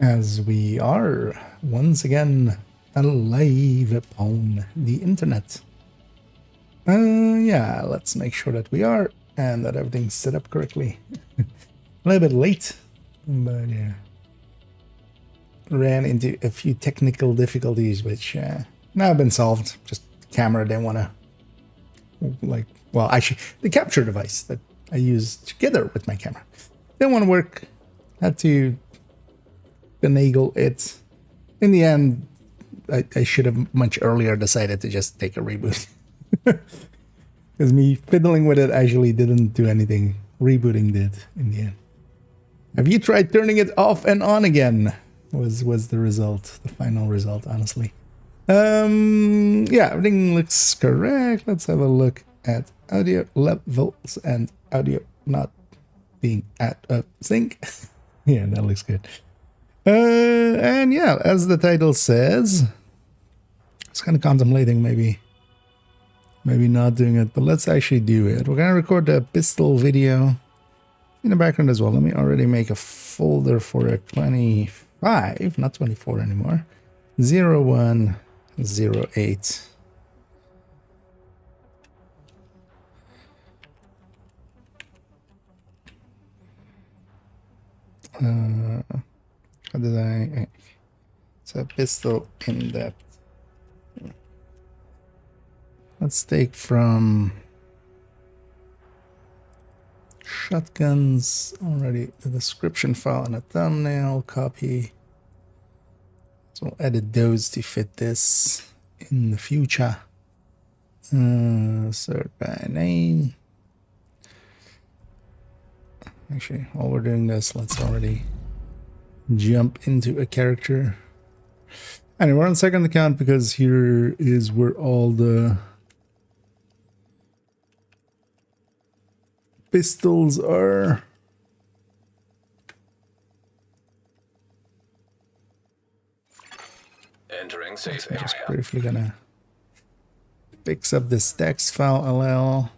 As we are once again alive upon the internet. Yeah, let's make sure that we are and that everything's set up correctly. A little bit late, but yeah. Ran into a few technical difficulties, which now have been solved. Just camera didn't want to, well, actually, the capture device that I use together with my camera didn't want to work. Had to finagle it. In the end, I should have much earlier decided to just take a reboot. Because me fiddling with it actually didn't do anything. Rebooting did in the end. Have you tried turning it off and on again? Was the result, the final result, honestly. Yeah, everything looks correct. Let's have a look at audio levels and audio not being out of sync. Yeah, that looks good. And yeah, as the title says, I was kind of contemplating maybe not doing it, but let's actually do it. We're gonna record the pistol video in the background as well. Let me already make a folder for a 25, not 24 anymore. 0108. How did I? It's a pistol in depth. Let's take from shotguns already the description file and a thumbnail copy. So we'll edit those to fit this in the future. Sort by name. Actually, while we're doing this, let's already jump into a character. Anyway, we're on second account because here is where all the pistols are. Entering safe I'm area. just briefly gonna fix up this text file LL.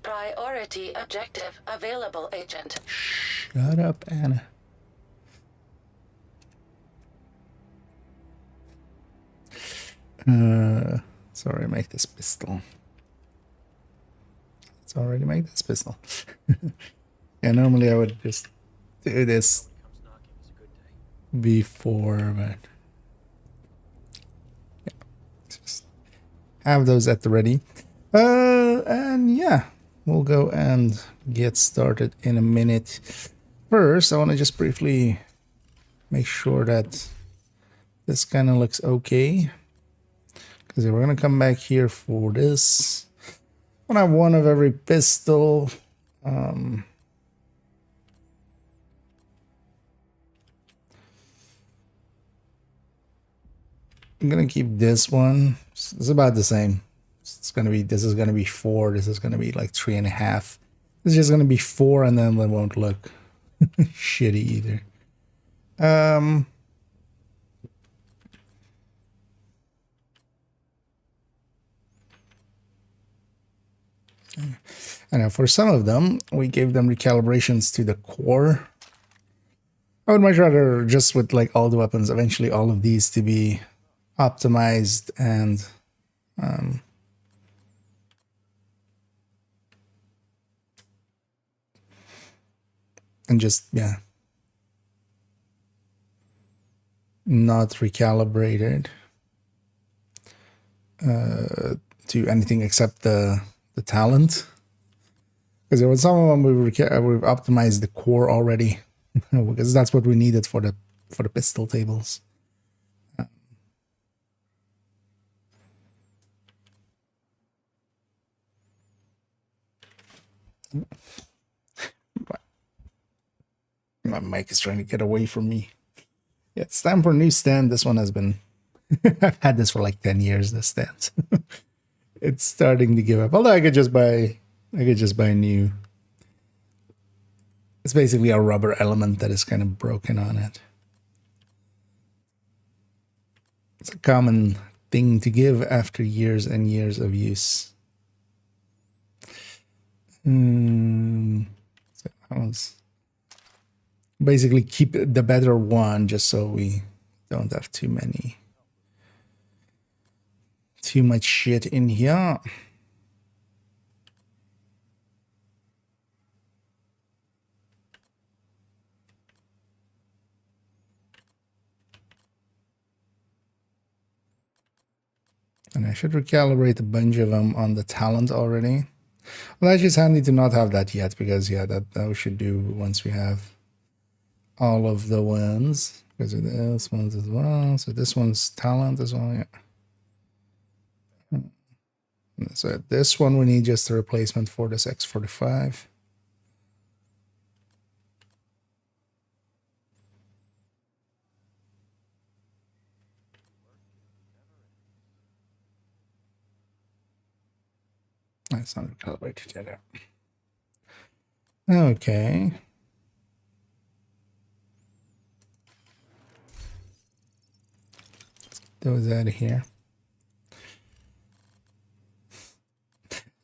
Priority objective available, Agent. Shut up, Anna. Sorry, make this pistol. Let's already make this pistol. Yeah, normally I would just do this before, but yeah, just have those at the ready. And yeah, we'll go and get started in a minute. First, I want to just briefly make sure that this kind of looks okay. Because we're going to come back here for this. I want to have one of every pistol. I'm going to keep this one. It's about the same. It's going to be, this is going to be 4. This is going to be like 3.5. This is just going to be 4 and then it won't look shitty either. I know for some of them, we gave them recalibrations to the core. I would much rather just with like all the weapons, eventually all of these to be optimized and just, yeah, not recalibrated to anything except the talent. Because with some of them we've optimized the core already, because that's what we needed for the pistol tables. My mic is trying to get away from me. Yeah, it's time for a new stand. This one has been I've had this for like 10 years, this stand. It's starting to give up. Although I could just buy new. It's basically a rubber element that is kind of broken on it. It's a common thing to give after years and years of use. allows. Basically keep the better one just so we don't have too much shit in here. And I should recalibrate a bunch of them on the talent already. Well, that's just handy to not have that yet, because yeah, that we should do once we have all of the ones. Because of this ones as well. So this one's talent as well, yeah. So this one we need just a replacement for this X45. That's not recalibrated yet. Okay. Those out of here.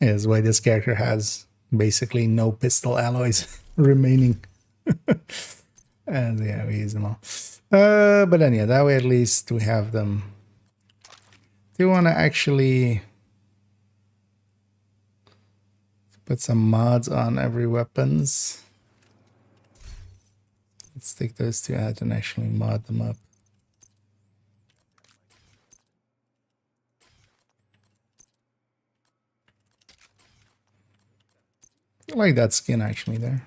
Yeah, that's why this character has basically no pistol alloys remaining. And yeah, we use them all. But then yeah, that way at least we have them. Do you want to actually put some mods on every weapons? Let's take those two out and actually mod them up. I like that skin actually there.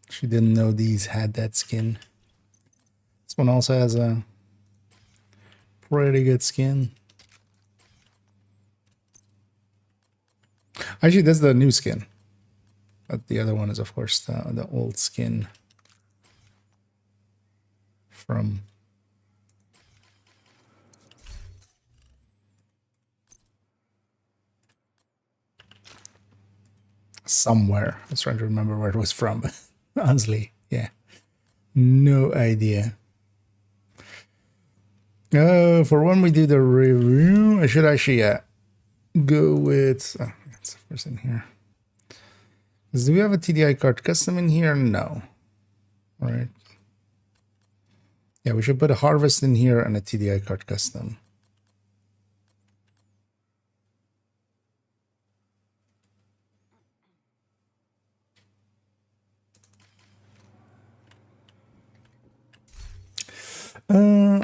She didn't know these had that skin. This one also has a pretty good skin. Actually, that's the new skin. But the other one is, of course, the old skin from somewhere. I was trying to remember where it was from. Honestly, yeah. No idea. For when we do the review, I should actually go with... Oh, that's the first in here. Do we have a TDI card custom in here? No. All right. Yeah, we should put a harvest in here and a TDI card custom.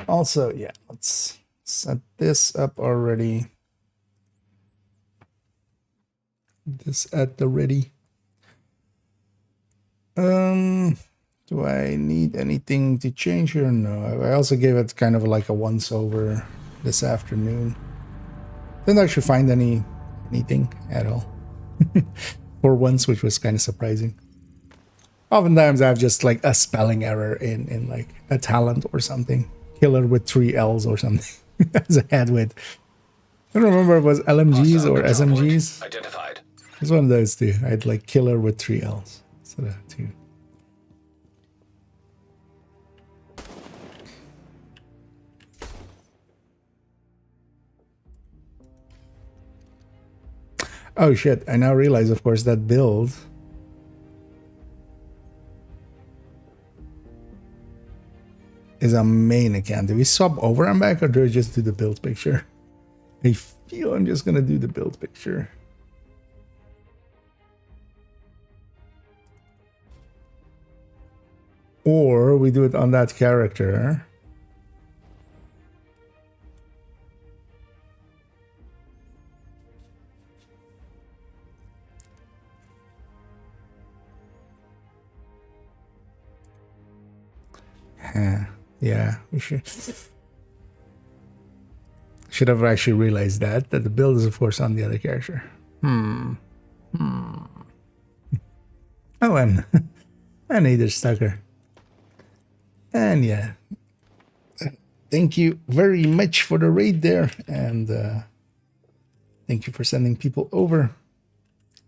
Also, yeah, let's set this up already. This at the ready. Do I need anything to change here? No. I also gave it kind of like a once over this afternoon. Didn't actually find anything at all for once, which was kind of surprising. Oftentimes I have just like a spelling error in like a talent or something. Killer with 3 L's or something. As I had with, I don't remember if it was LMGs or SMGs. Identified. It was one of those two. I had like killer with 3 L's. So that too. Oh shit, I now realize, of course, that build is a main account. Do we swap over and back, or do I just do the build picture? I feel I'm just gonna do the build picture. Or we do it on that character. Yeah, we should have actually realized that the build is of course on the other character. Oh, and either Stucker. And yeah, thank you very much for the raid there, and thank you for sending people over,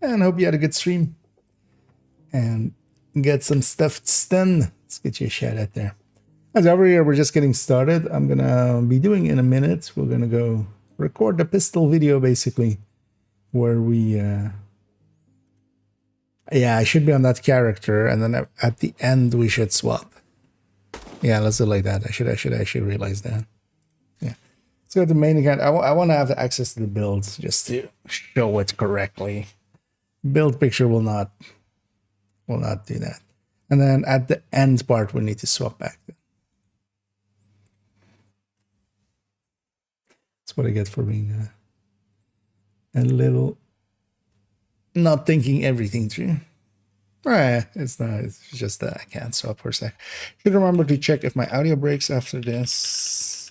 and hope you had a good stream and get some stuff done. Let's get you a shout out there. As every year, we're just getting started. I'm gonna be doing in a minute. We're gonna go record the pistol video basically where we yeah, I should be on that character, and then at the end we should swap. Yeah, let's do it like that. I should actually realize that. Yeah, let's go to the main account. I want to have access to the builds just to show it correctly. Build picture will not do that. And then at the end part we need to swap back. That's what I get for being a little not thinking everything through. It's not. It's just that I can't swap for a sec. Should remember to check if my audio breaks after this.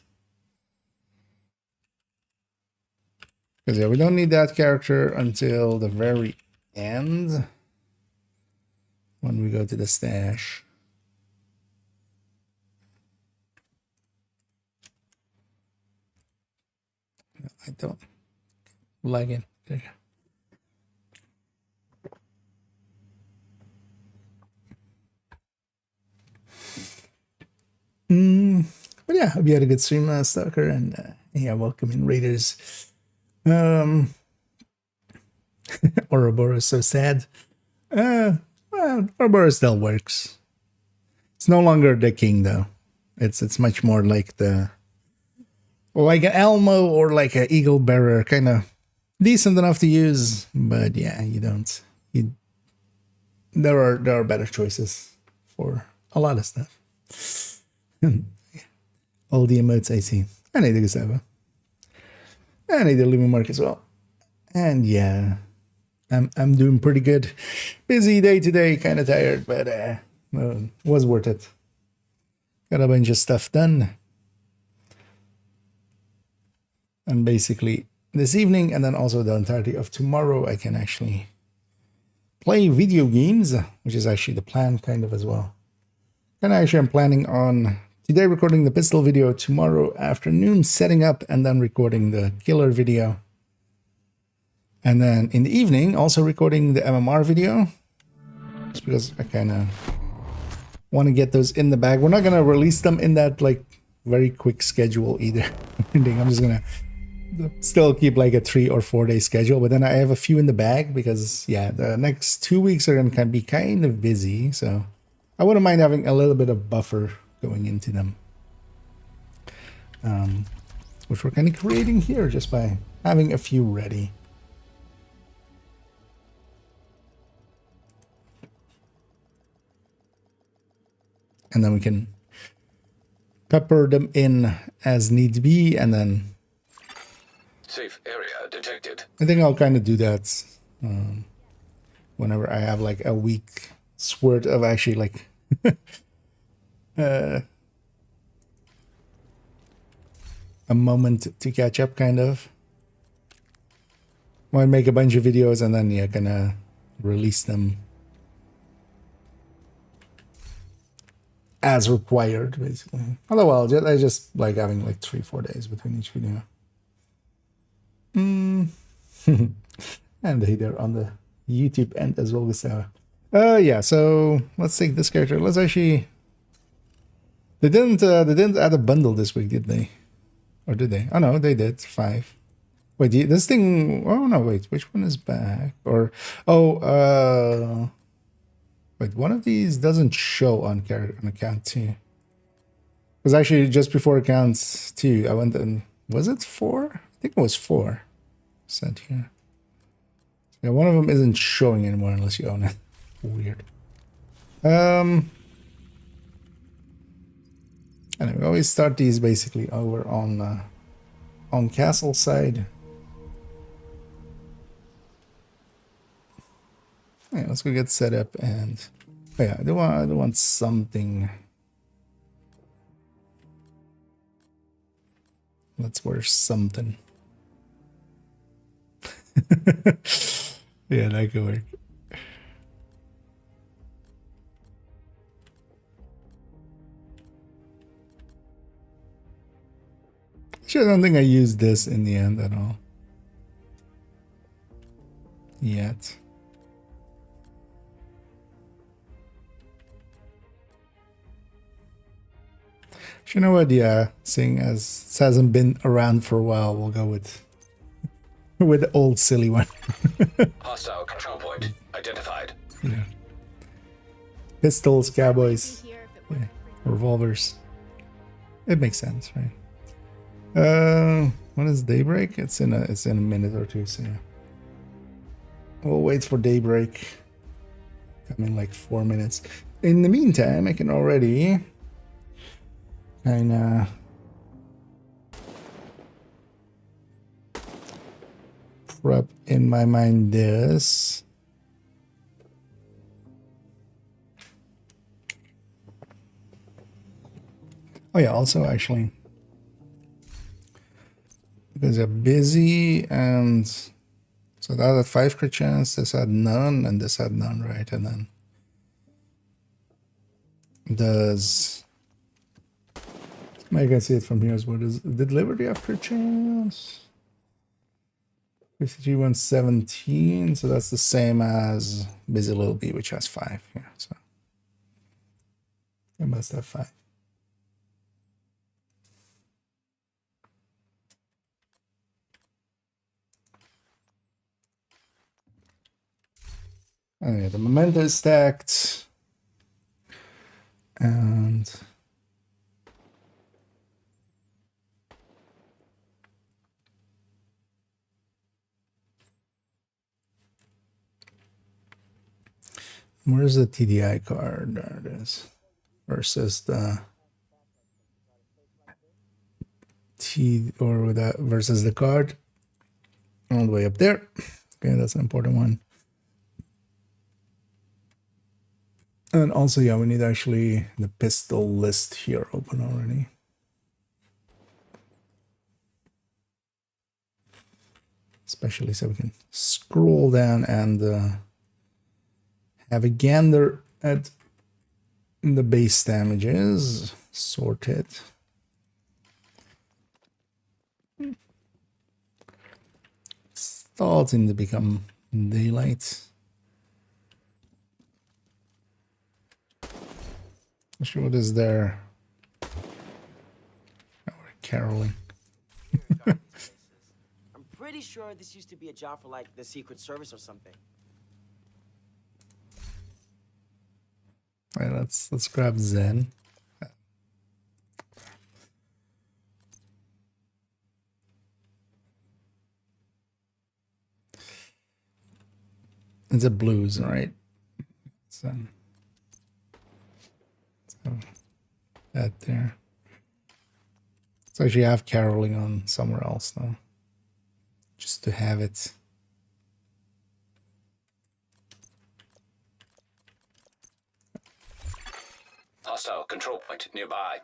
Because yeah, we don't need that character until the very end. When we go to the stash. I don't like it. There you go. But yeah, hope you had a good stream, Stalker, and yeah, welcome in Raiders. Ouroboros so sad. Well, Ouroboros still works. It's no longer the king though. It's much more like an Elmo or like an Eagle Bearer, kind of decent enough to use, but yeah, there are better choices for a lot of stuff. All the emotes I see. I need the Gustavo. I need the Living Mark as well. And yeah, I'm doing pretty good. Busy day today, kind of tired, but was worth it. Got a bunch of stuff done. And basically this evening and then also the entirety of tomorrow I can actually play video games, which is actually the plan kind of as well. And actually I'm planning on today recording the pistol video, tomorrow afternoon setting up and then recording the killer video. And then in the evening also recording the MMR video. Just because I kind of want to get those in the bag. We're not going to release them in that like very quick schedule either. I'm just going to still keep like a 3 or 4 day schedule, but then I have a few in the bag because yeah, the next 2 weeks are going to be kind of busy. So I wouldn't mind having a little bit of buffer going into them, which we're kind of creating here just by having a few ready. And then we can pepper them in as need be, and then safe area detected. I think I'll kind of do that whenever I have like a week worth of actually like a moment to catch up, kind of. Might make a bunch of videos and then yeah, gonna release them as required, basically. Otherwise, I just like having like 3-4 days between each video. And they're on the YouTube end as well, Gustavo. Yeah, so let's take this character. Let's actually. They didn't add a bundle this week, did they? Or did they? Oh no, they did. 5. Wait, this thing. Oh no, wait. Which one is back? Or wait, one of these doesn't show on account 2. It was actually just before account 2. I went and was it 4? I think it was 4. Set here. Yeah, one of them isn't showing anymore unless you own it. Weird. Anyway, we always start these basically over on castle side. Yeah, let's go get set up and oh yeah, I do want something. Let's wear something. Yeah, that could work. Actually, I don't think I used this in the end at all. Yet. You know what? Yeah, seeing as it hasn't been around for a while, we'll go with with the old silly one. Hostile control point identified. Yeah. Pistols, cowboys, yeah. Revolvers. It makes sense, right? When is daybreak? It's in a minute or two, so yeah. We'll wait for daybreak. Come in like 4 minutes. In the meantime, I can already kinda prep in my mind this. Oh yeah, also actually, because they're busy, and so that had 5 crit chance, this had none, and this had none, right? And then does I can see it from here as well. Did Liberty have crit chance? 53 117, so that's the same as Busy Little Bee, which has 5. Yeah, so it must have 5. Oh yeah, the memento is stacked. And where's the TDI card? There it is. Versus the versus the card. All the way up there. Okay, that's an important one. And also, yeah, we need actually the pistol list here open already. Especially so we can scroll down and have a gander at the base damages. Sort it. It's starting to become daylight. Actually, what is there? Oh, we're caroling. I'm pretty sure this used to be a job for like the Secret Service or something. All right, let's grab Zen. It's a blues, right? So that there. So actually I have caroling on somewhere else though. Just to have it. Hostile control point nearby.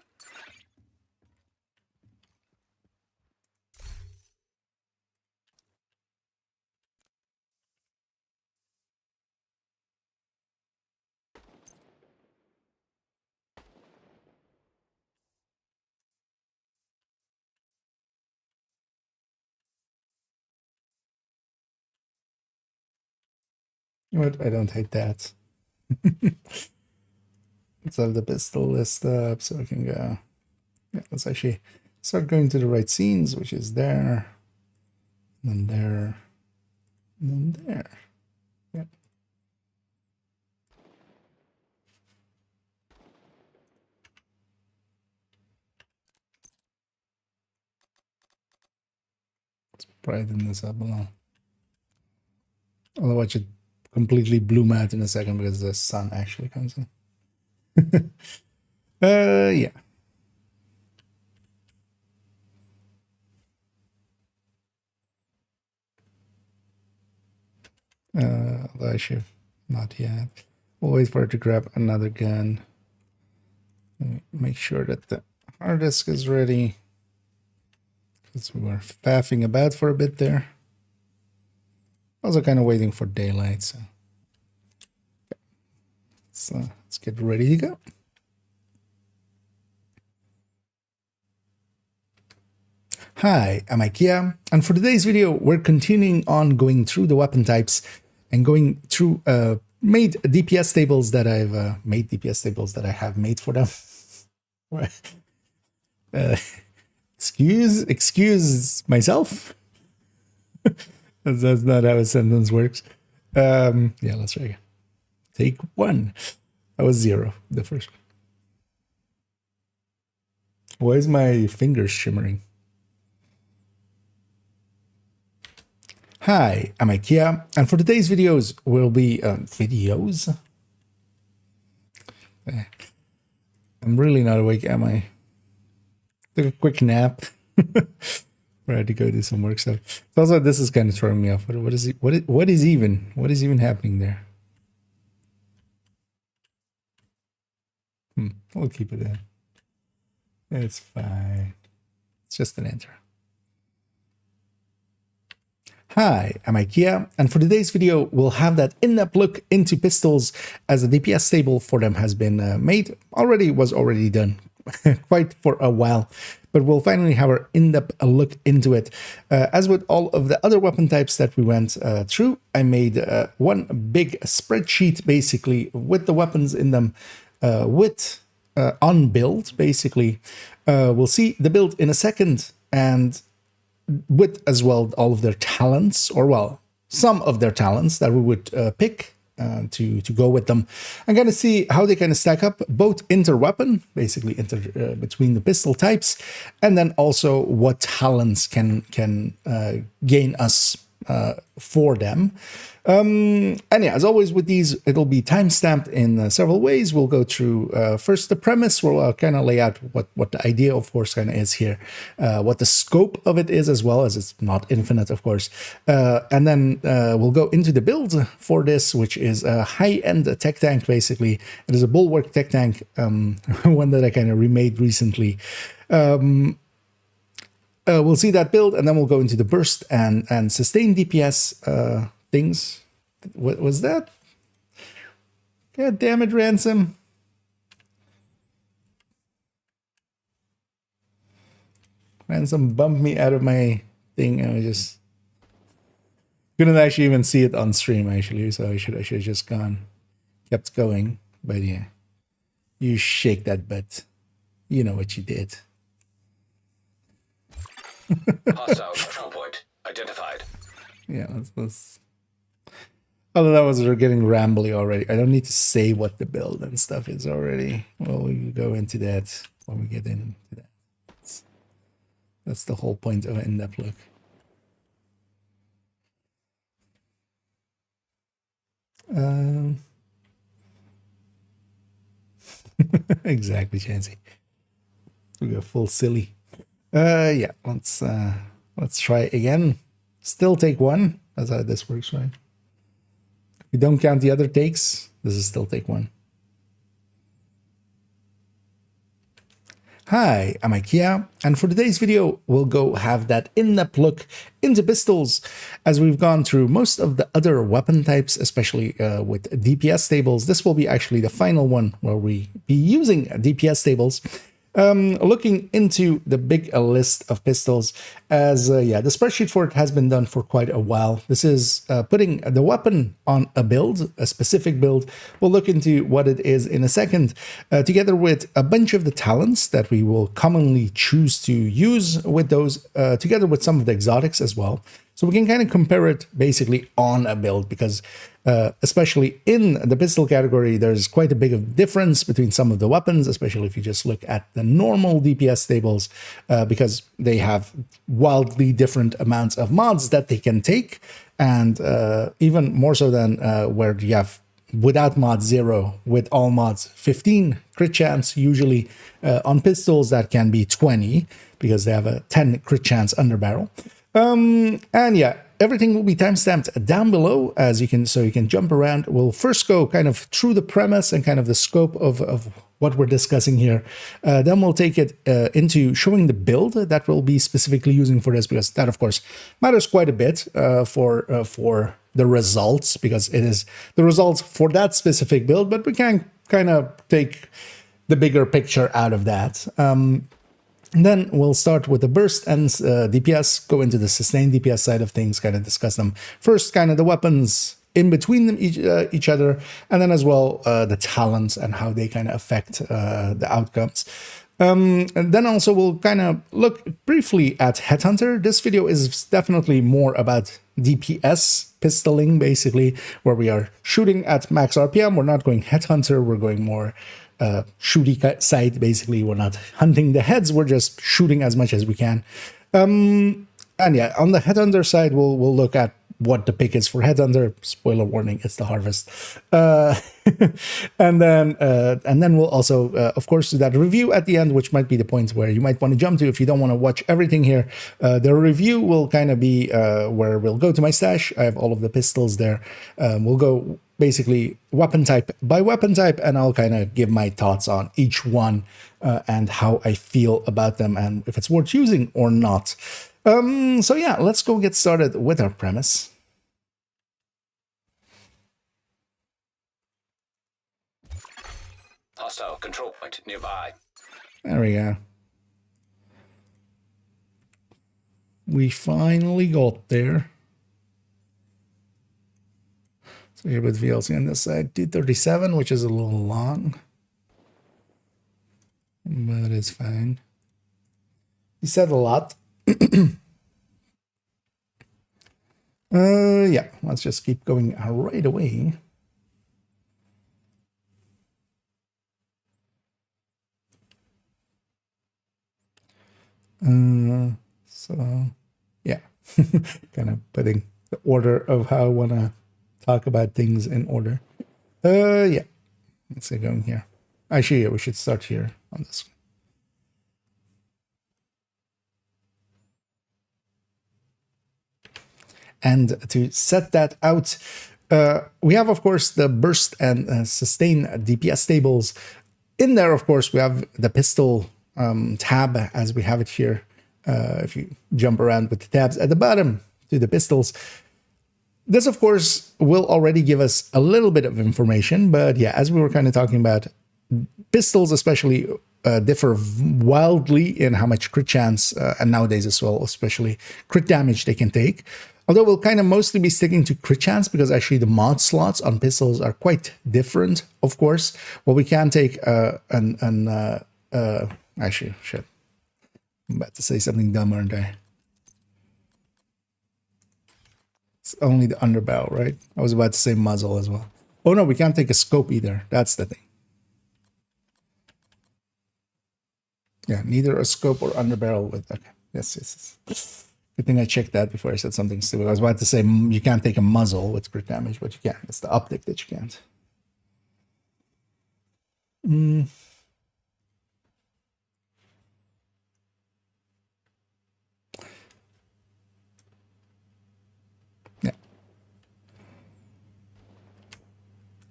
You know what? I don't hate that. Let's have the pistol list up so we can go. Yeah, let's actually start going to the right scenes, which is there, and then there, and then there. Yeah. Let's brighten this up a little. Although I should completely bloom out in a second because the sun actually comes in. Yeah. Although I should not yet. We'll wait for it to grab another gun. Make sure that the hard disk is ready. Because we were faffing about for a bit there. Also kind of waiting for daylight, so let's get ready to go. Hi, I'm IKEA, and for today's video, we're continuing on going through the weapon types and going through made DPS tables that I've made DPS tables that I have made for them. Excuse myself. That's not how a sentence works. Yeah, let's try again. Take one. That was 0, the first one. Why is my fingers shimmering? Hi, I'm IKEA, and for today's videos will be videos. I'm really not awake, am I? Took a quick nap. I had to go do some work stuff. Also, this is kind of throwing me off. What is even happening there? We'll keep it in. It's fine. It's just an enter. Hi, I'm IKEA, and for today's video, we'll have that in-depth look into pistols as the DPS table for them has been made. Was already done quite for a while, but we'll finally have our in-depth look into it. As with all of the other weapon types that we went through, I made one big spreadsheet basically with the weapons in them, on build basically. We'll see the build in a second, and with as well all of their talents, or well, some of their talents that we would pick to go with them. I'm going to see how they kind of stack up, both inter-weapon, basically between the pistol types, and then also what talents can gain us for them. And yeah, as always with these, it'll be time-stamped in several ways. We'll go through first the premise, where I'll kind of lay out what the idea, of course, kind of is here, what the scope of it is, as well as it's not infinite, of course. And then we'll go into the build for this, which is a high-end tech tank, basically. It is a bulwark tech tank, one that I kind of remade recently. We'll see that build, and then we'll go into the burst and sustain DPS things. What was that? God damn it, Ransom. Ransom bumped me out of my thing, and I just couldn't actually even see it on stream, actually, so I should have just kept going. But yeah, you shake that butt. You know what you did. Hostile control point identified. Yeah, let's. Although that was getting rambly already. I don't need to say what the build and stuff is already. Well, we can go into that when we get into that. That's the whole point of an in-depth look. Exactly, Chansey. We go full silly. Yeah, let's try again. Still take one. That's how this works, right? If you don't count the other takes, this is still take one. Hi, I'm IKEA, and for today's video, we'll go have that in-depth look into pistols, as we've gone through most of the other weapon types, especially with DPS tables. This will be actually the final one where we be using DPS tables. Looking into the big list of pistols, as yeah, the spreadsheet for it has been done for quite a while. This is putting the weapon on a build, a specific build. We'll look into what it is in a second, together with a bunch of the talents that we will commonly choose to use with those, together with some of the exotics as well. So we can kind of compare it basically on a build, because especially in the pistol category, there's quite a big of difference between some of the weapons, especially if you just look at the normal DPS tables, because they have wildly different amounts of mods that they can take, and even more so than where you have without mods 0, with all mods 15 crit chance, usually on pistols that can be 20, because they have a 10 crit chance under barrel. And yeah, everything will be timestamped down below, as you can, so you can jump around. We'll first go kind of through the premise and kind of the scope of what we're discussing here. Then we'll take it into showing the build that we'll be specifically using for this, because that, of course, matters quite a bit for the results, because it is the results for that specific build, but we can kind of take the bigger picture out of that. And then we'll start with the burst and DPS, go into the sustained DPS side of things, kind of discuss them. First, kind of the weapons in between them, each other, and then as well the talents and how they kind of affect the outcomes. And then also we'll kind of look briefly at Headhunter. This video is definitely more about DPS pistoling, basically, where we are shooting at max RPM. We're not going Headhunter, we're going more shooty side, basically. We're not hunting the heads, we're just shooting as much as we can. And yeah, on the Headhunter side, we'll look at what the pick is for Headhunter. Spoiler warning, it's the harvest. And then we'll also, of course, do that review at the end, which might be the point where you might want to jump to if you don't want to watch everything here. The review will kind of be where we'll go to my stash. I have all of the pistols there. We'll go basically weapon type by weapon type, and I'll kind of give my thoughts on each one and how I feel about them and if it's worth using or not. So yeah, let's go get started with our premise. Hostile control point nearby. There we go. We finally got there. So here with VLC on this side, 237, which is a little long, but it's fine. He said a lot. Yeah, let's just keep going right away. So yeah, kind of putting the order of how I want to talk about things in order. Yeah, let's get going here. Actually, yeah, we should start here on this one. And to set that out, we have, of course, the burst and sustain DPS tables. In there, of course, we have the pistol tab as we have it here. If you jump around with the tabs at the bottom to the pistols. This, of course, will already give us a little bit of information. But yeah, as we were kind of talking about, pistols especially differ wildly in how much crit chance, and nowadays as well, especially crit damage they can take. Although we'll kind of mostly be sticking to crit chance because actually the mod slots on pistols are quite different, of course. Well, we can take actually, shit. I'm about to say something dumb, aren't I? It's only the underbarrel, right? I was about to say muzzle as well. Oh no, we can't take a scope either. That's the thing. Yeah, neither a scope or underbarrel with... Okay, yes. Good thing I checked that before I said something stupid. I was about to say you can't take a muzzle with crit damage, but you can. It's the optic that you can't. Yeah.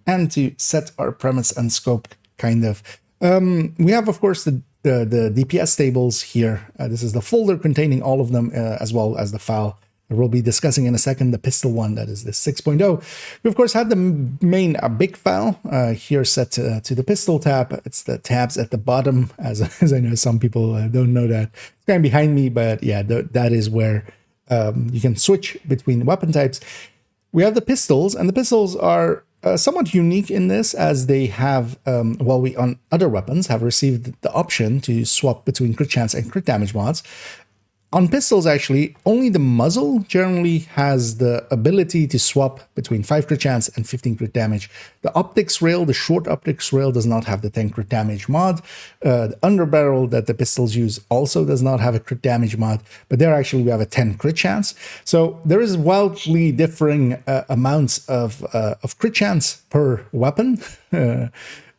And to set our premise and scope, kind of, we have, of course, the DPS tables here. This is the folder containing all of them, as well as the file that we'll be discussing in a second, the pistol one, that is the 6.0. We, of course, had the main big file here set to the pistol tab. It's the tabs at the bottom, as I know some people don't know that. It's kind of behind me, but yeah, that is where you can switch between weapon types. We have the pistols, and the pistols are somewhat unique in this, as they have, while we on other weapons have received the option to swap between crit chance and crit damage mods. On pistols, actually, only the muzzle generally has the ability to swap between 5 crit chance and 15 crit damage. The optics rail, the short optics rail, does not have the 10 crit damage mod. The underbarrel that the pistols use also does not have a crit damage mod, but there actually we have a 10 crit chance. So there is wildly differing amounts of crit chance per weapon,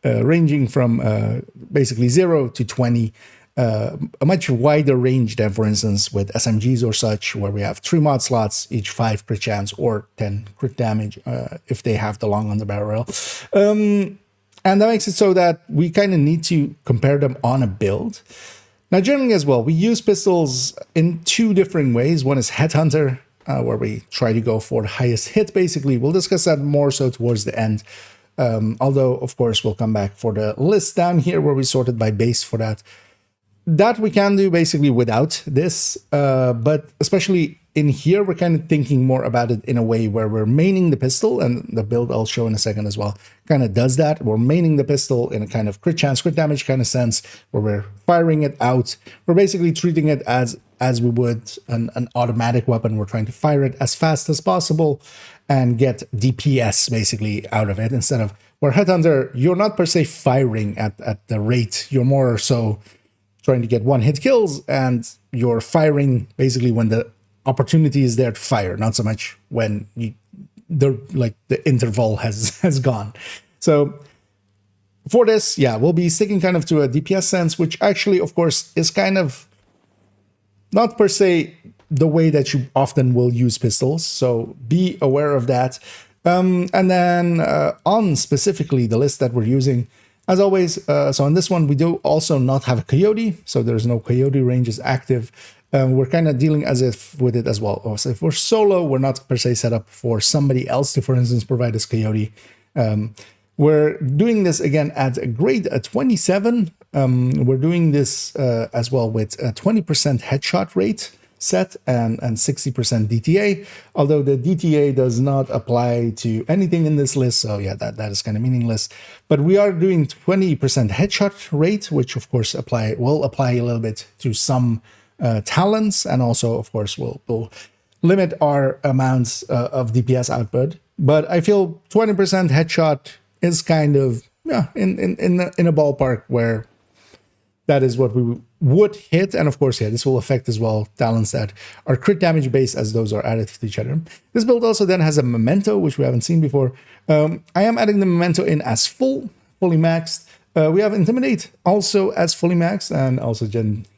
ranging from basically 0 to 20. A much wider range than, for instance, with SMGs or such, where we have 3 mod slots, each 5 crit chance or 10 crit damage if they have the long on the barrel. And that makes it so that we kind of need to compare them on a build. Now, generally as well, we use pistols in 2 different ways. One is Headhunter, where we try to go for the highest hit, basically. We'll discuss that more so towards the end. Although, of course, we'll come back for the list down here where we sorted by base for that. That we can do basically without this, but especially in here, we're kind of thinking more about it in a way where we're maining the pistol, and the build I'll show in a second as well kind of does that. We're maining the pistol in a kind of crit chance, crit damage kind of sense, where we're firing it out. We're basically treating it as we would an automatic weapon. We're trying to fire it as fast as possible and get DPS basically out of it, instead of where Headhunter, you're not per se firing at the rate, you're more so trying to get one-hit kills, and you're firing basically when the opportunity is there to fire, not so much when the interval has gone. So for this, yeah, we'll be sticking kind of to a DPS sense, which actually, of course, is kind of not per se the way that you often will use pistols. So be aware of that. And then on specifically the list that we're using, as always, so on this one, we do also not have a coyote, so there's no coyote ranges active. We're kind of dealing as if with it as well. So if we're solo, we're not per se set up for somebody else to, for instance, provide us coyote. We're doing this again at a grade 27. We're doing this as well with a 20% headshot rate set and 60% DTA, although the DTA does not apply to anything in this list, so yeah, that is kind of meaningless. But we are doing 20% headshot rate, which of course will apply a little bit to some talents, and also of course will limit our amounts of DPS output. But I feel 20% headshot is kind of in a ballpark where that is what we would hit. And of course, yeah, this will affect as well talents that are crit damage based, as those are added to each other. This build also then has a memento, which we haven't seen before. I am adding the memento in as fully maxed. We have intimidate also as fully maxed, and also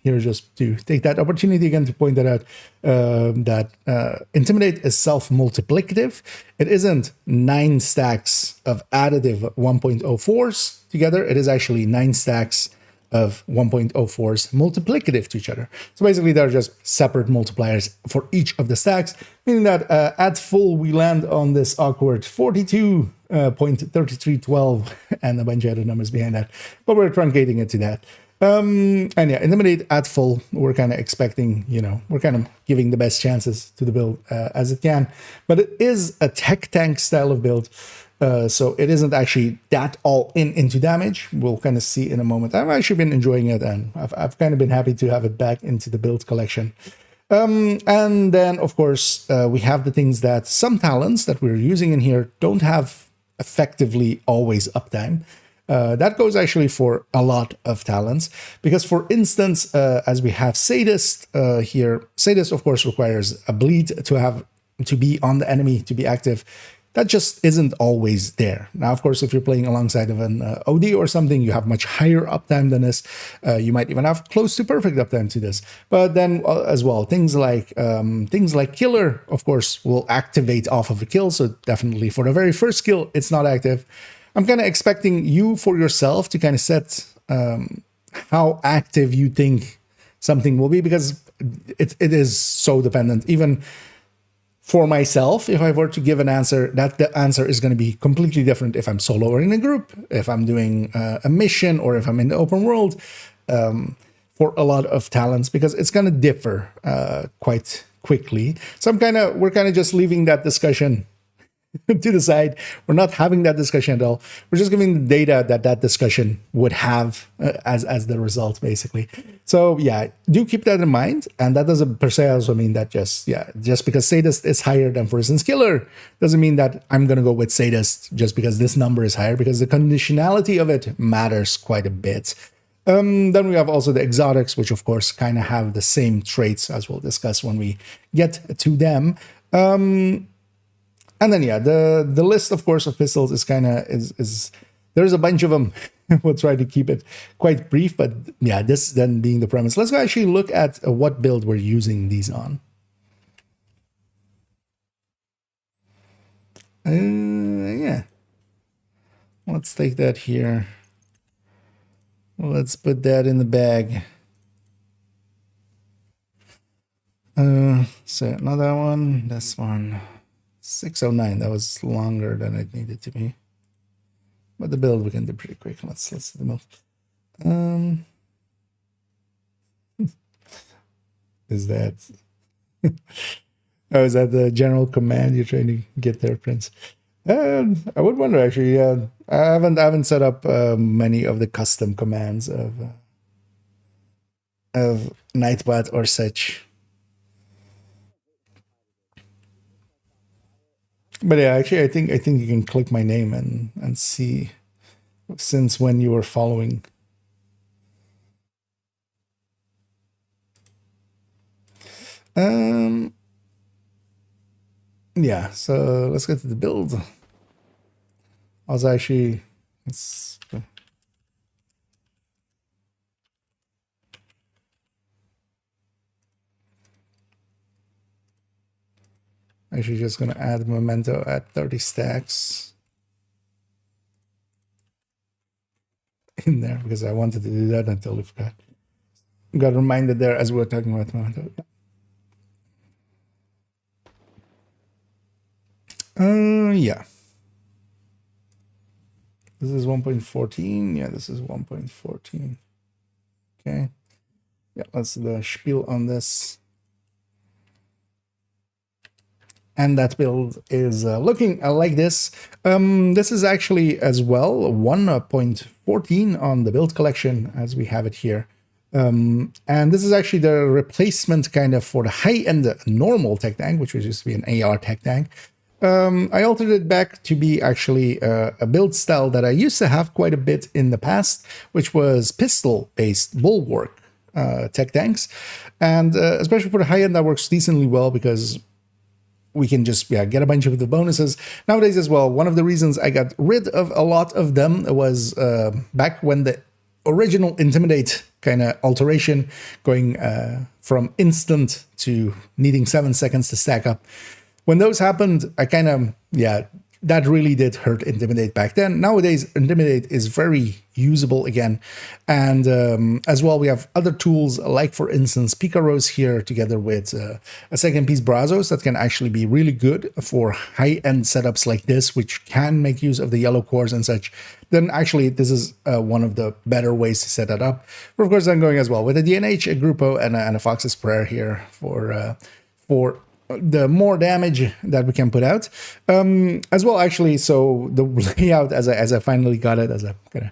here just to take that opportunity again to point that out, that intimidate is self-multiplicative. It isn't 9 stacks of additive 1.04s together. It is actually 9 stacks of 1.04s multiplicative to each other. So basically they're just separate multipliers for each of the stacks, meaning that at full we land on this awkward 42.3312 and a bunch of other numbers behind that, but we're truncating it to that. And yeah, intimidate at full, we're kind of expecting, we're kind of giving the best chances to the build as it can, but it is a tech tank style of build. So it isn't actually that all into damage. We'll kind of see in a moment. I've actually been enjoying it, and I've kind of been happy to have it back into the build collection. And then, of course, we have the things that some talents that we're using in here don't have effectively always uptime. That goes actually for a lot of talents, because for instance, as we have Sadist here, Sadist of course requires a bleed to be on the enemy, to be active. That just isn't always there. Now, of course, if you're playing alongside of an OD or something, you have much higher uptime than this. You might even have close to perfect uptime to this. But then as well, things like Killer, of course, will activate off of a kill. So definitely for the very first kill, it's not active. I'm kind of expecting you for yourself to kind of set how active you think something will be, because it is so dependent. Even for myself, if I were to give an answer, that the answer is going to be completely different if I'm solo or in a group, if I'm doing a mission, or if I'm in the open world, for a lot of talents, because it's going to differ quite quickly. So we're kind of just leaving that discussion to the side. We're not having that discussion at all. We're just giving the data that discussion would have as the result, basically. So yeah, do keep that in mind. And that doesn't per se also mean that just because Sadist is higher than, for instance, Killer, doesn't mean that I'm going to go with Sadist just because this number is higher, because the conditionality of it matters quite a bit. Then we have also the exotics, which of course kind of have the same traits, as we'll discuss when we get to them. And then, yeah, the list, of course, of pistols is there's a bunch of them. We'll try to keep it quite brief, but yeah, this then being the premise. Let's go actually look at what build we're using these on. Yeah. Let's take that here. Let's put that in the bag. So not that one, this one. 609, that was longer than it needed to be. But the build we can do pretty quick. Let's do the build. Is that Oh, is that the general command you're trying to get there, Prince? I would wonder actually. I haven't set up many of the custom commands of Nightbot or such. But yeah, actually, I think you can click my name and see since when you were following. Yeah, so let's get to the build. I was actually just gonna add memento at 30 stacks in there because I wanted to do that until we forgot. Got reminded there as we were talking about memento. Yeah. This is 1.14. Yeah, this is 1.14. Okay. Yeah, that's the spiel on this. And that build is looking like this. This is actually as well 1.14 on the build collection as we have it here. And this is actually the replacement kind of for the high-end normal tech tank, which used to be an AR tech tank. I altered it back to be actually a build style that I used to have quite a bit in the past, which was pistol-based bulwark tech tanks. And especially for the high-end, that works decently well because we can just get a bunch of the bonuses. Nowadays as well, one of the reasons I got rid of a lot of them was back when the original Intimidate kind of alteration going from instant to needing 7 seconds to stack up. When those happened, I kind of, that really did hurt Intimidate back then. Nowadays, Intimidate is very usable again. And as well, we have other tools like, for instance, Picaros here together with a second piece Brazos that can actually be really good for high-end setups like this, which can make use of the yellow cores and such. Then actually, this is one of the better ways to set that up. But of course, I'm going as well with a DNH, a Grupo, and a Fox's Prayer here for the more damage that we can put out. As well, actually, so the layout as I finally got it, as I'm kind of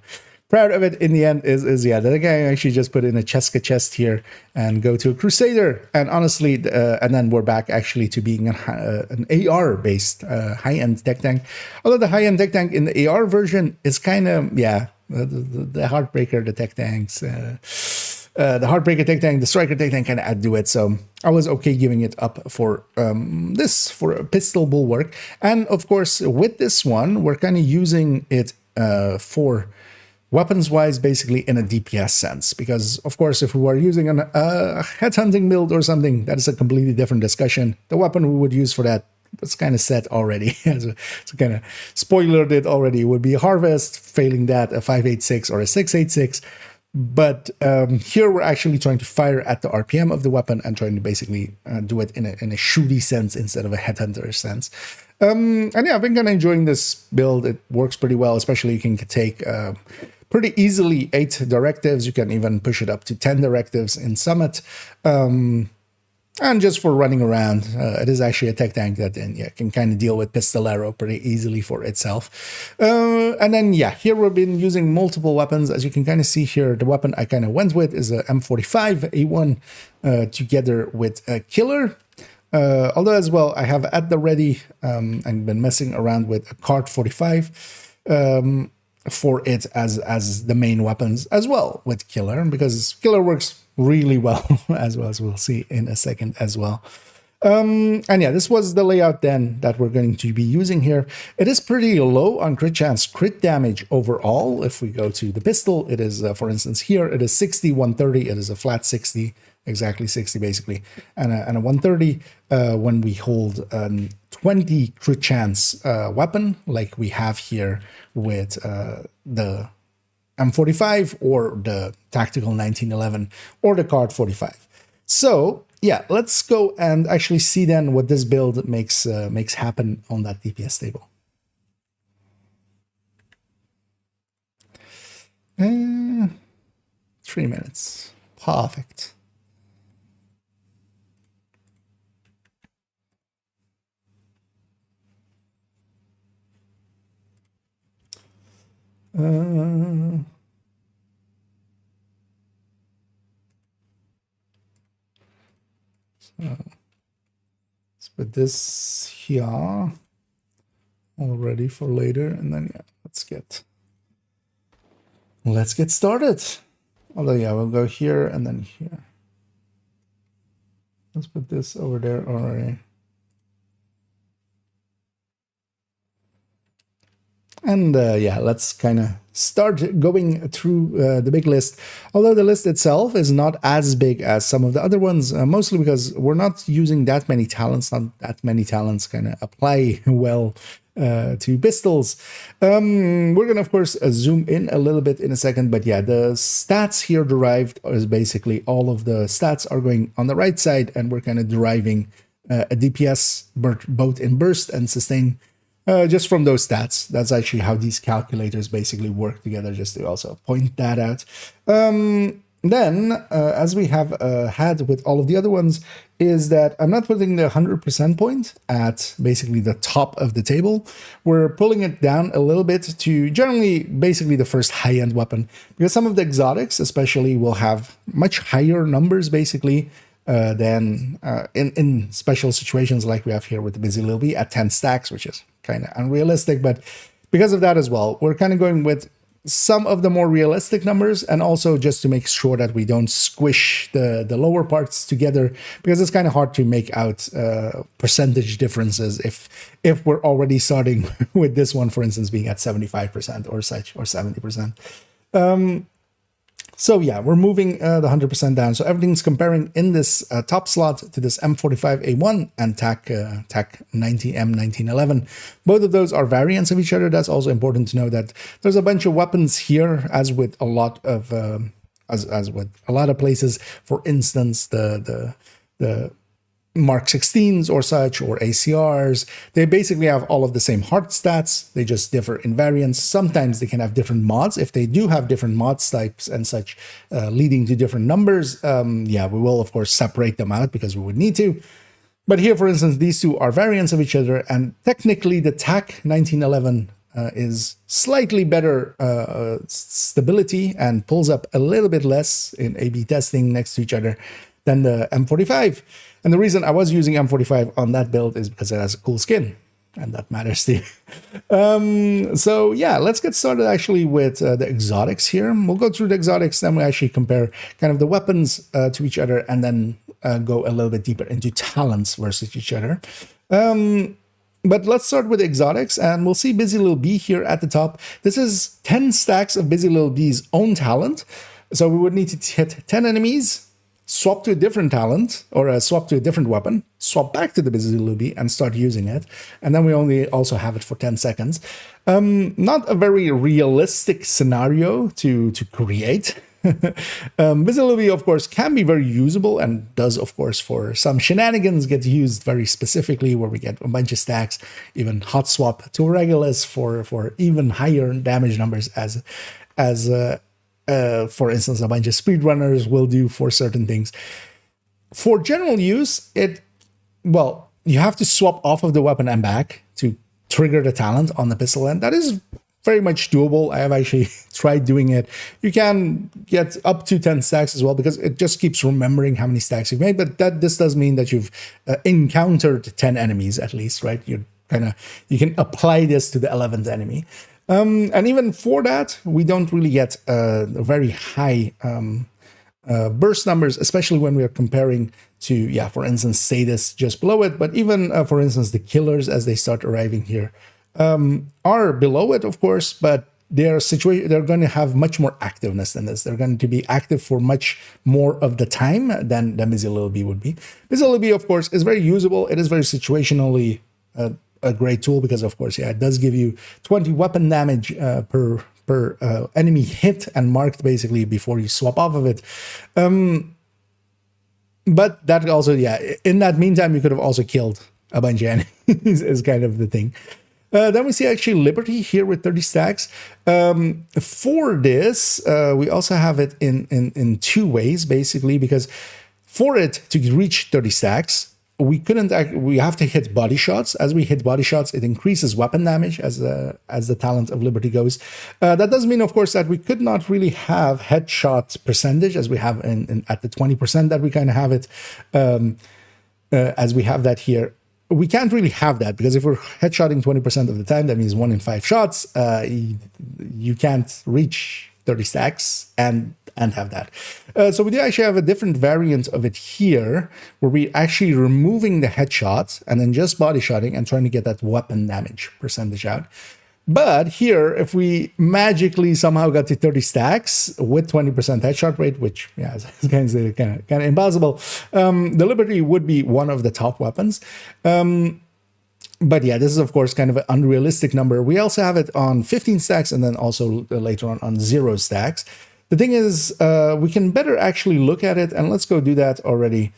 proud of it in the end, is the guy actually just put in a Cheska chest here and go to a Crusader. And honestly, and then we're back actually to being an AR-based high-end tech tank. Although the high-end tech tank in the AR version is kind of, the Heartbreaker, the tech tanks, the Heartbreaker tech tank, the Striker tech tank kind of add to it. So I was okay giving it up for for a pistol bulwark. And of course, with this one, we're kind of using it for weapons-wise, basically in a DPS sense. Because, of course, if we were using a headhunting build or something, that is a completely different discussion. The weapon we would use for that, it's kind of set already. So kind of spoilered it already. It would be a Harvest, failing that, a 586 or a 686. But here we're actually trying to fire at the RPM of the weapon and trying to basically do it in a shooty sense instead of a headhunter sense. And yeah, I've been kind of enjoying this build. It works pretty well, especially you can take pretty easily 8 directives. You can even push it up to 10 directives in Summit. And just for running around, it is actually a tech tank that can kind of deal with Pistolero pretty easily for itself. And then, here we've been using multiple weapons. As you can kind of see here, the weapon I kind of went with is a M45A1 together with a Killer. Although as well, I have at the ready and been messing around with a Card 45 for it as the main weapons as well with Killer, because Killer works really well as we'll see in a second as well. And this was the layout then that we're going to be using here. It is pretty low on crit chance, crit damage overall. If we go to the pistol, it is, for instance, here, it is 60, 130. It is a flat 60, exactly 60 basically, and a 130 when we hold 20 crit chance weapon like we have here with the M45 or the Tactical 1911 or the Card 45. So let's go and actually see then what this build makes happen on that DPS table. 3 minutes. Perfect. Let's put this here all ready for later, and then yeah, let's get started. Although yeah, we'll go here and then here. Let's put this over there already. And yeah, let's kind of start going through the big list. Although the list itself is not as big as some of the other ones, mostly because we're not using that many talents. Not that many talents kind of apply well to pistols. We're going to, of course, zoom in a little bit in a second. But yeah, the stats here derived is basically all of the stats are going on the right side. And we're kind of deriving a DPS both in burst and sustain. Just from those stats. That's actually how these calculators basically work together, just to also point that out. Then, as we have had with all of the other ones, is that I'm not putting the 100% point at basically the top of the table. We're pulling it down a little bit to generally basically the first high-end weapon, because some of the exotics especially will have much higher numbers basically than in special situations like we have here with the Busy Lil B at 10 stacks, which is kind of unrealistic. But because of that as well, we're kind of going with some of the more realistic numbers, and also just to make sure that we don't squish the lower parts together, because it's kind of hard to make out percentage differences if we're already starting with this one, for instance, being at 75% or such, or 70%. So yeah, we're moving the 100% down. So everything's comparing in this top slot to this M45A1 and TAC 90 M1911. Both of those are variants of each other. That's also important to know that there's a bunch of weapons here, as with a lot of as with a lot of places. For instance, the Mark 16s or such, or ACRs, they basically have all of the same heart stats. They just differ in variants. Sometimes they can have different mods. If they do have different mod types and such, leading to different numbers, yeah, we will of course separate them out because we would need to. But here, for instance, these two are variants of each other, and technically the TAC 1911 is slightly better stability and pulls up a little bit less in A/B testing next to each other than the M45. And the reason I was using M45 on that build is because it has a cool skin, and that matters too. So yeah, let's get started actually with the exotics here. We'll go through the exotics, then we actually compare kind of the weapons to each other, and then go a little bit deeper into talents versus each other. But let's start with exotics, and we'll see Busy Lil B here at the top. This is 10 stacks of Busy Lil B's own talent. So we would need to hit 10 enemies, swap to a different talent, or swap to a different weapon, swap back to the Busy Lil B and start using it. And then we only also have it for 10 seconds. Not a very realistic scenario to create. Busy Lil B, of course, can be very usable, and does, of course, for some shenanigans, get used very specifically, where we get a bunch of stacks, even hot swap to Regulus for even higher damage numbers, as for instance, a bunch of speedrunners will do for certain things. For general use, you have to swap off of the weapon and back to trigger the talent on the pistol, and that is very much doable. I have actually tried doing it. You can get up to 10 stacks as well, because it just keeps remembering how many stacks you've made, but this does mean that you've encountered 10 enemies at least, right? You can apply this to the 11th enemy. And even for that, we don't really get very high burst numbers, especially when we are comparing to, yeah, for instance, Sadis just below it. But even, for instance, the killers, as they start arriving here, are below it, of course, but they're going to have much more activeness than this. They're going to be active for much more of the time than Busy Lil B would be. Busy Lil B, of course, is very usable. It is very situationally a great tool, because of course, yeah, it does give you 20 weapon damage per enemy hit and marked basically before you swap off of it. But that also, yeah, in that meantime, you could have also killed a bunch of enemies is kind of the thing. Then we see actually Liberty here with 30 stacks. For this, we also have it in two ways, basically, because for it to reach 30 stacks, we have to hit body shots. As we hit body shots, it increases weapon damage as the talent of Liberty goes. That does mean, of course, that we could not really have headshot percentage as we have at the 20% that we kind of have it, as we have that here. We can't really have that because if we're headshotting 20% of the time, that means 1 in 5 shots. You can't reach 30 stacks and have that. So we do actually have a different variant of it here, where we're actually removing the headshot and then just body shotting and trying to get that weapon damage percentage out. But here, if we magically somehow got to 30 stacks with 20% headshot rate, which yeah, is kind of impossible, the Liberty would be one of the top weapons. But yeah, this is of course kind of an unrealistic number. We also have it on 15 stacks and then also later on 0 stacks. The thing is, we can better actually look at it, and let's go do that already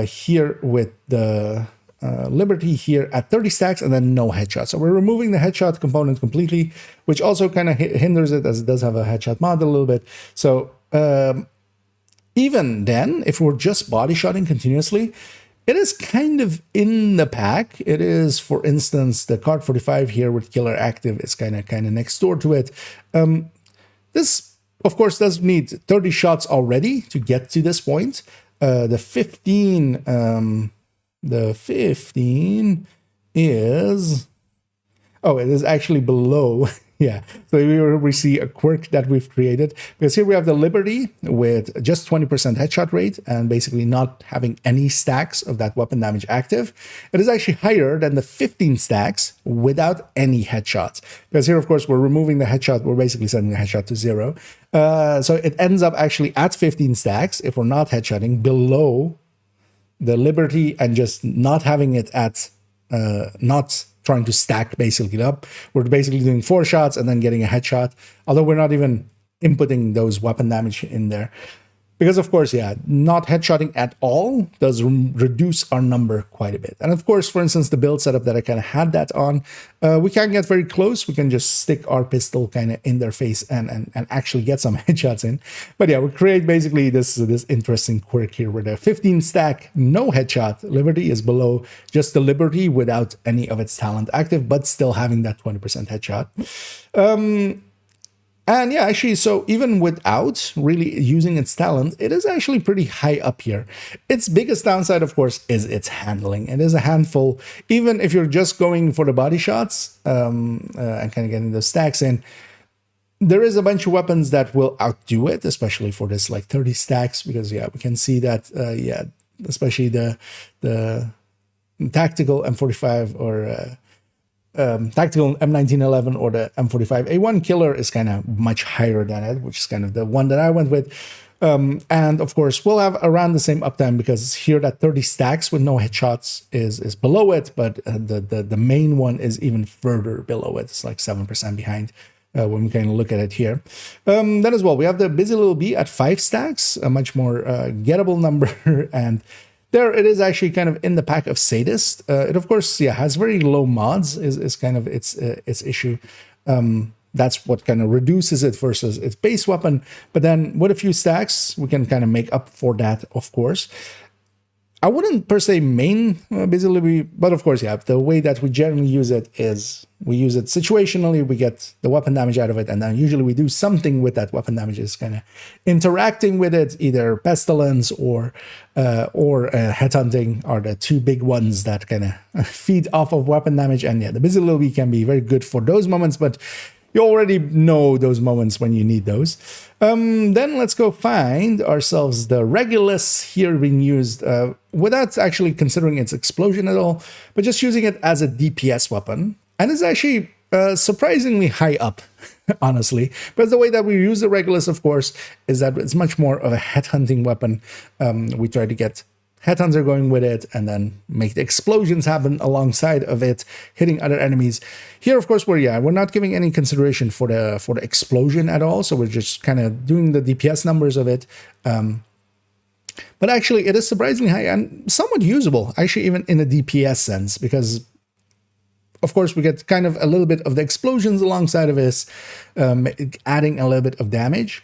here with the Liberty here at 30 stacks and then no headshot. So we're removing the headshot component completely, which also kind of hinders it as it does have a headshot mod a little bit. So even then, if we're just body shotting continuously, it is kind of in the pack. It is, for instance, the Card 45 here with Killer Active is kind of next door to it. This, of course, does need 30 shots already to get to this point. The 15 is... Oh, it is actually below. Yeah, so we see a quirk that we've created, because here we have the Liberty with just 20% headshot rate and basically not having any stacks of that weapon damage active. It is actually higher than the 15 stacks without any headshots, because here, of course, we're removing the headshot. We're basically setting the headshot to 0. So it ends up actually at 15 stacks if we're not headshotting, below the Liberty, and just not having it at not trying to stack basically up. We're basically doing 4 shots and then getting a headshot, although we're not even inputting those weapon damage in there. Because of course, yeah, not headshotting at all does reduce our number quite a bit. And of course, for instance, the build setup that I kind of had that on, we can't get very close. We can just stick our pistol kind of in their face and actually get some headshots in. But yeah, we create basically this interesting quirk here where the 15 stack, no headshot Liberty is below just the Liberty without any of its talent active, but still having that 20% headshot. And yeah, actually, so even without really using its talent, it is actually pretty high up here. Its biggest downside, of course, is its handling. It is a handful, even if you're just going for the body shots and kind of getting those stacks in. There is a bunch of weapons that will outdo it, especially for this like 30 stacks, because yeah, we can see that, yeah, especially the tactical M45 or tactical M1911 or the M45A1 killer is kind of much higher than it, which is kind of the one that I went with. And of course, we'll have around the same uptime, because here that 30 stacks with no headshots is below it, but the main one is even further below it. It's like 7% behind when we kind of look at it here. Then as well, we have the Busy Little Bee at 5 stacks, a much more gettable number, and there it is actually kind of in the pack of Sadist. It, of course, yeah, has very low mods, is kind of its issue. That's what kind of reduces it versus its base weapon. But then with a few stacks, we can kind of make up for that, of course. I wouldn't per se main Busy Little Bee, but of course, yeah, the way that we generally use it is we use it situationally, we get the weapon damage out of it, and then usually we do something with that weapon damage, is kind of interacting with it. Either Pestilence or Headhunting are the two big ones that kind of feed off of weapon damage. And yeah, the Busy Little Bee can be very good for those moments, but you already know those moments when you need those. Then let's go find ourselves the Regulus here being used without actually considering its explosion at all, but just using it as a DPS weapon. And it's actually surprisingly high up, honestly. But the way that we use the Regulus, of course, is that it's much more of a headhunting weapon. We try to get Headhunter going with it and then make the explosions happen alongside of it, hitting other enemies. Here, of course, we're not giving any consideration for the explosion at all, so we're just kind of doing the DPS numbers of it. But actually, it is surprisingly high and somewhat usable, actually, even in a DPS sense, because of course, we get kind of a little bit of the explosions alongside of this, adding a little bit of damage.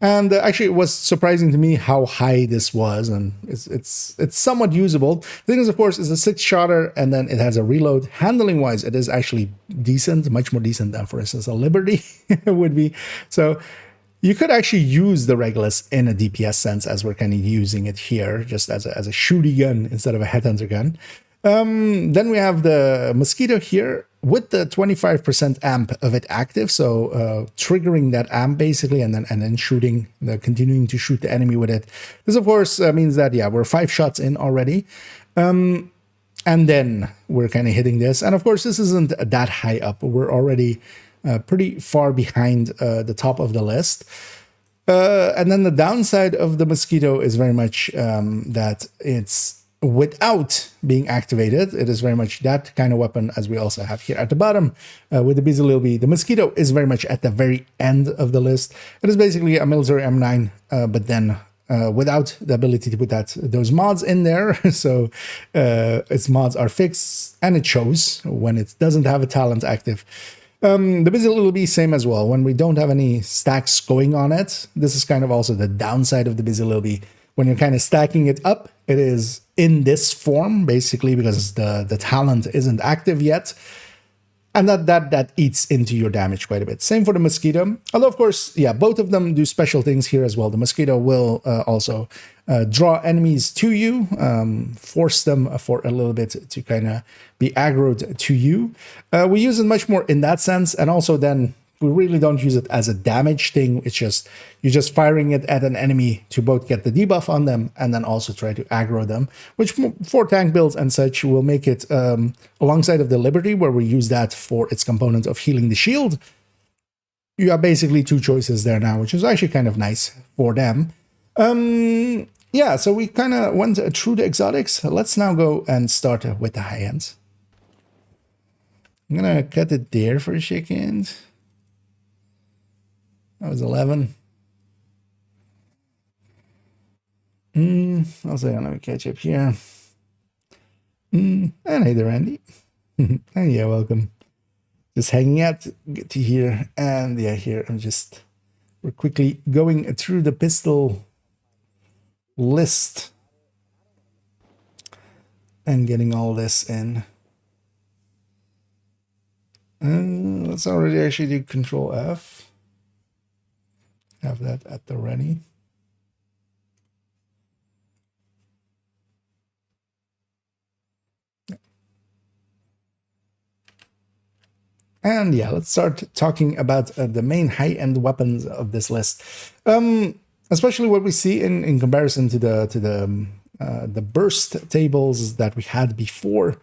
And actually, it was surprising to me how high this was, and it's somewhat usable. The thing is, of course, it's a 6-shotter, and then it has a reload. Handling wise, it is actually decent, much more decent than, for instance, a Liberty would be. So you could actually use the Regulus in a DPS sense, as we're kind of using it here, just as a shooty gun instead of a headhunter gun. Then we have the Mosquito here with the 25% amp of it active, so triggering that amp basically, and then shooting, continuing to shoot the enemy with it. This of course means that, yeah, we're 5 shots in already, and then we're kind of hitting this. And of course, this isn't that high up. We're already pretty far behind the top of the list. And then the downside of the Mosquito is very much that it's without being activated. It is very much that kind of weapon as we also have here at the bottom with the Bizililbi. The Mosquito is very much at the very end of the list. It is basically a military M9, but then without the ability to put those mods in there. So its mods are fixed, and it shows when it doesn't have a talent active. The Bizililbi, same as well. When we don't have any stacks going on it, this is kind of also the downside of the Bizililbi. When you're kind of stacking it up, it is in this form, basically, because the talent isn't active yet. And that eats into your damage quite a bit. Same for the Mosquito. Although, of course, yeah, both of them do special things here as well. The Mosquito will also draw enemies to you, force them for a little bit to kind of be aggroed to you. We use it much more in that sense. And also then we really don't use it as a damage thing. It's just, you're just firing it at an enemy to both get the debuff on them and then also try to aggro them, which for tank builds and such will make it alongside of the Liberty, where we use that for its component of healing the shield. You have basically 2 choices there now, which is actually kind of nice for them. Yeah, so we kind of went through the exotics. Let's now go and start with the high ends. I'm gonna cut it there for a second. That was 11. I'll say, let me catch up here. And hey there, Andy. And yeah, welcome. Just hanging out, get to here. And yeah, here we're quickly going through the pistol list and getting all this in. Let's already actually do Control F. Have that at the ready. And yeah, let's start talking about the main high-end weapons of this list. Especially what we see in comparison to the burst tables that we had before.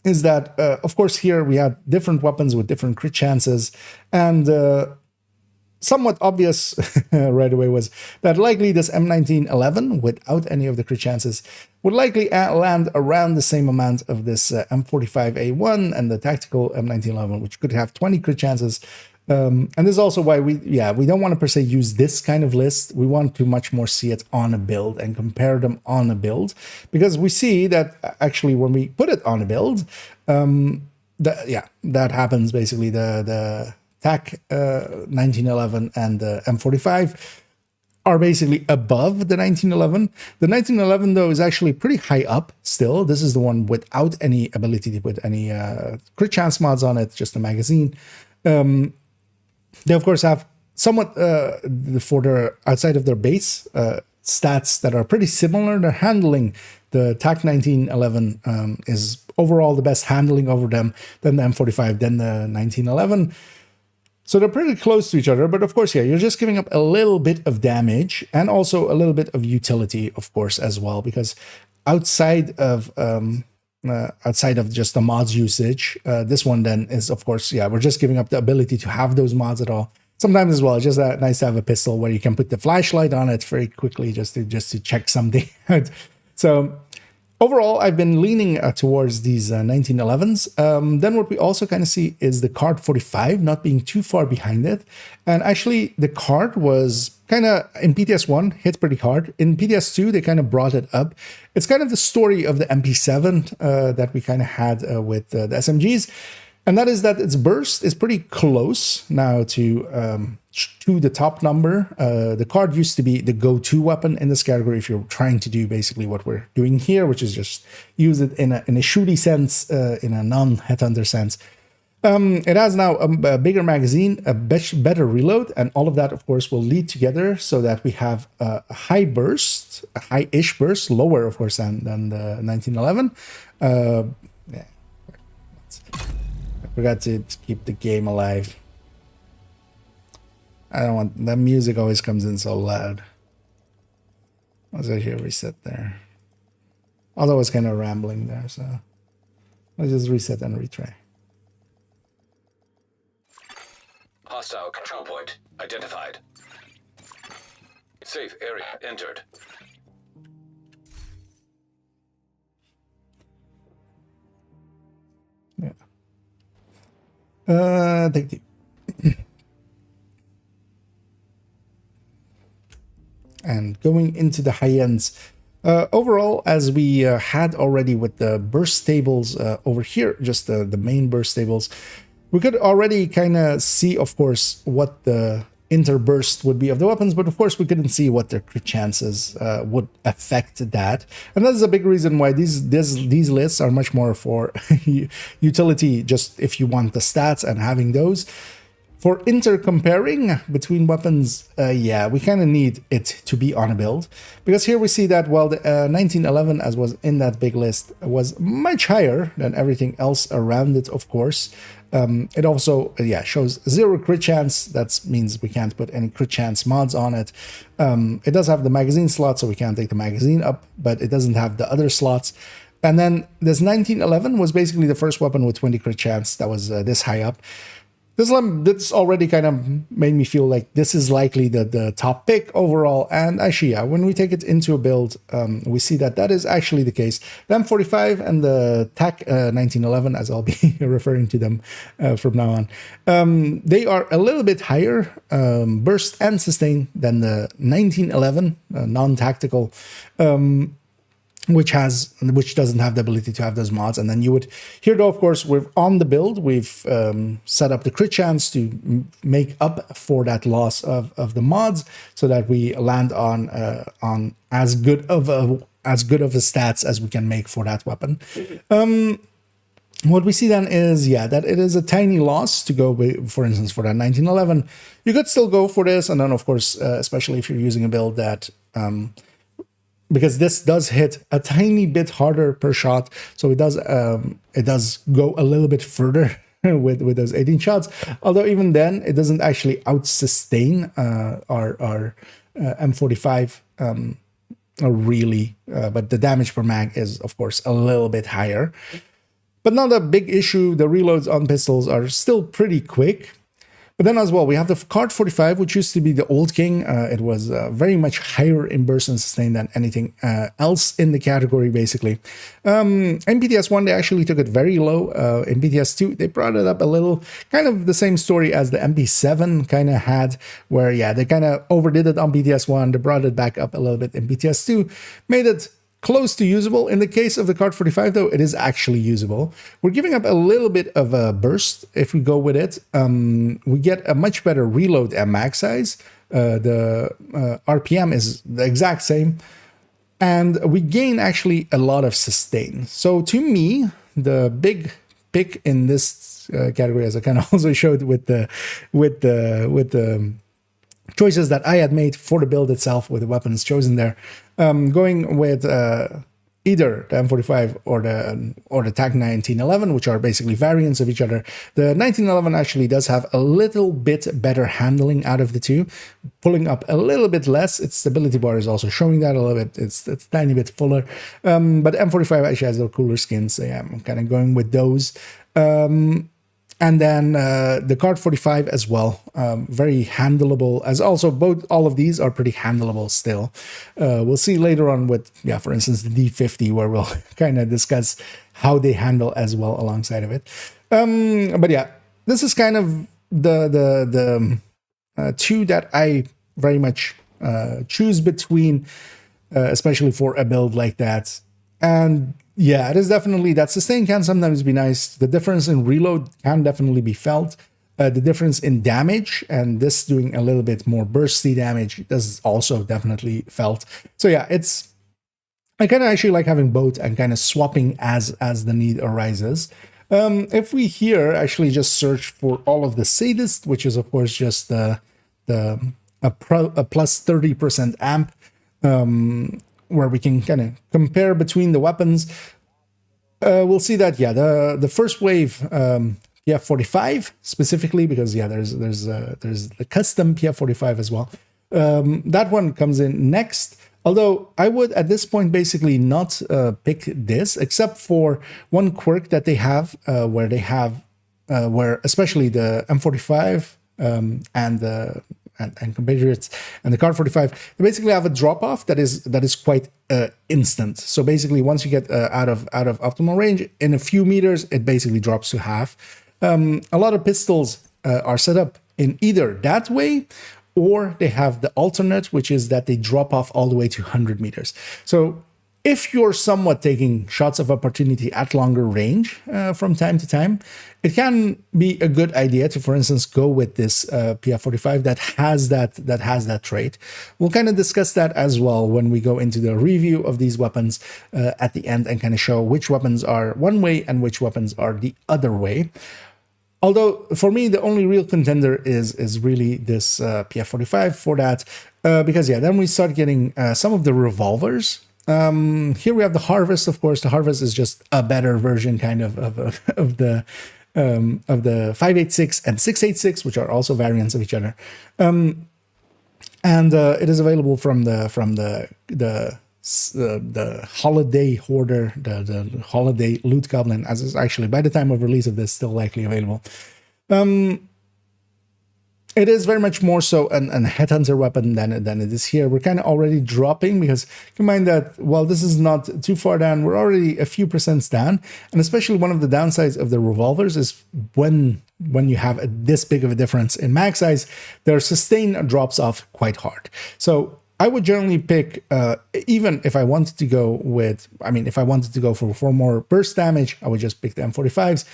Is that, of course, here we have different weapons with different crit chances, and somewhat obvious right away was that likely this M1911, without any of the crit chances, would likely land around the same amount of this M45A1 and the tactical M1911, which could have 20 crit chances. And this is also why we don't want to per se use this kind of list. We want to much more see it on a build and compare them on a build, because we see that actually when we put it on a build, that happens basically. The TAC 1911 and the M45 are basically above the 1911. The 1911, though, is actually pretty high up still. This is the one without any ability to put any crit chance mods on it, just a magazine. They, of course, have somewhat, for their outside of their base, stats that are pretty similar. They're handling. The TAC 1911 is overall the best handling over them, then the M45, then the 1911. So they're pretty close to each other, but of course, yeah, you're just giving up a little bit of damage and also a little bit of utility, of course, as well, because outside of just the mods usage, this one then is, of course, yeah, we're just giving up the ability to have those mods at all. Sometimes as well, it's just nice to have a pistol where you can put the flashlight on it very quickly just to check something out. So overall, I've been leaning towards these 1911s. Then what we also kind of see is the Card 45 not being too far behind it. And actually, the Card was kind of, in PTS1, hit pretty hard. In PTS2, they kind of brought it up. It's kind of the story of the MP7 that we kind of had with the SMGs. And that is that its burst is pretty close now to the top number. The card used to be the go-to weapon in this category if you're trying to do basically what we're doing here, which is just use it in a shooty sense, in a non-headhunter sense. It has now a bigger magazine, a better reload, and all of that, of course, will lead together so that we have a high burst, a high-ish burst, lower, of course, than the 1911. Yeah. I forgot to keep the game alive. I don't want... That music always comes in so loud. Let's actually reset there. Although it's kind of rambling there, so... Let's just reset and retry. Hostile control point identified. Safe area entered. Yeah. Take the... And going into the high ends, overall, as we had already with the burst tables over here, just the main burst tables, we could already kind of see, of course, what the interburst would be of the weapons, but of course we couldn't see what their crit chances would affect that. And that's a big reason why these lists are much more for utility, just if you want the stats and having those. For inter-comparing between weapons, yeah, we kind of need it to be on a build. Because here we see that, well, the 1911, as was in that big list, was much higher than everything else around it, of course. It also, yeah, shows 0 crit chance. That means we can't put any crit chance mods on it. It does have the magazine slot, so we can't take the magazine up, but it doesn't have the other slots. And then this 1911 was basically the first weapon with 20 crit chance that was this high up. This already kind of made me feel like this is likely the top pick overall. And actually, yeah, when we take it into a build, we see that that is actually the case. The M45 and the TAC 1911, as I'll be referring to them from now on, they are a little bit higher burst and sustain than the 1911 non-tactical. Which doesn't have the ability to have those mods. And then you would here, though, of course, we're on the build. We've set up the crit chance to make up for that loss of the mods, so that we land on as good of a stats as we can make for that weapon. What we see then is, yeah, that it is a tiny loss to go with, for instance, for that 1911. You could still go for this, and then of course, especially if you're using a build that. Because this does hit a tiny bit harder per shot, so it does go a little bit further with those 18 shots. Although even then, it doesn't actually out-sustain our M45 really, but the damage per mag is, of course, a little bit higher. But not a big issue. The reloads on pistols are still pretty quick. But then as well, we have the Card 45, which used to be the old king. It was very much higher in burst and sustain than anything else in the category, basically. In PTS 1, they actually took it very low. In PTS 2, they brought it up a little. Kind of the same story as the MP7 kind of had, where, yeah, they kind of overdid it on PTS 1. They brought it back up a little bit in PTS 2. Made it close to usable. In the case of the Card 45, though, it is actually usable. We're giving up a little bit of a burst if we go with it. We get a much better reload and mag size. The RPM is the exact same. And we gain actually a lot of sustain. So to me, the big pick in this category, as I kind of also showed with the choices that I had made for the build itself with the weapons chosen there, going with either the M45 or the TAC 1911, which are basically variants of each other. The 1911 actually does have a little bit better handling out of the two, pulling up a little bit less. Its stability bar is also showing that a little bit. It's a tiny bit fuller, but M45 actually has the cooler skins, so yeah, I'm kind of going with those. And then the Card 45 as well, very handleable, as also all of these are pretty handleable still. We'll see later on with, yeah, for instance, the D50, where we'll kind of discuss how they handle as well alongside of it. But yeah, this is kind of the two that I very much choose between, especially for a build like that. And Yeah, it is definitely, that sustain can sometimes be nice. The difference in reload can definitely be felt. The difference in damage, and this doing a little bit more bursty damage, is also definitely felt. So yeah, I kind of actually like having both and kind of swapping as the need arises. If we here actually just search for all of the sadist, which is of course just a plus 30% amp, where we can kind of compare between the weapons, we'll see that yeah, the first wave PF45 specifically, because yeah, there's the custom PF45 as well. That one comes in next. Although I would at this point basically not pick this, except for one quirk that they have, where they have where especially the M45 and the and compatriots and the Card 45, they basically have a drop off that is quite instant. So basically, once you get out of optimal range, in a few meters, it basically drops to half. A lot of pistols are set up in either that way, or they have the alternate, which is that they drop off all the way to 100 meters. So if you're somewhat taking shots of opportunity at longer range from time to time, it can be a good idea to, for instance, go with this PF45 that has that trait. We'll kind of discuss that as well when we go into the review of these weapons at the end and kind of show which weapons are one way and which weapons are the other way. Although for me, the only real contender is really this PF45 for that, because yeah, then we start getting some of the revolvers. Here we have the Harvest. Of course, the Harvest is just a better version kind of the 5.86 and 6.86, which are also variants of each other. And it is available from the holiday hoarder, the holiday loot goblin, as is actually by the time of release of this still likely available. It is very much more so an headhunter weapon than it is here. We're kind of already dropping, because keep in mind that while this is not too far down, we're already a few percents down. And especially one of the downsides of the revolvers is when you have this big of a difference in mag size, their sustain drops off quite hard. So I would generally pick, even if I wanted to go with, if I wanted to go for more burst damage, I would just pick the M45s.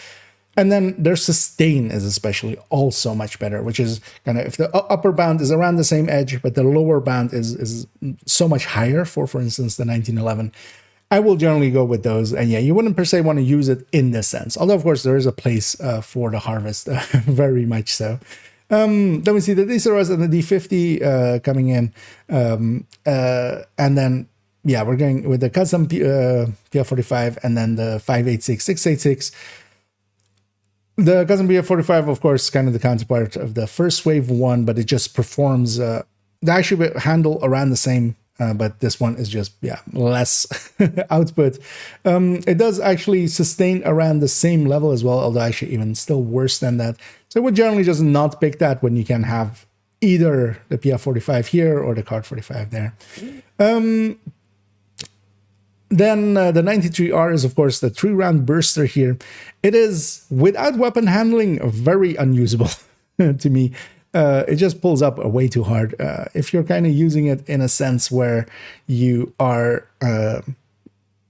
And then their sustain is especially also much better, which is kind of, if the upper bound is around the same edge, but the lower bound is so much higher for instance, the 1911, I will generally go with those. And yeah, you wouldn't per se want to use it in this sense. Although, of course, there is a place for the Harvest, very much so. Then we see the D0S and the D50 coming in. And then, yeah, we're going with the custom PF45 and then the 5.86, 6.86. The custom PF45, of course, kind of the counterpart of the first wave one, but it just performs, they actually handle around the same, but this one is just, yeah, less output. It does actually sustain around the same level as well, although actually even still worse than that. So I would generally just not pick that when you can have either the PF45 here or the Card 45 there. Then the 93R is, of course, the 3-round burster here. It is, without weapon handling, very unusable to me. It just pulls up way too hard. If you're kind of using it in a sense where you are,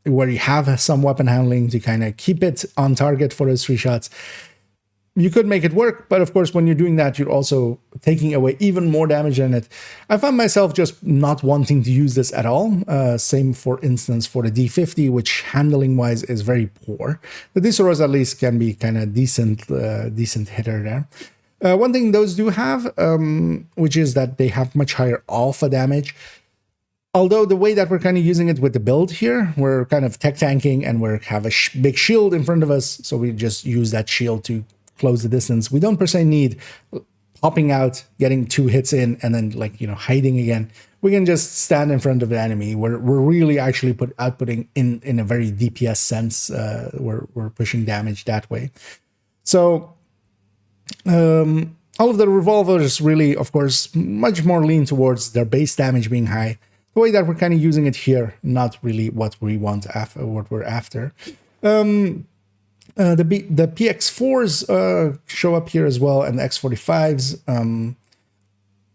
where you have some weapon handling to kind of keep it on target for those 3 shots, you could make it work, but of course, when you're doing that, you're also taking away even more damage in it. I found myself just not wanting to use this at all. Same, for instance, for the D50, which handling-wise is very poor. The D0S at least can be kind of decent hitter there. One thing those do have, which is that they have much higher alpha damage. Although the way that we're kind of using it with the build here, we're kind of tech tanking and we have a big shield in front of us, so we just use that shield to close the distance. We don't per se need popping out, getting 2 hits in, and then hiding again. We can just stand in front of the enemy. We're really actually outputting in a very DPS sense. We're pushing damage that way. So all of the revolvers really, of course, much more lean towards their base damage being high. The way that we're kind of using it here, not really what we want after, what we're after. The PX4s show up here as well, and the X45s.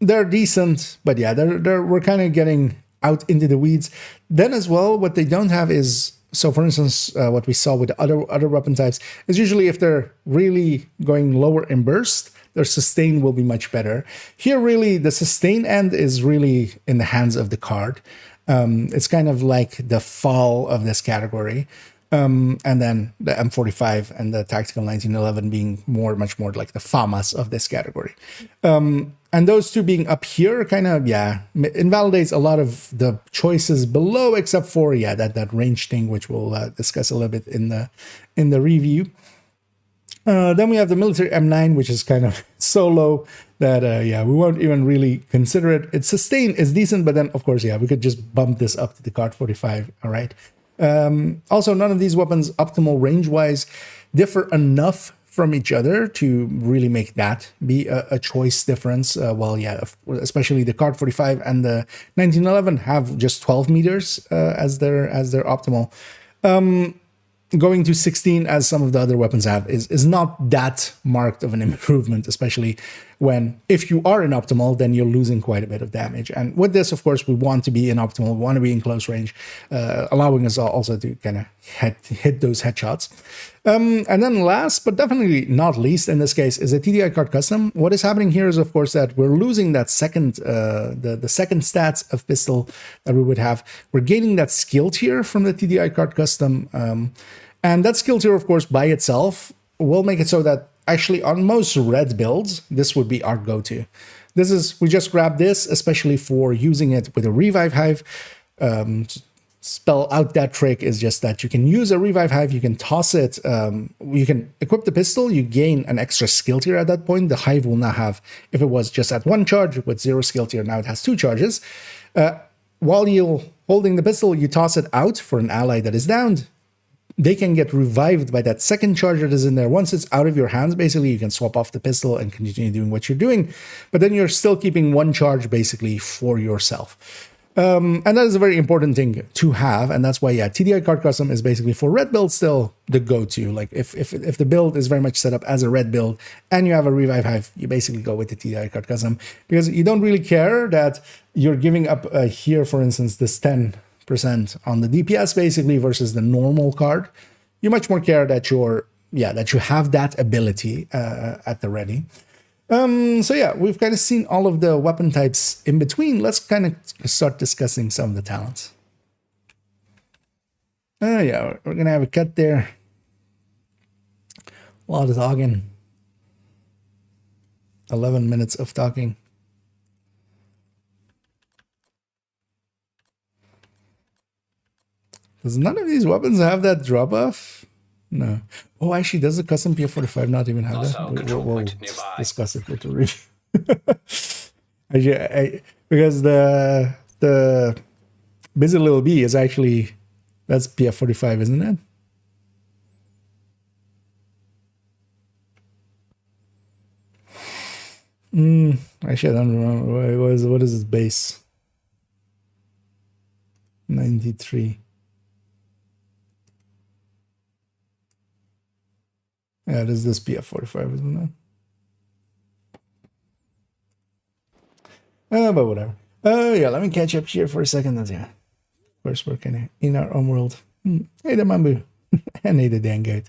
They're decent, but yeah, we're kind of getting out into the weeds. Then as well, what they don't have is So for instance, what we saw with other weapon types is usually if they're really going lower in burst, their sustain will be much better. Here, really, the sustain end is really in the hands of the card. It's kind of like the fall of this category. And then the M45 and the Tactical 1911 being much more like the FAMAS of this category. And those two being up here kind of, invalidates a lot of the choices below, except for, that range thing, which we'll discuss a little bit in the review. Then we have the military M9, which is kind of so low that, we won't even really consider it. Its sustain is decent, but then, of course, we could just bump this up to the Card 45, all right? Also, none of these weapons, optimal range-wise, differ enough from each other to really make that be a choice difference. Especially the Card 45 and the 1911 have just 12 meters as their optimal. Going to 16, as some of the other weapons have, is not that marked of an improvement, especially when, if you are in optimal, then you're losing quite a bit of damage. And with this, of course, we want to be in optimal, we want to be in close range, allowing us also to kind of hit those headshots. And then last, but definitely not least in this case, is a TDI card custom. What is happening here is, of course, that we're losing that second, the second stats of pistol that we would have. We're gaining that skill tier from the TDI card custom. And that skill tier, of course, by itself will make it so that actually on most red builds, this would be our go-to. We just grab this, especially for using it with a revive hive. Spell out that trick is just that you can use a revive hive, you can toss it, you can equip the pistol, you gain an extra skill tier at that point. The hive will now have, if it was just at 1 charge with 0 skill tier, now it has 2 charges. While you're holding the pistol, you toss it out for an ally that is downed. They can get revived by that second charge that is in there. Once it's out of your hands, basically, you can swap off the pistol and continue doing what you're doing. But then you're still keeping 1 charge, basically, for yourself. And that is a very important thing to have. And that's why, TDI card custom is basically for red build still the go-to. Like, if the build is very much set up as a red build and you have a revive hive, you basically go with the TDI card custom. Because you don't really care that you're giving up here, for instance, this 10% on the DPS basically versus the normal card. You much more care that that you have that ability at the ready. We've kind of seen all of the weapon types in between. Let's kind of start discussing some of the talents. We're gonna have a cut there. A lot of talking. 11 minutes of talking. Does none of these weapons have that drop off? No. Oh, actually, does the custom PF45 not even have that? We'll discuss it with the review. Actually, because the busy little bee is actually, that's PF45, isn't it? Actually, I don't remember. What is its base? 93. Yeah, it is this PF45, isn't it? But whatever. Let me catch up here for a second. Of course, we're kind of in our own world. Hey, the Mambu. And hey, the dang goat.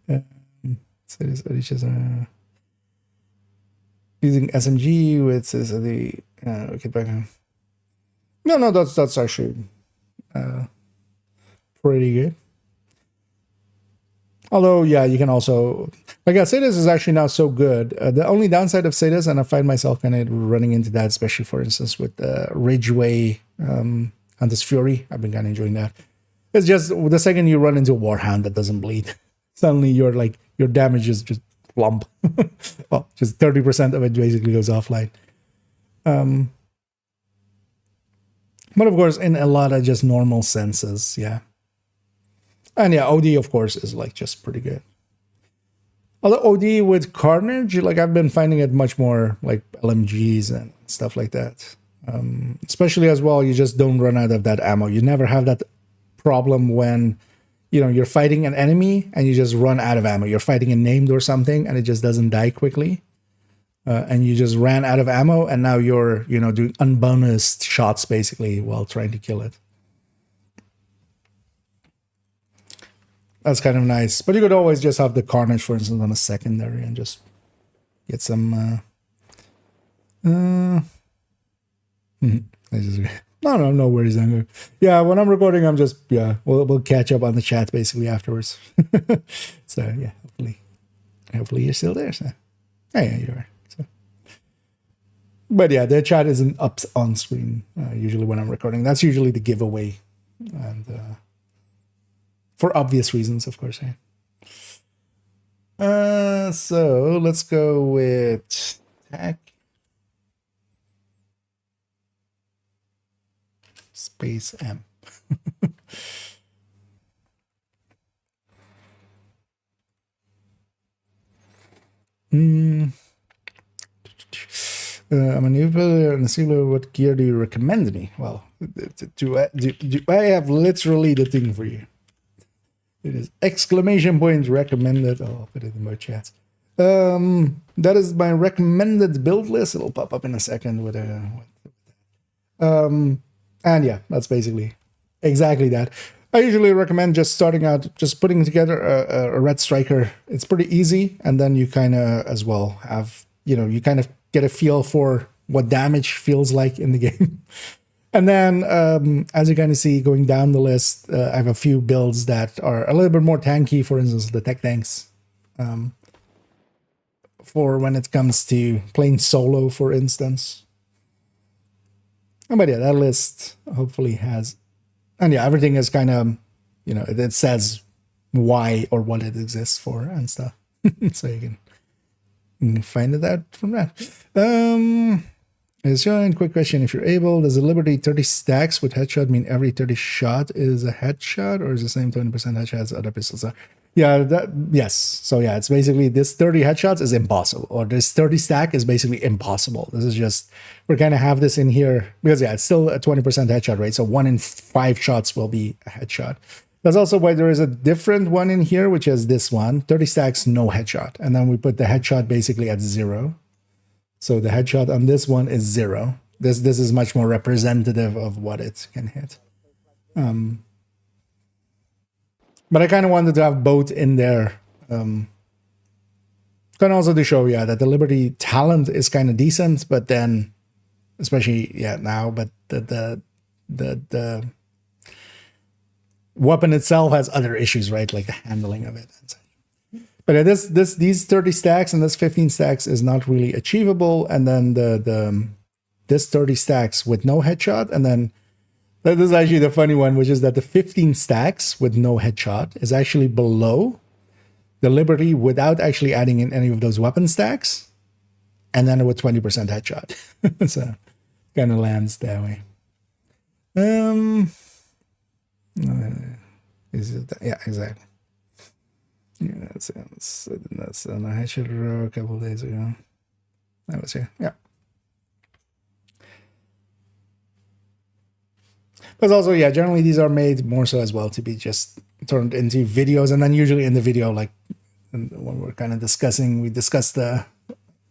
So it's just using SMG with the get back on. No, that's actually pretty good. Although, you can also, like I said, this is actually now so good. The only downside of Sadis, and I find myself kind of running into that, especially, for instance, with Ridgeway Hunter's Fury. I've been kind of enjoying that. It's just the second you run into a Warhound that doesn't bleed, suddenly your damage is just plump. Well, just 30% of it basically goes offline. But of course, in a lot of just normal senses, And OD, of course, is just pretty good. Although OD with Carnage, I've been finding it much more like LMGs and stuff like that. Especially as well, you just don't run out of that ammo. You never have that problem when, you're fighting an enemy and you just run out of ammo. You're fighting a named or something and it just doesn't die quickly. And you just ran out of ammo and now you're, doing unbonused shots basically while trying to kill it. That's kind of nice. But you could always just have the Carnage, for instance, on a secondary and just get some... No worries. Yeah, when I'm recording, I'm just, we'll catch up on the chat basically afterwards. So, yeah, hopefully you're still there. So, yeah, you are. So. But yeah, the chat isn't up on screen usually when I'm recording. That's usually the giveaway. And for obvious reasons, of course. So let's go with tech. Space M. I'm a new player and Silo, what gear do you recommend me? Well, do I have literally the thing for you? It is exclamation point recommended. I'll put it in my chats. That is my recommended build list. It'll pop up in a second with a. And yeah, that's basically exactly that. I usually recommend just starting out, just putting together a red striker. It's pretty easy, and then you kind of as well have, you kind of get a feel for what damage feels like in the game. And then, as you kind of see going down the list, I have a few builds that are a little bit more tanky. For instance, the tech tanks. For when it comes to playing solo, for instance. But yeah, that list hopefully has, and yeah, everything is kind of, it says why or what it exists for and stuff. So you can find it out from that. Is your quick question: if you're able, does the Liberty 30 stacks with headshot mean every 30 shot is a headshot, or is the same 20% headshot as other pistols? Yeah, yes. So yeah, it's basically this 30 headshots is impossible, or this 30 stack is basically impossible. This is just, we're going to have this in here because yeah, it's still a 20% headshot rate. So 1 in 5 shots will be a headshot. That's also why there is a different one in here, which is this one, 30 stacks, no headshot. And then we put the headshot basically at 0. So the headshot on this one is 0. This is much more representative of what it can hit. But I kind of wanted to have both in there. Kind of also to show, that the Liberty talent is kind of decent, but then, especially now, but the weapon itself has other issues, right? Like the handling of it. But these 30 stacks and this 15 stacks is not really achievable. And then this 30 stacks with no headshot, and then that is actually the funny one, which is that the 15 stacks with no headshot is actually below the Liberty without actually adding in any of those weapon stacks, and then with 20% headshot. So kind of lands that way. Is it? Yeah, exactly. Yeah, that's on a headshot row a couple of days ago. That was here. Yeah. But also, generally these are made more so as well to be just turned into videos. And then usually in the video, like when we're kind of discussing, we discussed the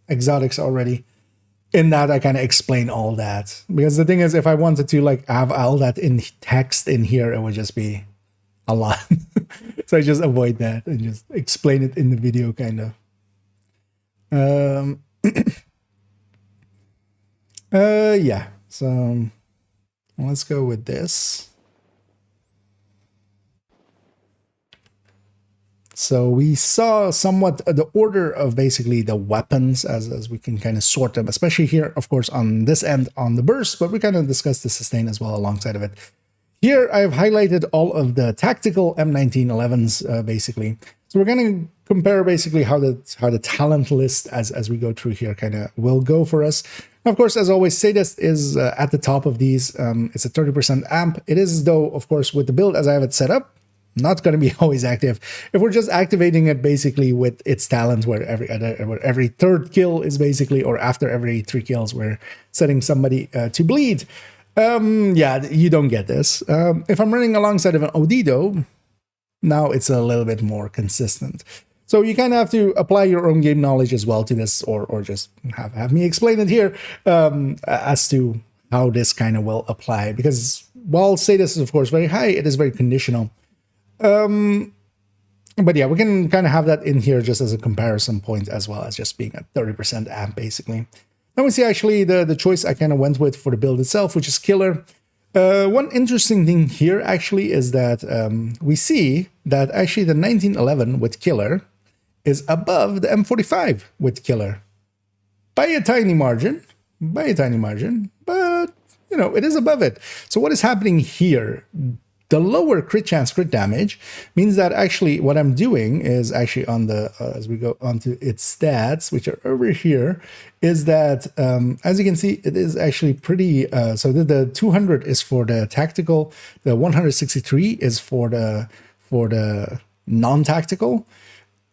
exotics already. In that, I kind of explain all that. Because the thing is, if I wanted to like have all that in text in here, it would just be a lot. So I just avoid that and just explain it in the video kind of. Yeah. So let's go with this. So we saw somewhat the order of basically the weapons as we can kind of sort them, especially here, of course, on this end on the burst, but we kind of discussed the sustain as well alongside of it. Here I've highlighted all of the tactical M1911s basically. So we're going to compare basically how the talent list as we go through here kind of will go for us. Now, of course, as always, Sadist is at the top of these. It's a 30% amp. It is, though, of course, with the build as I have it set up, not going to be always active. If we're just activating it basically with its talent, where every third kill is basically, or after every 3 kills, we're setting somebody to bleed. You don't get this. If I'm running alongside of an OD, though, now it's a little bit more consistent. So you kind of have to apply your own game knowledge as well to this, or just have me explain it here as to how this kind of will apply. Because while Sadist is, of course, very high, it is very conditional. But yeah, we can kind of have that in here just as a comparison point as well as just being at 30% amp basically. Then we see actually the choice I kind of went with for the build itself, which is killer. One interesting thing here actually is that we see that actually the 1911 with killer is above the M45 with killer by a tiny margin, but you know, it is above it. So what is happening here? The lower crit chance, crit damage means that actually what I'm doing is actually on the, as we go onto its stats, which are over here, is that, as you can see, it is actually pretty, so the 200 is for the tactical, the 163 is for the non-tactical.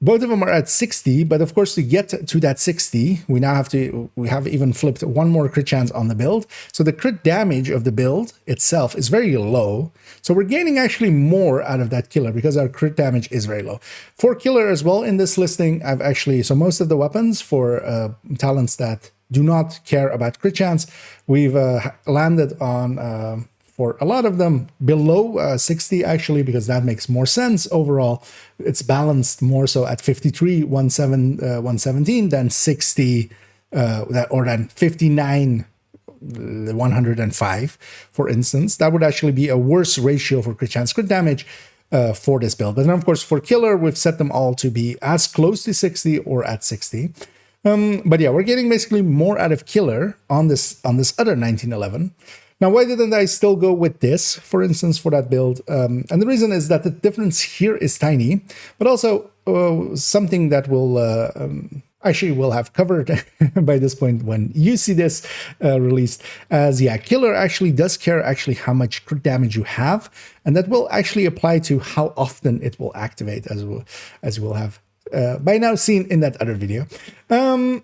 Both of them are at 60, but of course to get to that 60, we have even flipped one more crit chance on the build. So the crit damage of the build itself is very low. So we're gaining actually more out of that killer because our crit damage is very low. For killer as well in this listing, I've actually, so most of the weapons for talents that do not care about crit chance, we've landed on, for a lot of them below 60 actually, because that makes more sense overall. It's balanced more so at 53, 117 than 60, than 59, 105, for instance. That would actually be a worse ratio for crit chance, crit damage for this build. But then of course for killer, we've set them all to be as close to 60 or at 60. But yeah, we're getting basically more out of killer on this other 1911. Now, why didn't I still go with this, for instance, for that build? And the reason is that the difference here is tiny, but also something that will actually we'll have covered by this point when you see this released. As yeah, killer actually does care actually how much crit damage you have, and that will actually apply to how often it will activate, as we'll have by now seen in that other video. But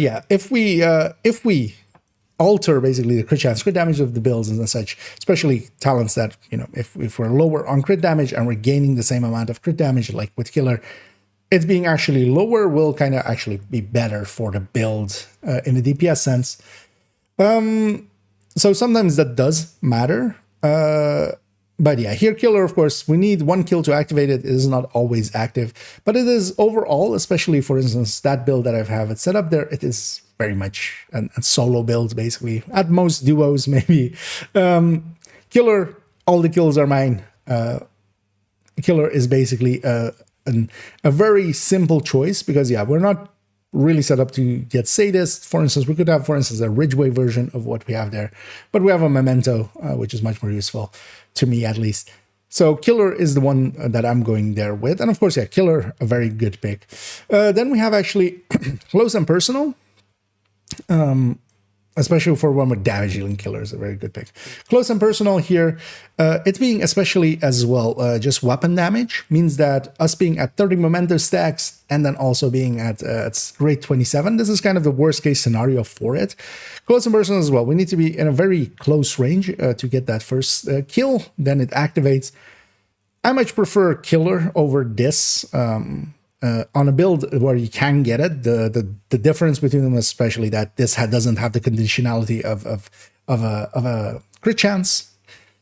yeah, if we alter basically the crit chance, crit damage of the builds and such, especially talents that, you know, if we're lower on crit damage and we're gaining the same amount of crit damage like with killer, it being actually lower will kind of actually be better for the build in the DPS sense. So sometimes that does matter. But yeah, here killer, of course, we need one kill to activate it. It is not always active, but it is overall, especially for instance, that build that I have it set up there, it is very much a solo build, basically. At most duos, maybe. Killer, all the kills are mine. Killer is basically a very simple choice because, yeah, we're not really set up to get sadist. For instance, we could have, for instance, a Ridgeway version of what we have there, but we have a Memento, which is much more useful to me, at least. So killer is the one that I'm going there with. And of course, yeah, killer, a very good pick. Then we have actually close and personal. Especially for one with damage dealing killer is a very good pick. Close and personal here, it being especially as well just weapon damage means that us being at 30 memento stacks and then also being at grade 27, this is kind of the worst case scenario for it. Close and personal as well, we need to be in a very close range to get that first kill, then it activates. I much prefer killer over this. On a build where you can get it, the difference between them, especially that this doesn't have the conditionality of a crit chance,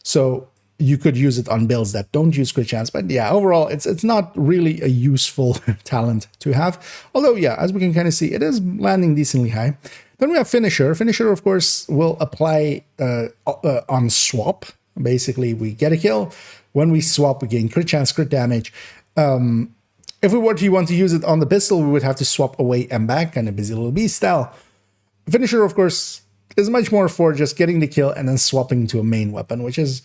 so you could use it on builds that don't use crit chance. But yeah, overall, it's not really a useful talent to have. Although yeah, as we can kind of see, it is landing decently high. Then we have finisher. Finisher, of course, will apply on swap. Basically, we get a kill. When we swap, we gain crit chance, crit damage. If we were to want to use it on the pistol, we would have to swap away and back, kind of busy little beast style. Finisher, of course, is much more for just getting the kill and then swapping to a main weapon, which is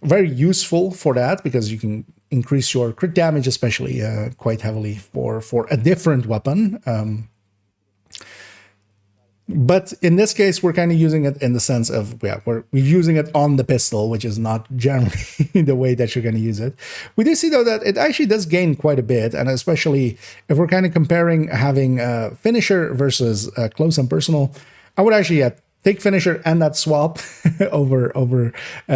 very useful for that because you can increase your crit damage, especially quite heavily for a different weapon. But in this case, we're kind of using it in the sense of, yeah, we're using it on the pistol, which is not generally the way that you're going to use it. We do see, though, that it actually does gain quite a bit, and especially if we're kind of comparing having finisher versus close and personal, I would actually take finisher and that swap over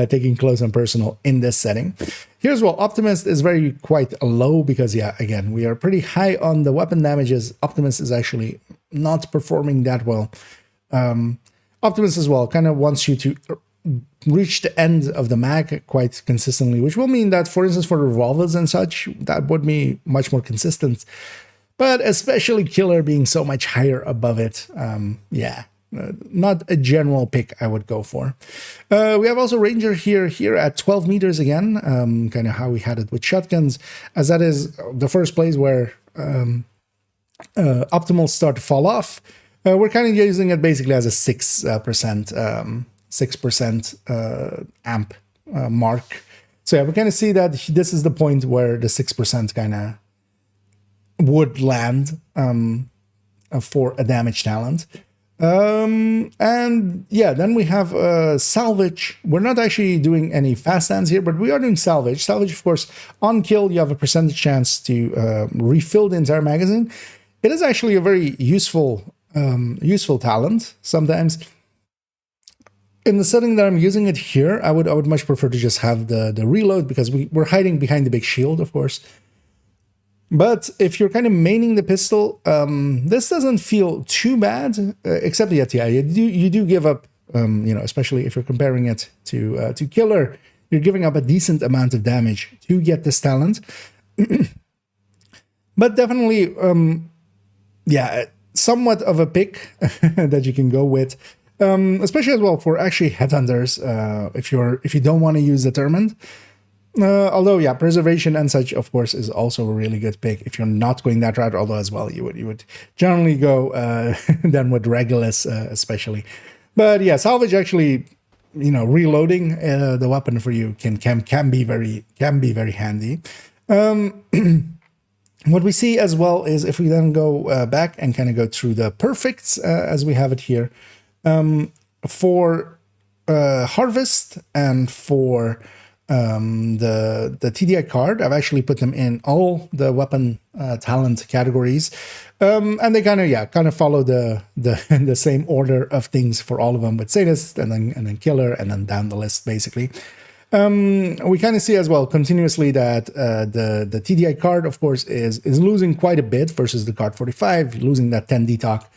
taking close and personal in this setting. Here's what Optimist is quite low because, yeah, again, we are pretty high on the weapon damages. Optimist is actually not performing that well. Optimist as well kind of wants you to reach the end of the mag quite consistently, which will mean that, for instance, for revolvers and such, that would be much more consistent. But especially killer being so much higher above it, not a general pick I would go for. We have also Ranger here at 12 meters again, kind of how we had it with shotguns, as that is the first place where optimals start to fall off. We're kind of using it basically as a 6% amp mark. So yeah, we kind of see that this is the point where the 6% kind of would land for a damage talent. And yeah, then we have salvage. We're not actually doing any fast stands here, but we are doing salvage. Salvage, of course, on kill, you have a percentage chance to refill the entire magazine. It is actually a very useful talent sometimes. In the setting that I'm using it here, I would much prefer to just have the reload, because we're hiding behind the big shield, of course. But if you're kind of maining the pistol, this doesn't feel too bad, except that, yeah, you do give up, especially if you're comparing it to killer, you're giving up a decent amount of damage to get this talent. But definitely, somewhat of a pick that you can go with, especially as well for actually headhunters, if you don't want to use determined. Although, yeah, preservation and such, of course, is also a really good pick if you're not going that route. Although, as well, you would generally go then with Regulus, especially. But yeah, salvage actually, reloading the weapon for you can be very handy. What we see as well is, if we then go back and kind of go through the perfects as we have it here, for harvest and for the TDI card, I've actually put them in all the weapon talent categories, and they kind of follow the the same order of things for all of them, with sadist and then killer and then down the list basically. We kind of see as well continuously that the TDI card, of course, is losing quite a bit versus the card 45. Losing that 10 detox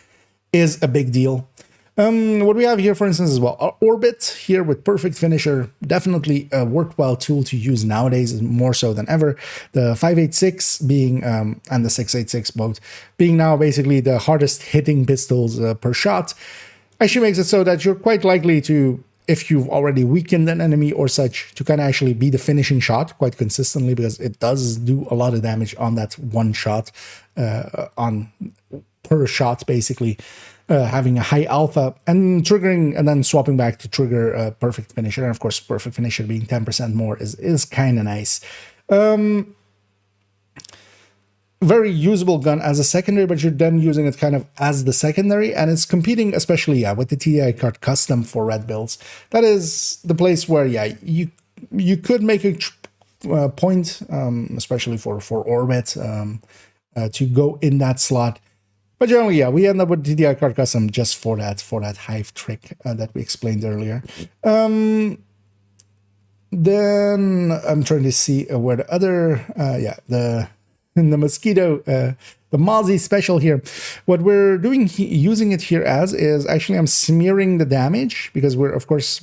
is a big deal. What we have here, for instance, as well, Orbit here with Perfect Finisher, definitely a worthwhile tool to use nowadays, more so than ever. The 5.86 being, and the 6.86 both, being now basically the hardest hitting pistols per shot, actually makes it so that you're quite likely to, if you've already weakened an enemy or such, to kind of actually be the finishing shot quite consistently, because it does do a lot of damage on that one shot, per shot, basically. Having a high alpha and triggering and then swapping back to trigger Perfect Finisher. And of course, Perfect Finisher being 10% more is kind of nice. Very usable gun as a secondary, but you're then using it kind of as the secondary, and it's competing especially with the TDI card custom for red builds. That is the place where you could make a point, especially for Orbit, to go in that slot. But generally, we end up with TDI card custom just for that hive trick that we explained earlier. Then I'm trying to see where the other, the mosquito, the Mozzie special here. What we're doing, using it here as, is actually I'm smearing the damage, because we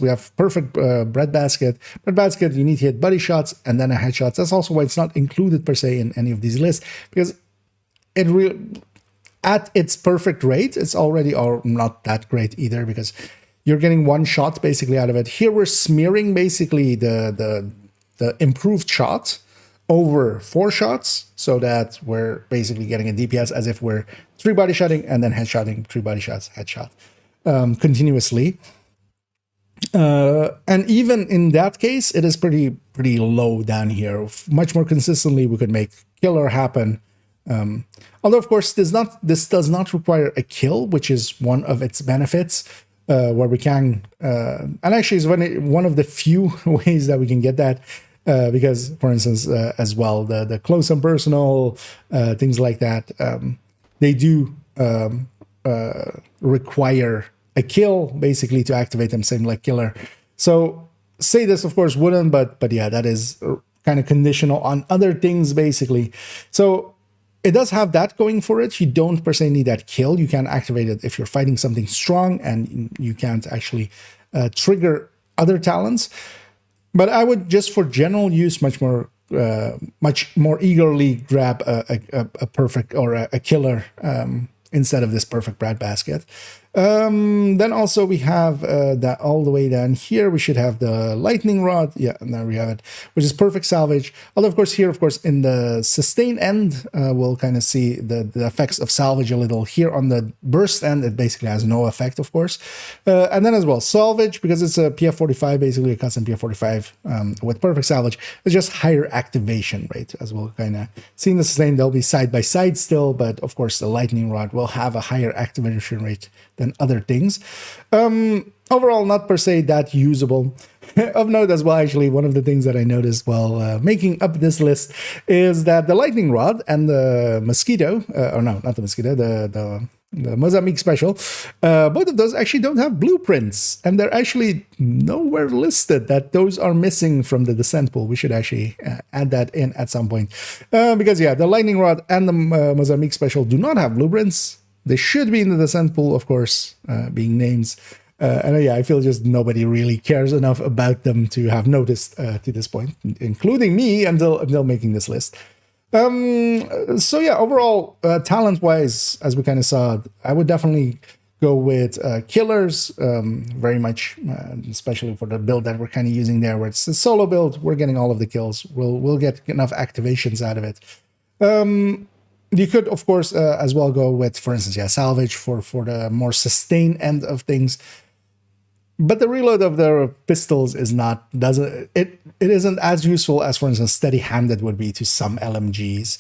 have perfect breadbasket. Breadbasket, you need to hit body shots and then a headshots. That's also why it's not included per se in any of these lists, because it really, at its perfect rate, it's already not that great either, because you're getting one shot basically out of it. Here we're smearing basically the improved shot over 4 shots, so that we're basically getting a DPS as if we're 3 body shotting and then headshotting, 3 body shots, headshot, continuously. And even in that case, it is pretty low down here. Much more consistently, we could make killer happen. Although, of course, this does not require a kill, which is one of its benefits, where we can, and actually is one of the few ways that we can get that, because, for instance, as well, the close and personal, things like that, they do require a kill, basically, to activate them, same like killer. So, say this, of course, wouldn't, but yeah, that is kind of conditional on other things, basically. So, it does have that going for it. You don't per se need that kill. You can activate it if you're fighting something strong and you can't actually trigger other talents. But I would just for general use much more eagerly grab a perfect or a killer instead of this perfect breadbasket. Then also we have that all the way down here, we should have the lightning rod. Yeah, and there we have it, which is perfect salvage. Although, of course, here, of course, in the sustain end, we'll kind of see the effects of salvage a little. Here on the burst end, it basically has no effect, of course. And then as well, salvage, because it's a PF45, basically a custom PF45 with perfect salvage, it's just higher activation rate, as we'll kind of see in the sustain. They'll be side by side still, but of course, the lightning rod will have a higher activation rate than other things. Overall, not per se that usable. Of note as well, actually, one of the things that I noticed while making up this list is that the lightning rod and the mosquito, or no, not the mosquito, the Mozambique special, both of those actually don't have blueprints, and they're actually nowhere listed that those are missing from the descent pool. We should actually add that in at some point, because yeah, the lightning rod and the Mozambique special do not have blueprints. They should be in the descent pool, of course, being names. And yeah, I feel just nobody really cares enough about them to have noticed to this point, including me until making this list. So yeah, overall, talent-wise, as we kind of saw, I would definitely go with killers, very much, especially for the build that we're kind of using there, where it's a solo build. We're getting all of the kills. We'll get enough activations out of it. You could, of course, as well go with, for instance, yeah, salvage for the more sustained end of things. But the reload of the pistols it isn't as useful as, for instance, steady-handed would be to some LMGs.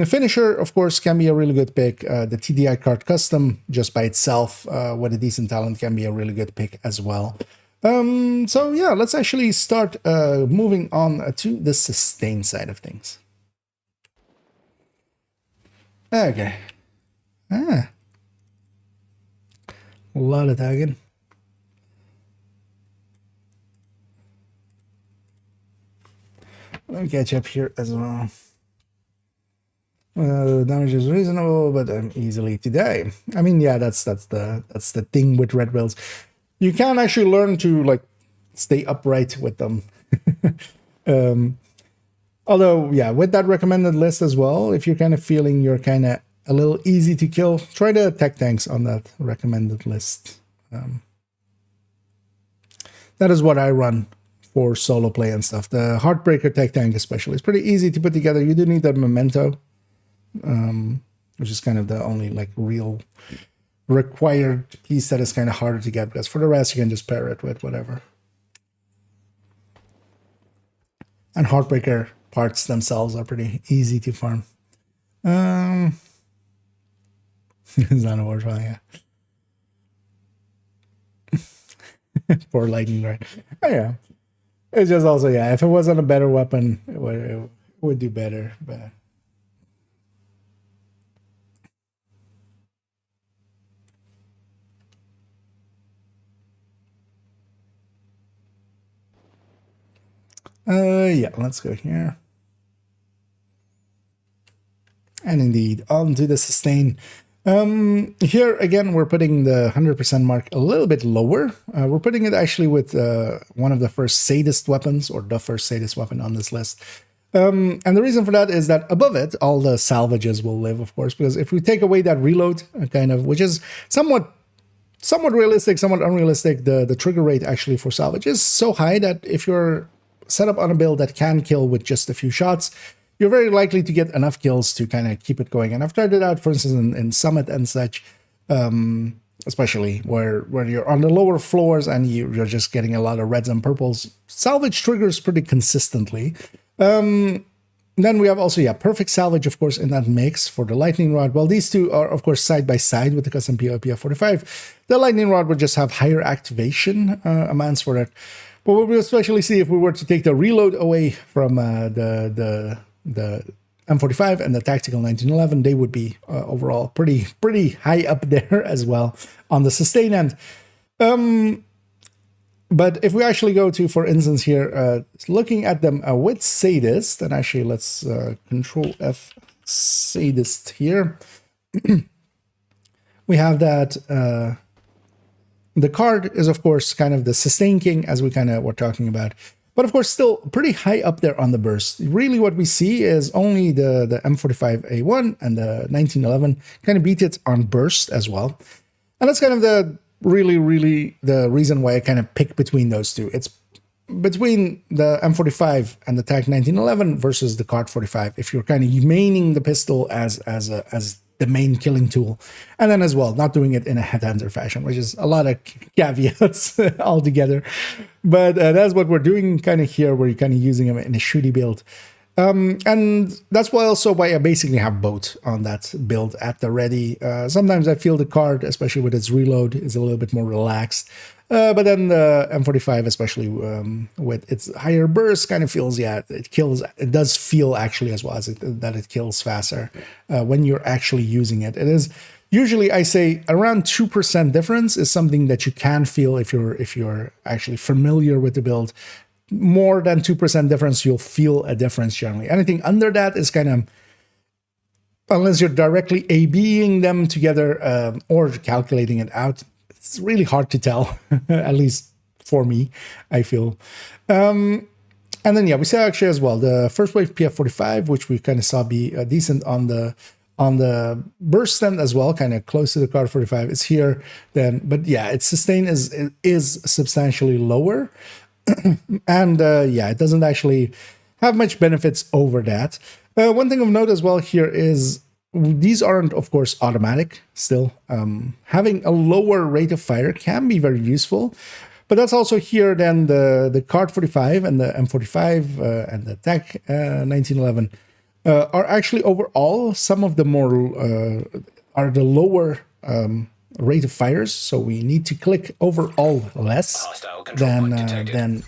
Finisher, of course, can be a really good pick. The TDI card custom, just by itself, with a decent talent, can be a really good pick as well. So yeah, let's actually start moving on to the sustain side of things. Okay. A lot of tagging. Let me catch up here as well. The damage is reasonable, but I'm easily to die. I mean, yeah, that's the thing with red whales. You can actually learn to like stay upright with them. Although, yeah, with that recommended list as well, if you're kind of feeling you're kind of a little easy to kill, try the tech tanks on that recommended list. That is what I run for solo play and stuff. The Heartbreaker tech tank especially is pretty easy to put together. You do need that memento, which is kind of the only like real required piece that is kind of harder to get, because for the rest you can just pair it with whatever. And Heartbreaker parts themselves are pretty easy to farm. It's not a worthwhile, yeah. Poor lightning, right? Oh, yeah. It's just also, yeah, if it wasn't a better weapon, it would do better, but... yeah, let's go here. And indeed, on to the sustain. Here, again, we're putting the 100% mark a little bit lower. We're putting it actually with one of the first sadist weapons, or the first sadist weapon on this list. And the reason for that is that above it, all the salvages will live, of course, because if we take away that reload, kind of, which is somewhat realistic, somewhat unrealistic, the trigger rate actually for salvage is so high that if you're set up on a build that can kill with just a few shots, you're very likely to get enough kills to kind of keep it going. And I've tried it out, for instance, in Summit and such, especially where you're on the lower floors and you're just getting a lot of reds and purples. Salvage triggers pretty consistently. Then we have also, yeah, perfect salvage, of course, in that mix for the lightning rod. Well, these two are, of course, side by side with the custom PF45. The lightning rod would just have higher activation amounts for it. But what we'll especially see if we were to take the reload away from the M45 and the tactical 1911, they would be overall pretty high up there as well on the sustain end. But if we actually go to, for instance, here, looking at them with sadist, and actually let's Control F sadist here. We have that The card is, of course, kind of the sustain king, as we kind of were talking about. But of course, still pretty high up there on the burst. Really what we see is only the M45A1 and the 1911 kind of beat it on burst as well. And that's kind of the really the reason why I kind of pick between those two. It's between the M45 and the TAC 1911 versus the Card 45. If you're kind of maining the pistol as the main killing tool, and then as well not doing it in a headhunter fashion, which is a lot of caveats altogether, but that's what we're doing kind of here, where you're kind of using them in a shooty build, and that's why I basically have both on that build at the ready. Sometimes I feel the card, especially with its reload, is a little bit more relaxed, but then the M45, especially with its higher burst, kind of feels, it kills. It does feel actually as well as that it kills faster when you're actually using it. It is usually, I say, around 2% difference is something that you can feel if you're actually familiar with the build. More than 2% difference, you'll feel a difference generally. Anything under that is kind of, unless you're directly A/Bing them together or calculating it out, it's really hard to tell, at least for me, I feel. And then, we saw actually as well the first wave PF45, which we kind of saw be decent on the burst stand as well, kind of close to the Card 45 is here then. But its sustain is substantially lower. And it doesn't actually have much benefits over that. One thing of note as well here is these aren't, of course, automatic still. Having a lower rate of fire can be very useful, but that's also here then the Card 45 and the M45 and the TAC 1911 are actually overall some of the more are the lower rate of fires, so we need to click overall less than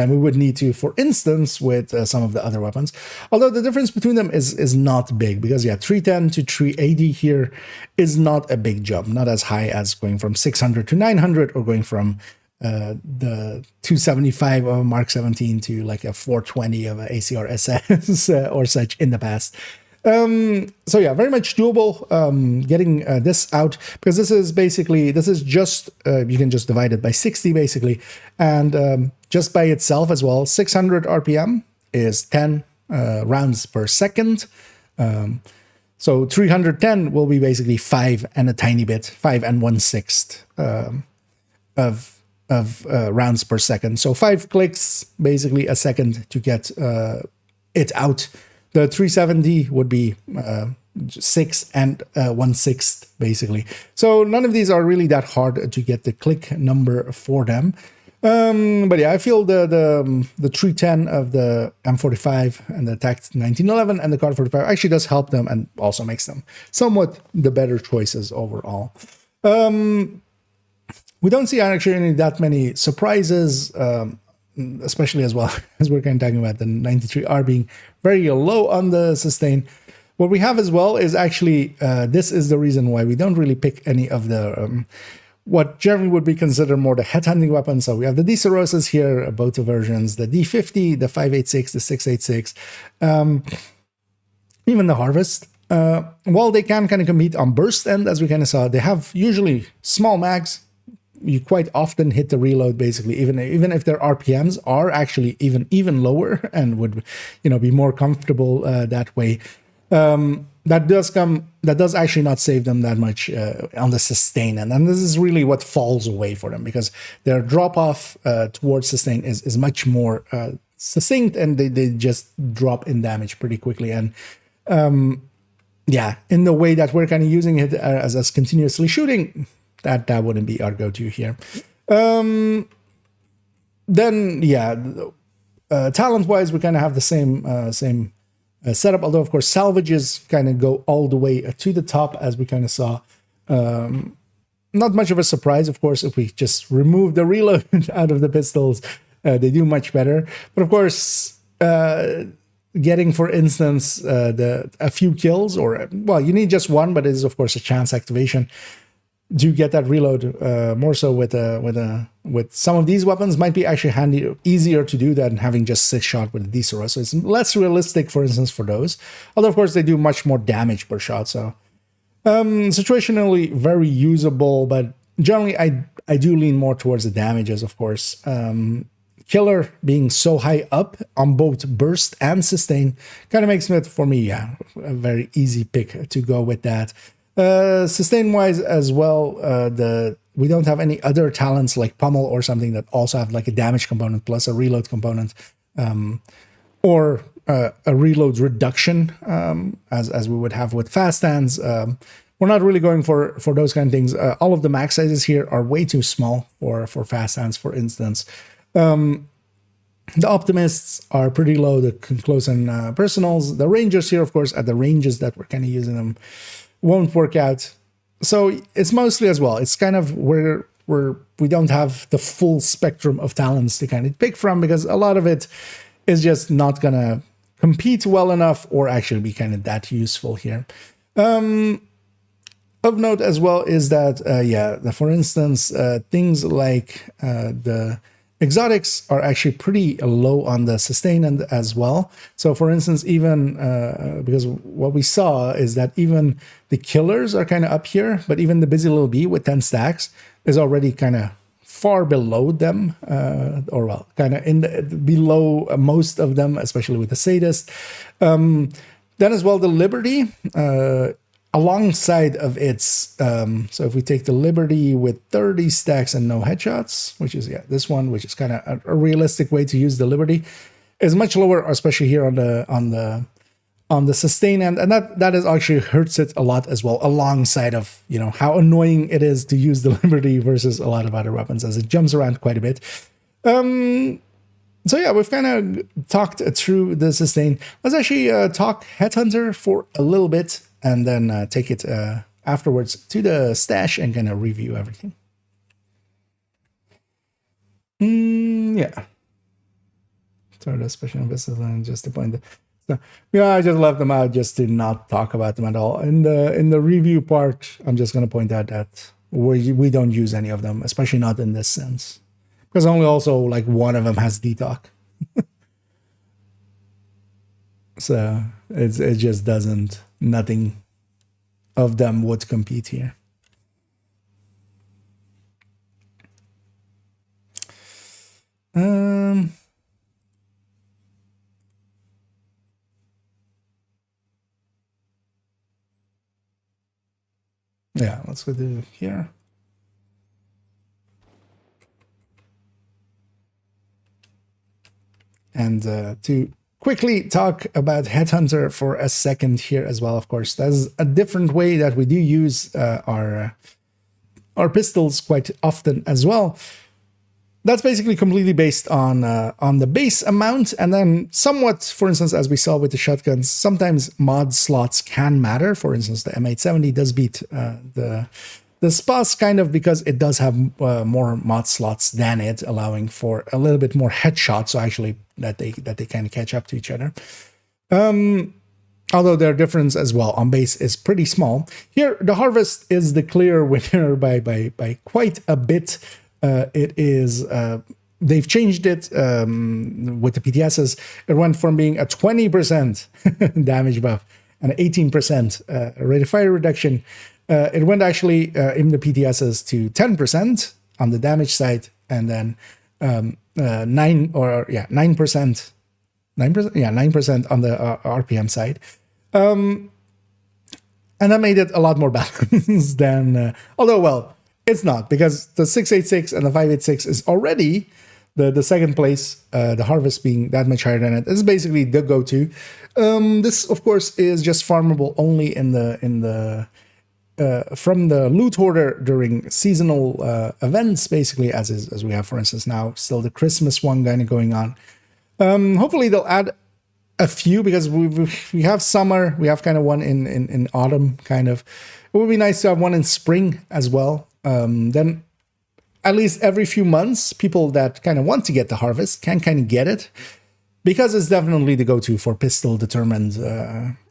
we would need to, for instance, with some of the other weapons. Although the difference between them is not big, because 310 to 380 here is not a big jump, not as high as going from 600 to 900 or going from the 275 of a Mark 17 to like a 420 of an ACR SS or such in the past. Very much doable getting this out, because this is just you can just divide it by 60 basically, and just by itself as well, 600 RPM is 10 rounds per second. So 310 will be basically 5 and a tiny bit, 5 and 1/6 of rounds per second. So 5 clicks basically a second to get it out. The 370 would be 6 and 1/6 basically. So none of these are really that hard to get the click number for them. But I feel the 310 of the M45 and the TAC 1911 and the Card 45 actually does help them and also makes them somewhat the better choices overall. We don't see actually that many surprises, especially as well as we're kind of talking about the 93R being very low on the sustain. What we have as well is actually, this is the reason why we don't really pick any of the, what generally would be considered more the headhunting weapons. So we have the D-Cerosas here, both the versions, the D50, the 586, the 686, even the Harvest. While they can kind of compete on burst end, as we kind of saw, they have usually small mags. You quite often hit the reload basically, even if their RPMs are actually even lower and would, be more comfortable that way. That does actually not save them that much on the sustain, and this is really what falls away for them, because their drop off towards sustain is much more succinct, and they just drop in damage pretty quickly. And in the way that we're kind of using it as continuously shooting, that wouldn't be our go-to here. Talent-wise, we kind of have the same setup, although of course salvages kind of go all the way to the top, as we kind of saw. Not much of a surprise, of course, if we just remove the reload out of the pistols, they do much better. But of course, getting, for instance, a few kills, or you need just one, but it is of course a chance activation. Do get that reload more so with some of these weapons might be actually easier to do than having just 6 shot with the D-Ceros. So it's less realistic, for instance, for those. Although of course they do much more damage per shot. So situationally very usable, but generally, I do lean more towards the damages, of course. Killer being so high up on both burst and sustain kind of makes it, for me, yeah, a very easy pick to go with that. Sustain-wise as well, we don't have any other talents like Pummel or something that also have like a damage component plus a reload component, or a reload reduction, as we would have with fast hands. We're not really going for those kind of things. All of the max sizes here are way too small for fast hands, for instance. The optimists are pretty low, the close and personals. The rangers here, of course, at the ranges that we're kind of using them, won't work out. So it's mostly as well, it's kind of where we don't have the full spectrum of talents to kind of pick from, because a lot of it is just not gonna compete well enough or actually be kind of that useful here. Of note as well is that, for instance, things like the exotics are actually pretty low on the sustain end as well. So for instance, even because what we saw is that even the killers are kind of up here, but even the busy little bee with 10 stacks is already kind of far below them, or well, kind of below most of them, especially with the sadist. Then as well, the Liberty, alongside of its, so if we take the Liberty with 30 stacks and no headshots, which is, yeah, this one, which is kind of a realistic way to use the Liberty, is much lower, especially here on the sustain end, and that is actually hurts it a lot as well, alongside of, you know, how annoying it is to use the Liberty versus a lot of other weapons, as it jumps around quite a bit. So yeah, we've kind of talked through the sustain. Let's actually talk Headhunter for a little bit, and then take it afterwards to the stash and kind of review everything. Yeah. Sorry, the special investors and just to point. So, yeah, I just left them out just to not talk about them at all. In the review part, I'm just going to point out that we don't use any of them, especially not in this sense, because only also like one of them has detox. So it just doesn't. Nothing of them would compete here. Yeah, let's go to here. And to quickly talk about Headhunter for a second here as well, of course. There's a different way that we do use our pistols quite often as well. That's basically completely based on the base amount, and then somewhat, for instance, as we saw with the shotguns, sometimes mod slots can matter. For instance, the M870 does beat the SPAS kind of because it does have more mod slots than it, allowing for a little bit more headshots, so actually that they kind of catch up to each other. Although their difference as well on base is pretty small. Here, the Harvest is the clear winner by quite a bit. It is, they've changed it with the PTSs. It went from being a 20% damage buff and an 18% rate of fire reduction. It went actually in the PTSs to 10% on the damage side, and then 9% on the RPM side. And that made it a lot more balanced than, although, well, it's not, because the 686 and the 586 is already the second place, the Harvest being that much higher than it. This is basically the go-to. This, of course, is just farmable only in the from the loot hoarder during seasonal events, basically, as we have, for instance, now still the Christmas one kind of going on. Hopefully they'll add a few, because we have summer, we have kind of one in autumn, kind of. It would be nice to have one in spring as well. Then at least every few months, people that kind of want to get the Harvest can kind of get it, because it's definitely the go-to for pistol determined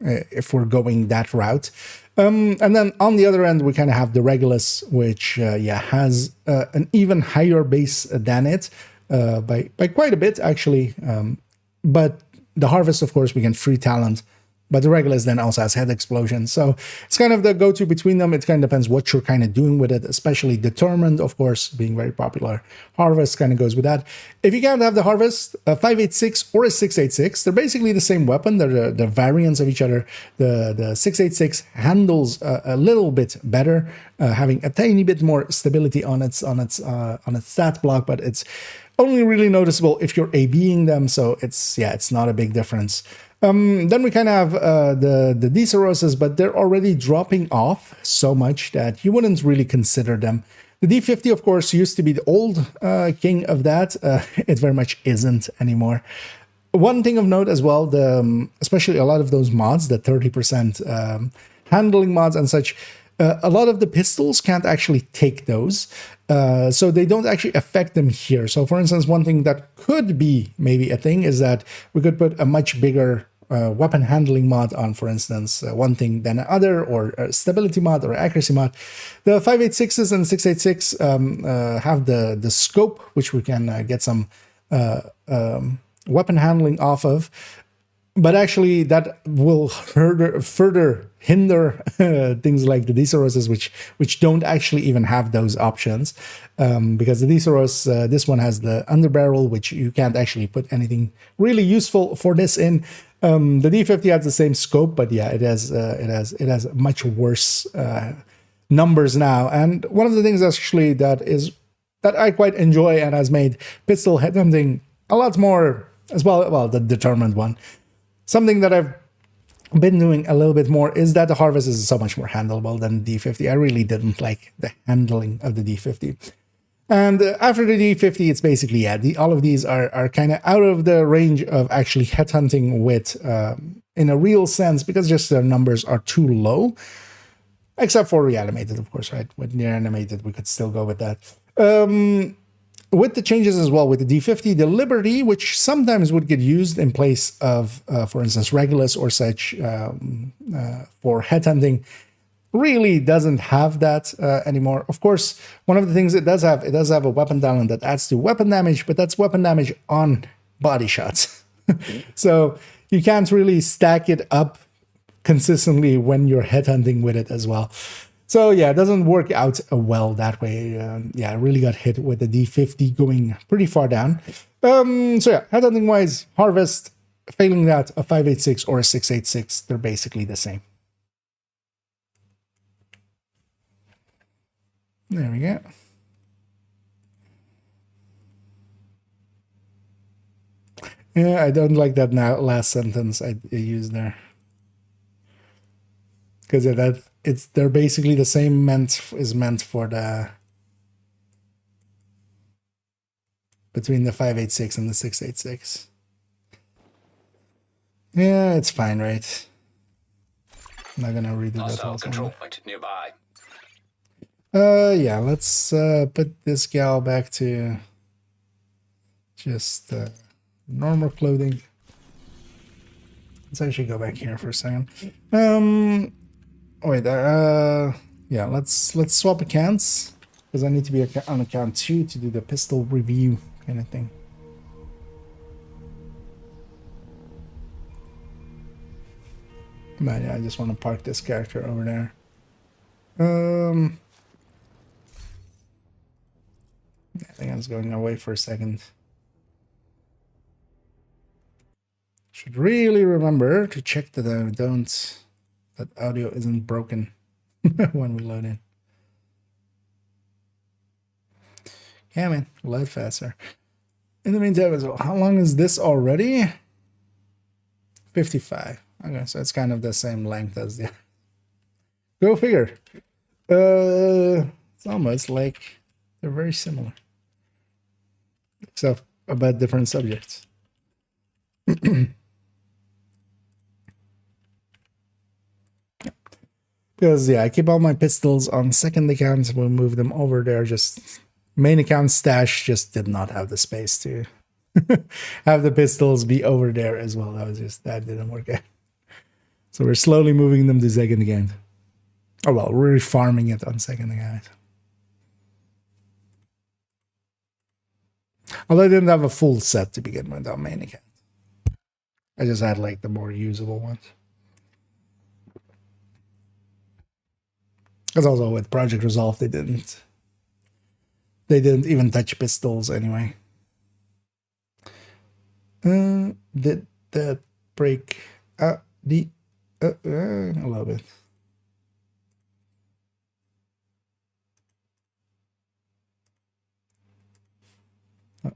if we're going that route. And then on the other end, we kind of have the Regulus, which has an even higher base than it by quite a bit, actually. But the Harvest, of course, we can free talent But the Regulus then also has head explosions. So it's kind of the go-to between them. It kind of depends what you're kind of doing with it, especially Determined, of course, being very popular. Harvest kind of goes with that. If you can't have the Harvest, a 5.86 or a 6.86, they're basically the same weapon. They're the variants of each other. The 6.86 handles a little bit better, having a tiny bit more stability on its stat block, but it's only really noticeable if you're ABing them. So it's not a big difference. Then we kind of have the D-Ceroses, but they're already dropping off so much that you wouldn't really consider them. The D50, of course, used to be the old king of that. It very much isn't anymore. One thing of note as well, especially a lot of those mods, the 30% handling mods and such, a lot of the pistols can't actually take those. So they don't actually affect them here. So for instance, one thing that could be maybe a thing is that we could put a much bigger weapon handling mod on, for instance, one thing than another, or a stability mod or accuracy mod. The 5.86s and 6.86 have the scope, which we can get some weapon handling off of. But actually, that will further hinder things like the D-Ceroses, which don't actually even have those options. Because the D-Ceros, this one has the underbarrel, which you can't actually put anything really useful for this in. The D50 has the same scope, but yeah, it has much worse numbers now. And one of the things actually that I quite enjoy and has made pistol headhunting a lot more as well. Well, the Determined one. Something that I've been doing a little bit more is that the Harvest is so much more handleable than the D50. I really didn't like the handling of the D50. And after the D50, it's basically, all of these are kind of out of the range of actually headhunting with, in a real sense, because just their numbers are too low. Except for Reanimated, of course, right? With Reanimated, we could still go with that. With the changes as well, with the D50, the Liberty, which sometimes would get used in place of, for instance, Regulus or such for headhunting, really doesn't have that anymore. Of course, one of the things it does have a weapon talent that adds to weapon damage, but that's weapon damage on body shots. So you can't really stack it up consistently when you're headhunting with it as well. So yeah, it doesn't work out well that way. I really got hit with the D50 going pretty far down. So yeah, headhunting wise, Harvest, failing that, a 5.86 or a 6.86, they're basically the same. There we go. Yeah, I don't like that last sentence I used there. Because they're basically the same is meant for the between the 5.86 and the 6.86. Yeah, it's fine, right? I'm not gonna redo that. Hostile control point nearby. Yeah, let's put this gal back to just normal clothing. Let's actually go back here for a second. Wait, yeah, let's swap accounts, because I need to be on account 2 to do the pistol review kind of thing. But yeah, I just want to park this character over there. I think I was going away for a second. Should really remember to check that that audio isn't broken when we load in. Yeah, man, load faster. In the meantime, as well, how long is this already? 55. Okay, so it's kind of the same length as the. Go figure. It's almost like they're very similar, except about different subjects. Because yeah, I keep all my pistols on second account. We'll move them over there. Just main account stash just did not have the space to have the pistols be over there as well. That didn't work out. So we're slowly moving them to second account. Oh well, we're farming it on second account. Although I didn't have a full set to begin with on main account. I just had like the more usable ones. Because also with Project Resolve, they didn't even touch pistols anyway. Did that break the a little bit? Oh.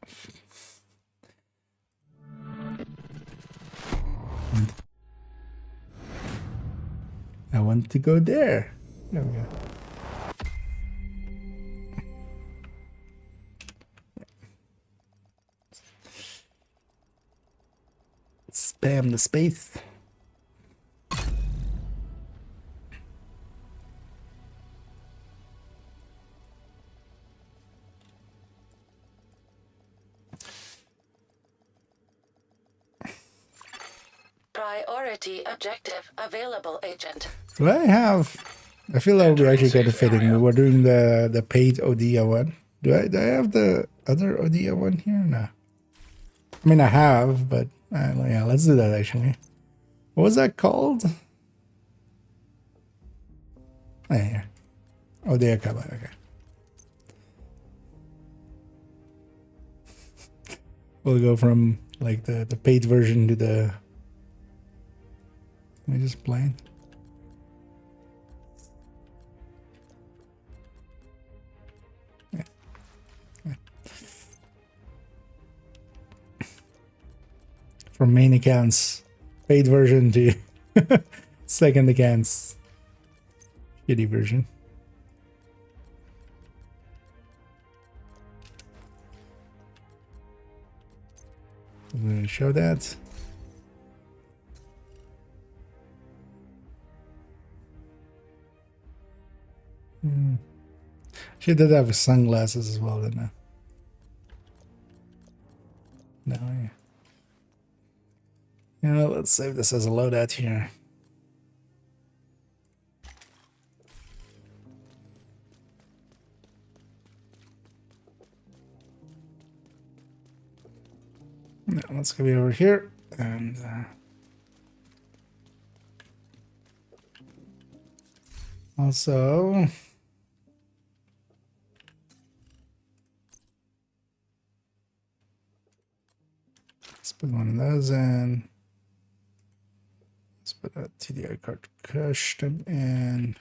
I want to go there. There we go. Spam the space. Priority objective available, Agent. Do I feel that would be actually kind of fitting. We were doing the paid Odia one. Do I have the other Odia one here? No. I mean, I have, but yeah, let's do that actually. What was that called? Oh, here. Odia Kaba, okay. We'll go from like the paid version to the... Let me just play it. From main accounts, paid version to second accounts, shitty version. I'm going to show that. She did have sunglasses as well, didn't I? No, yeah. You know, let's save this as a loadout here. Now let's go over here and also let's put one of those in. Let's put a TDI card custom in.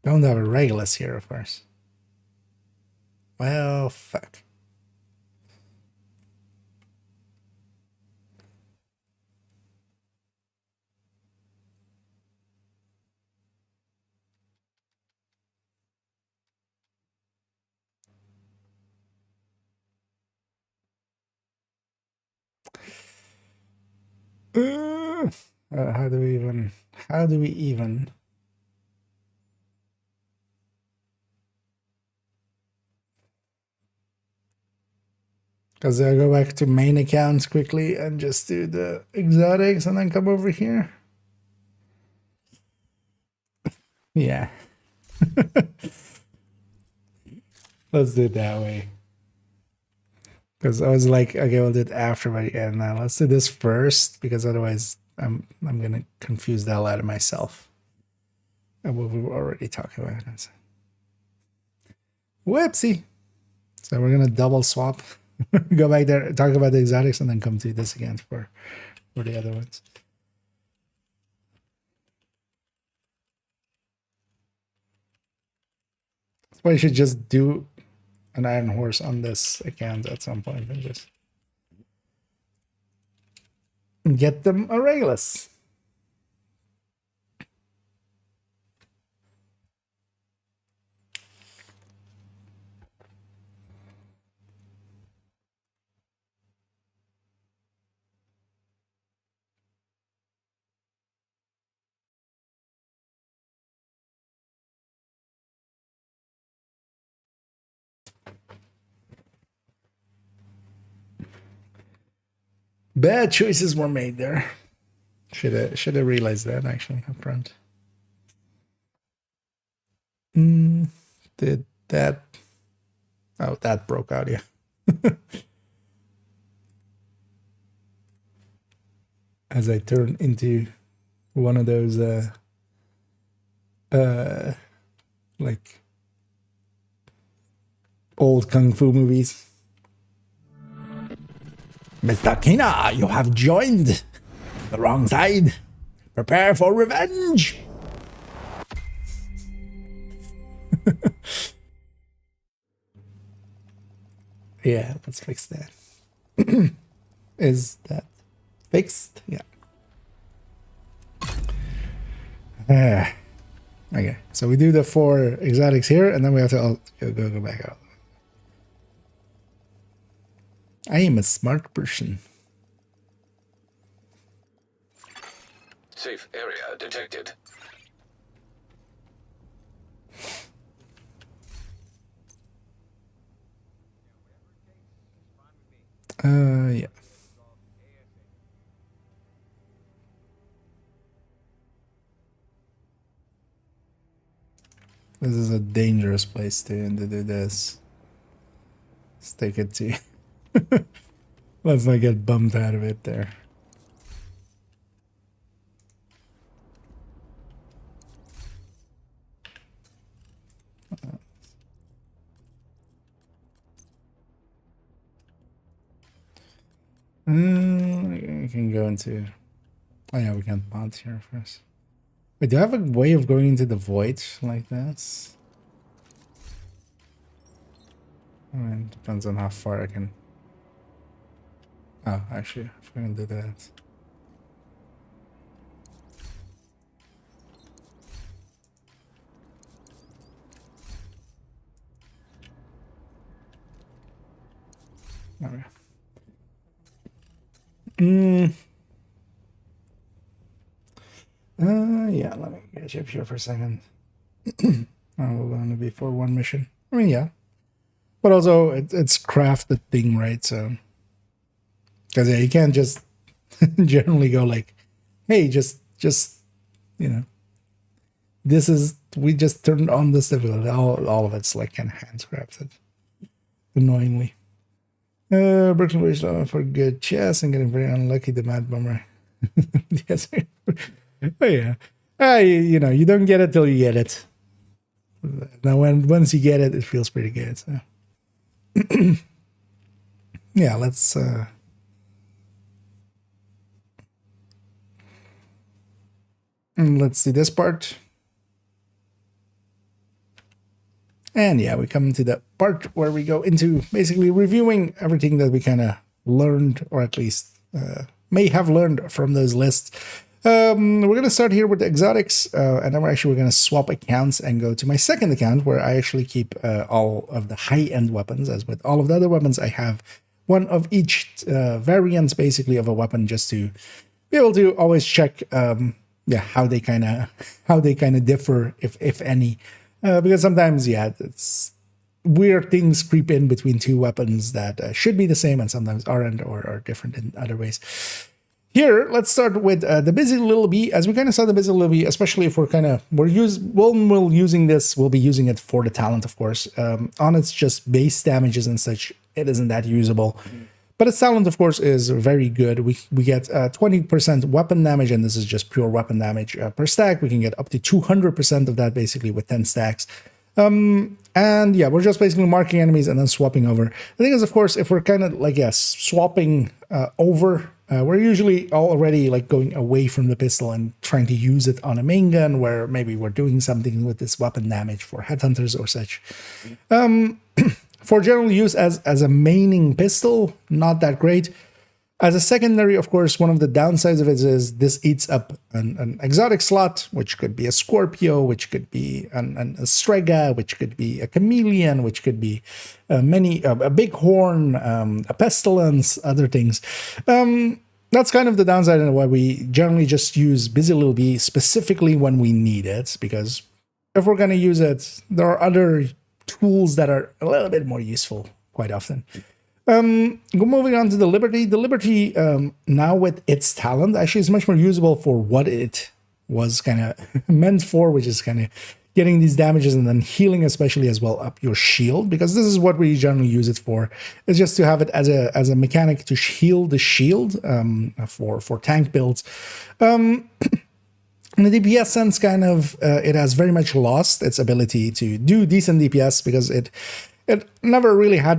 Don't have a Regulus here, of course. Well, fuck. How do we even? Because I'll go back to main accounts quickly and just do the exotics and then come over here. Yeah. Let's do it that way. Because I was like, okay, we'll do it after, but yeah, now let's do this first, because otherwise I'm gonna confuse the hell out of myself. And what we were already talking about. Whoopsie. So we're gonna double swap. Go back there, talk about the exotics, and then come to this again for the other ones. That's why you should just do an Iron Horse on this account at some point and just get them a Regulus. Bad choices were made there. Should have realized that actually up front. Did that? Oh, that broke out. Yeah. As I turn into one of those like old kung fu movies. Mr. Kina, you have joined the wrong side. Prepare for revenge. Yeah, let's fix that. Is that fixed? Yeah. Okay, so we do the 4 exotics here, and then we have to go back out. I am a smart person. Safe area detected. Yeah. This is a dangerous place to do this. Let's take it to. Let's not get bummed out of it there. I can go into. Oh yeah, we can mod here first. Wait, do I have a way of going into the void like this? I mean, depends on how far I can. Oh, actually, if I can do that. Okay. Yeah, let me get you up here for a second. Will only be for one mission. I mean, yeah. But also, it's crafted thing, right? So, because yeah, you can't just generally go like, hey, just you know, this is, we just turned on this difficulty. All of it's like kind of handcrafted, annoyingly. Brooklyn Bridge for good chess and getting very unlucky. The Mad Bummer. Yes. Oh yeah. You know, you don't get it till you get it. Now, once you get it, it feels pretty good. So, yeah, let's see this part. And yeah, we come to the part where we go into basically reviewing everything that we kind of learned, or at least may have learned from those lists. We're going to start here with the exotics, and then we're going to swap accounts and go to my second account where I actually keep all of the high-end weapons. As with all of the other weapons, I have one of each variant, basically, of a weapon, just to be able to always check, how they kind of differ, if any. Because sometimes, yeah, it's weird things creep in between two weapons that should be the same and sometimes aren't, or are different in other ways. Here, let's start with the Busy Little Bee. As we kind of saw the Busy Little Bee, especially if we're using this, we'll be using it for the talent, of course. On its just base damages and such, it isn't that usable. But its talent, of course, is very good. We get 20% weapon damage, and this is just pure weapon damage per stack. We can get up to 200% of that, basically, with 10 stacks. And yeah, we're just basically marking enemies and then swapping over. The thing is, of course, if we're kind of like, swapping over, we're usually already like going away from the pistol and trying to use it on a main gun, where maybe we're doing something with this weapon damage for headhunters or such. For general use as a maining pistol, not that great. As a secondary, of course, one of the downsides of it is this eats up an exotic slot, which could be a Scorpio, which could be a Strega, which could be a Chameleon, which could be a Bighorn, a Pestilence, other things. That's kind of the downside, and why we generally just use Busy Little Bee specifically when we need it, because if we're going to use it, there are other tools that are a little bit more useful quite often. Moving on to the Liberty. The Liberty, now with its talent, actually is much more usable for what it was kind of meant for, which is kind of getting these damages and then healing especially as well up your shield, because this is what we generally use it for. It's just to have it as a mechanic to heal the shield for tank builds. In the DPS sense, kind of, it has very much lost its ability to do decent DPS because it never really had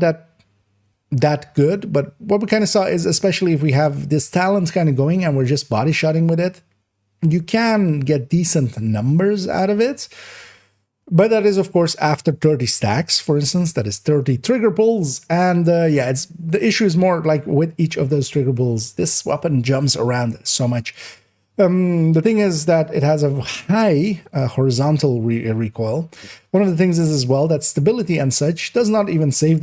that good. But what we kind of saw is, especially if we have this talent kind of going and we're just body shotting with it, you can get decent numbers out of it. But that is, of course, after 30 stacks, for instance. That is 30 trigger pulls. And yeah, the issue is more like with each of those trigger pulls, this weapon jumps around so much. The thing is that it has a high horizontal recoil. One of the things is as well that stability and such does not even save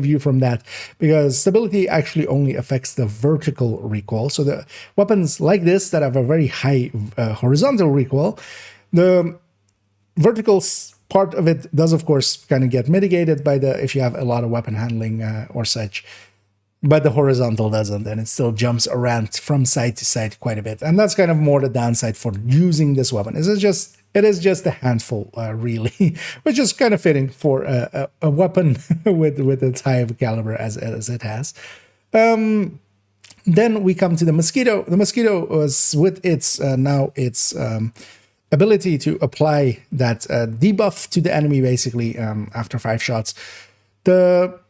you from that, because stability actually only affects the vertical recoil. So the weapons like this that have a very high horizontal recoil, the vertical part of it does of course kind of get mitigated by if you have a lot of weapon handling or such. But the horizontal doesn't, and it still jumps around from side to side quite a bit. And that's kind of more the downside for using this weapon. It is just a handful, really, which is kind of fitting for a weapon with its high of caliber as it has. Then we come to the Mosquito. The Mosquito was with its ability to apply that debuff to the enemy, basically, after 5 shots. The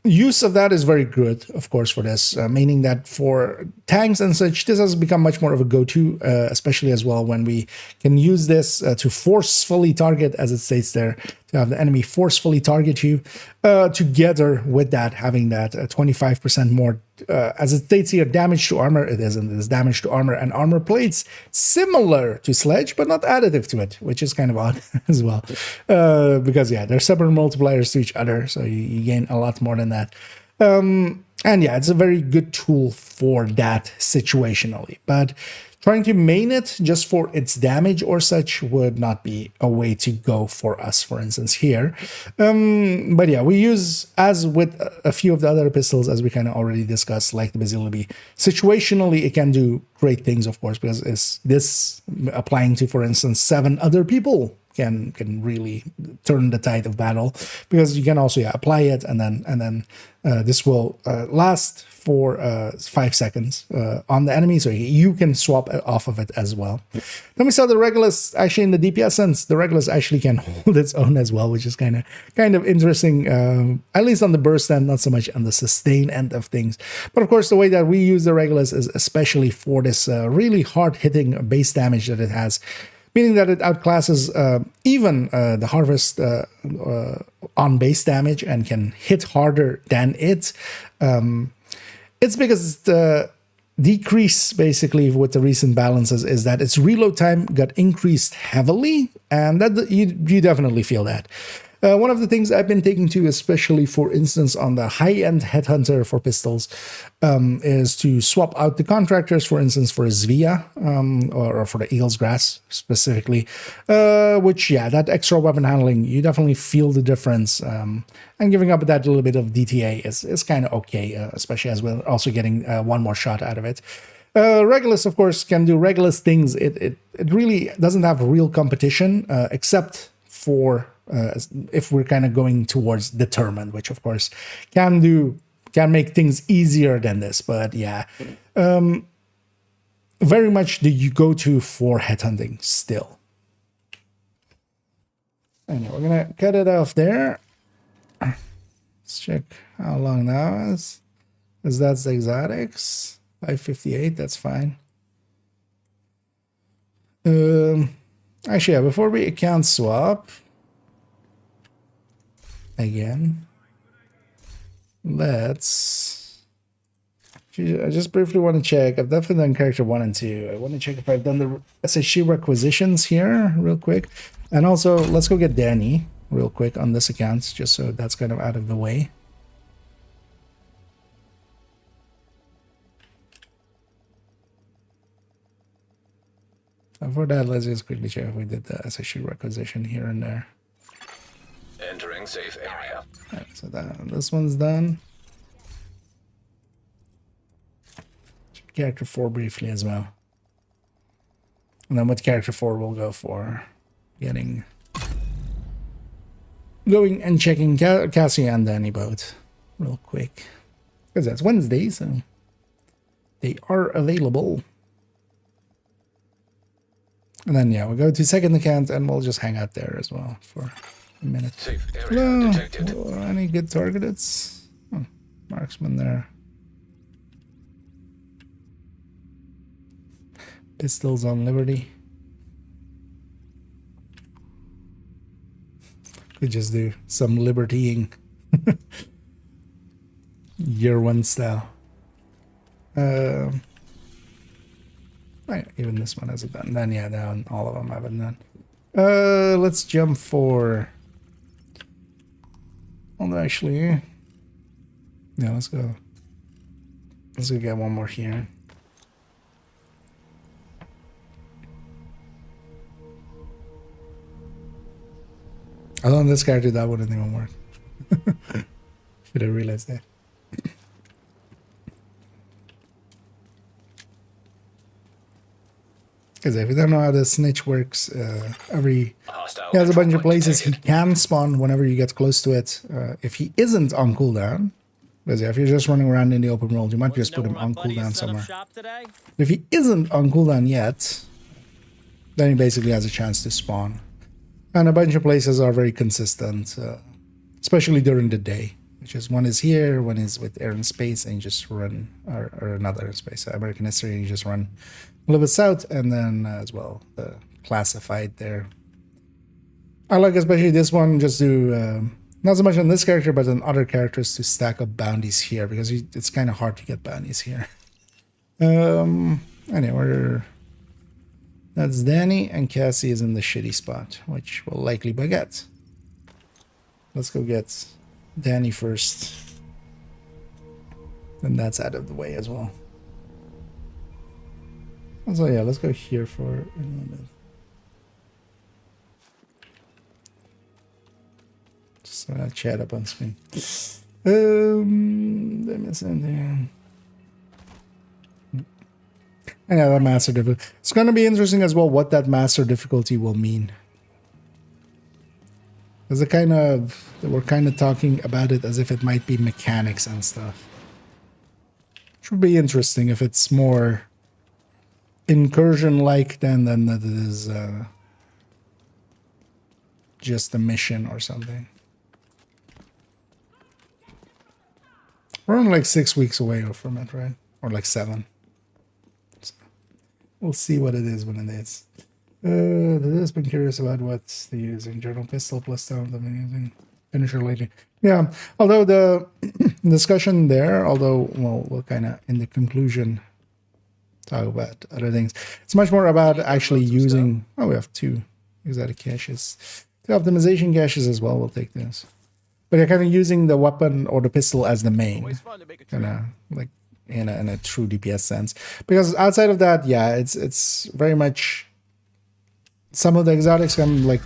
use of that is very good, of course, for this, meaning that for tanks and such, this has become much more of a go-to, especially as well when we can use this to forcefully target, as it states there, to have the enemy forcefully target you, together with that, having that 25% more, as it states here, damage to armor. It isn't. It is damage to armor and armor plates, similar to Sledge, but not additive to it, which is kind of odd as well. Because, yeah, they're separate multipliers to each other, so you gain a lot more than that. And yeah, it's a very good tool for that situationally. But trying to main it just for its damage or such would not be a way to go for us, for instance, here. But yeah, we use, as with a few of the other pistols, as we kind of already discussed, like the Bazilliobi, situationally it can do great things, of course, because it's this applying to, for instance, 7 other people can really turn the tide of battle, because you can also apply it, and then this will last for 5 seconds on the enemy, so you can swap off of it as well. Then we saw the Regulus. Actually, in the DPS sense, the Regulus actually can hold its own as well, which is kind of interesting, at least on the burst end, not so much on the sustain end of things. But of course, the way that we use the Regulus is especially for this really hard-hitting base damage that it has, meaning that it outclasses even the Harvest on base damage and can hit harder than it. It's because the decrease, basically, with the recent balances is that its reload time got increased heavily, and that you definitely feel that. One of the things I've been taking to, especially for instance on the high-end Headhunter for pistols, is to swap out the contractors, for instance, for a Zvia, or for the Eagle's Grass specifically, which, yeah, that extra weapon handling, you definitely feel the difference, and giving up that little bit of DTA is kind of okay, especially as we're also getting one more shot out of it. Regulus, of course, can do Regulus things. It really doesn't have real competition, except for if we're kind of going towards Determined, which of course can make things easier than this. But yeah, very much the go-to for headhunting still. Anyway, we're gonna cut it off there. Let's check how long that was, because that's the exotics. 558, that's fine. Actually, yeah, before we account swap again, I just briefly want to check. I've definitely done character 1 and 2. I want to check if I've done the SHC requisitions here real quick. And also, let's go get Danny real quick on this account, just so that's kind of out of the way. For that, let's just quickly check if we did the SHC requisition here and there. Entering safe area. Right, so this one's done. Check character 4 briefly as well. And then with character 4 we'll go for getting going and checking Cassie and Danny both real quick. Because that's Wednesday, so they are available. And then, yeah, we'll go to second account and we'll just hang out there as well for a minute. Safe area Hello. detected. Any good targets? Oh, marksman there. Pistols on Liberty. Could just do some libertying. Year one style. Right, even this one hasn't done. Then yeah, down all of them haven't done. Let's jump for. Well, actually, yeah, let's go. Let's go get one more here. I on this character that wouldn't even work. Should have realized that. Because if you don't know how the snitch works, he has a bunch of places he can spawn whenever you get close to it. If he isn't on cooldown, because if you're just running around in the open world, you might just put him on cooldown somewhere. If he isn't on cooldown yet, then he basically has a chance to spawn. And a bunch of places are very consistent, especially during the day. Which is one is here, one is with air and space, and you just run, or another space, American history, and you just run a little bit south, and then as well the classified there. I like especially this one just to not so much on this character, but on other characters to stack up bounties here because it's kind of hard to get bounties here. Anyway, that's Danny, and Cassie is in the shitty spot, which will likely baguette. Let's go get Danny first. And that's out of the way as well. So yeah, let's go here for a little bit. Just chat up on screen. Did I miss anything? And yeah, that master difficulty. It's going to be interesting as well what that master difficulty will mean. Because we're kind of talking about it as if it might be mechanics and stuff. Which would be interesting if it's more incursion-like than that it is just a mission or something. We're only like 6 weeks away from it, right? Or like 7. So we'll see what it is when it is. I've been curious about what they're using. Journal pistol plus sound I've been using. Finisher lately. Yeah, although the discussion there, we'll kind of in the conclusion talk about other things. It's much more about actually using. Oh, we have 2 exotic caches. 2 optimization caches as well. We'll take this. But you're kind of using the weapon or the pistol as the main, kind of like in a true DPS sense. Because outside of that, yeah, it's very much. Some of the exotics can like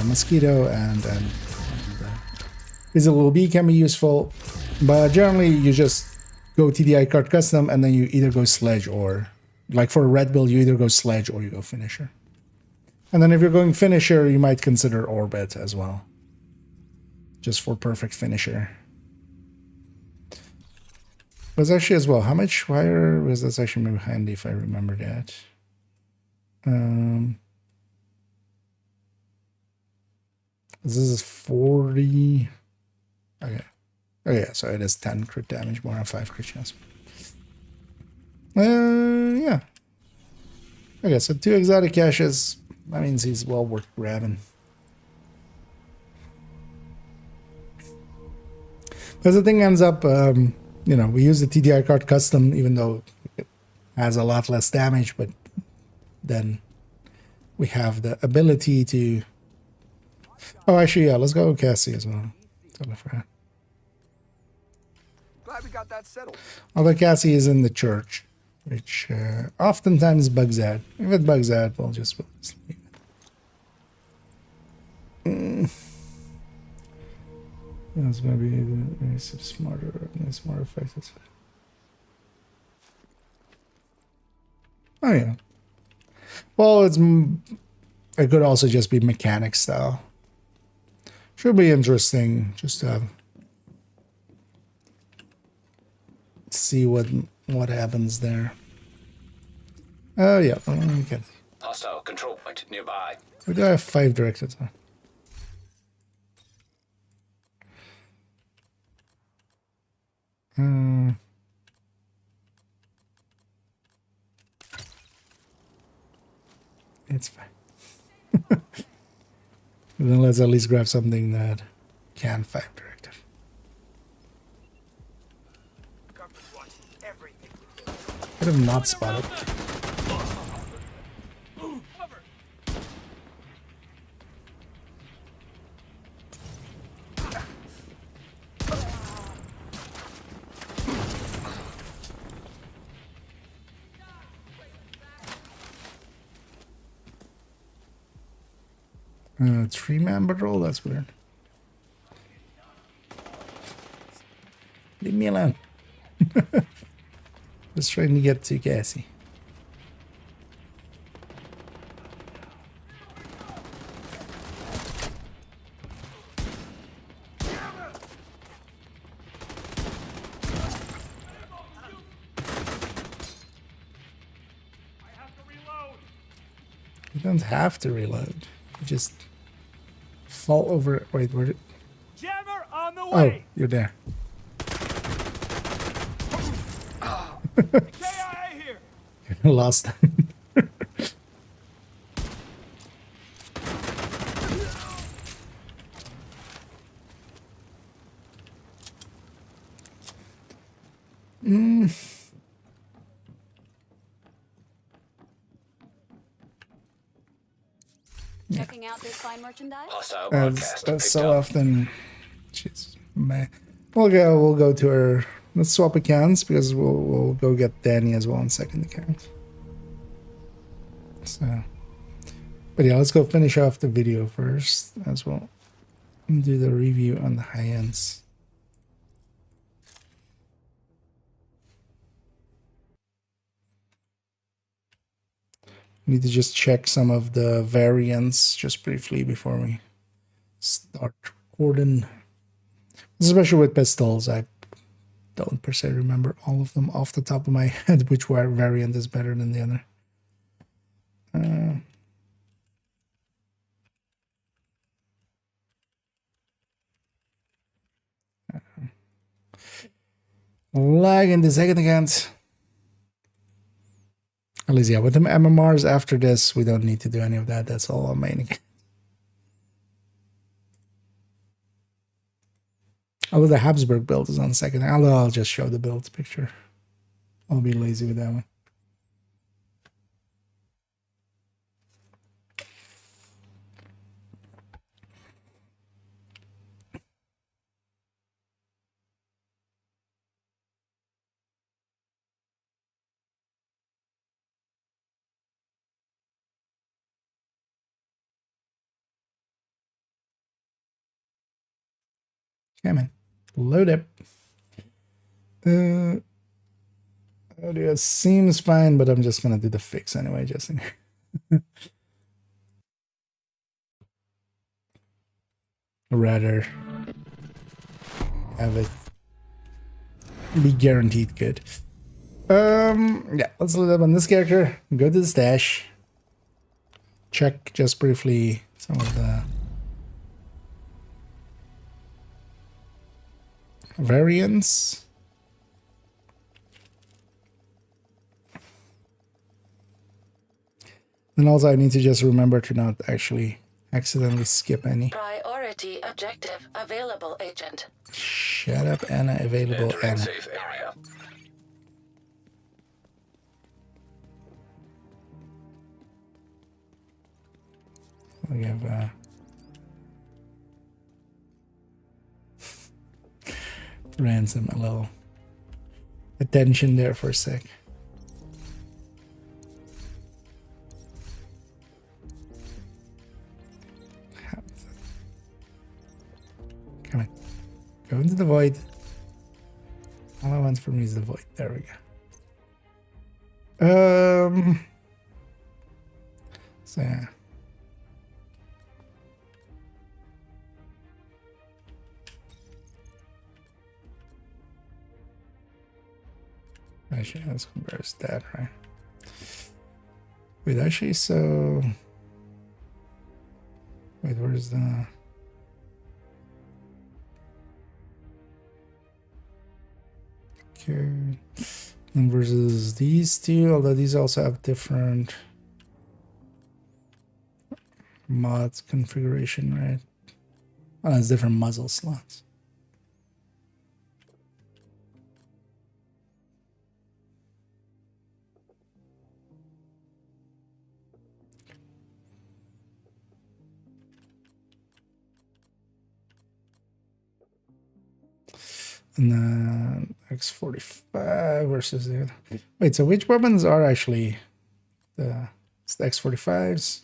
mosquito and Visible B can be useful, but generally you just go TDI card custom and then you either go sledge or like for a red build you either go sledge or you go finisher. And then if you're going finisher you might consider orbit as well, just for perfect finisher. Was actually as well how much fire was that's actually maybe handy if I remember that. This is 40. Okay. Oh yeah, so it is 10 crit damage, more than 5 crit chance. Yeah. Okay, so 2 exotic caches. That means he's well worth grabbing. Because the thing ends up, we use the TDI card custom, even though it has a lot less damage, but then we have the ability to. Oh, actually, yeah, let's go with Cassie as well. Totally forgot. Glad we got that settled. Although Cassie is in the church, which oftentimes bugs out. If it bugs out, we'll just leave it. That's going to be the smarter effect. Oh, yeah. Well, it's It could also just be mechanic style. Should be interesting just to see what happens there. Oh yeah, okay. Hostile control point nearby. We do have 5 directed. It's fine. Then let's at least grab something that can 5 directive. Could have not spotted. Three-man patrol? That's weird. Leave me alone. Just trying to get to Cassie. You don't have to reload. You just fall over. Wait, where did... Jammer on the Oh, way. you're there. KIA here. Lost. Checking out this fine merchandise? Hostile As broadcast picked so up. often. Jeez, man. We'll go to her. Let's swap accounts because we'll go get Danny as well on second account. So, but yeah, let's go finish off the video first as well. And do the review on the high ends. Need to just check some of the variants just briefly before we start recording. Especially with pistols, I don't per se remember all of them off the top of my head, which variant is better than the other. Lag in the second account. At least, yeah, with the MMRs after this, we don't need to do any of that. That's all on main account. Although the Habsburg build is on second. Although I'll just show the build picture. I'll be lazy with that one. Come on. Load up. Audio seems fine, but I'm just gonna do the fix anyway, just in rather have it be guaranteed good. Yeah, let's load up on this character. Go to the stash. Check just briefly some of the variants. And also I need to just remember to not actually accidentally skip any. Priority objective available, Agent. Shut up, Anna. Available, Entering Anna. safe area. We have ransom a little attention there for a sec. Come on. Go into the void. All I want from you is the void. There we go. So yeah. Actually, let's compare that, right? Wait, actually, so... Wait, where's the... Okay. And versus these two, although these also have different mods configuration, right? Oh, it's different muzzle slots. And then X45 versus the other. Wait, so which weapons are actually it's the X45s?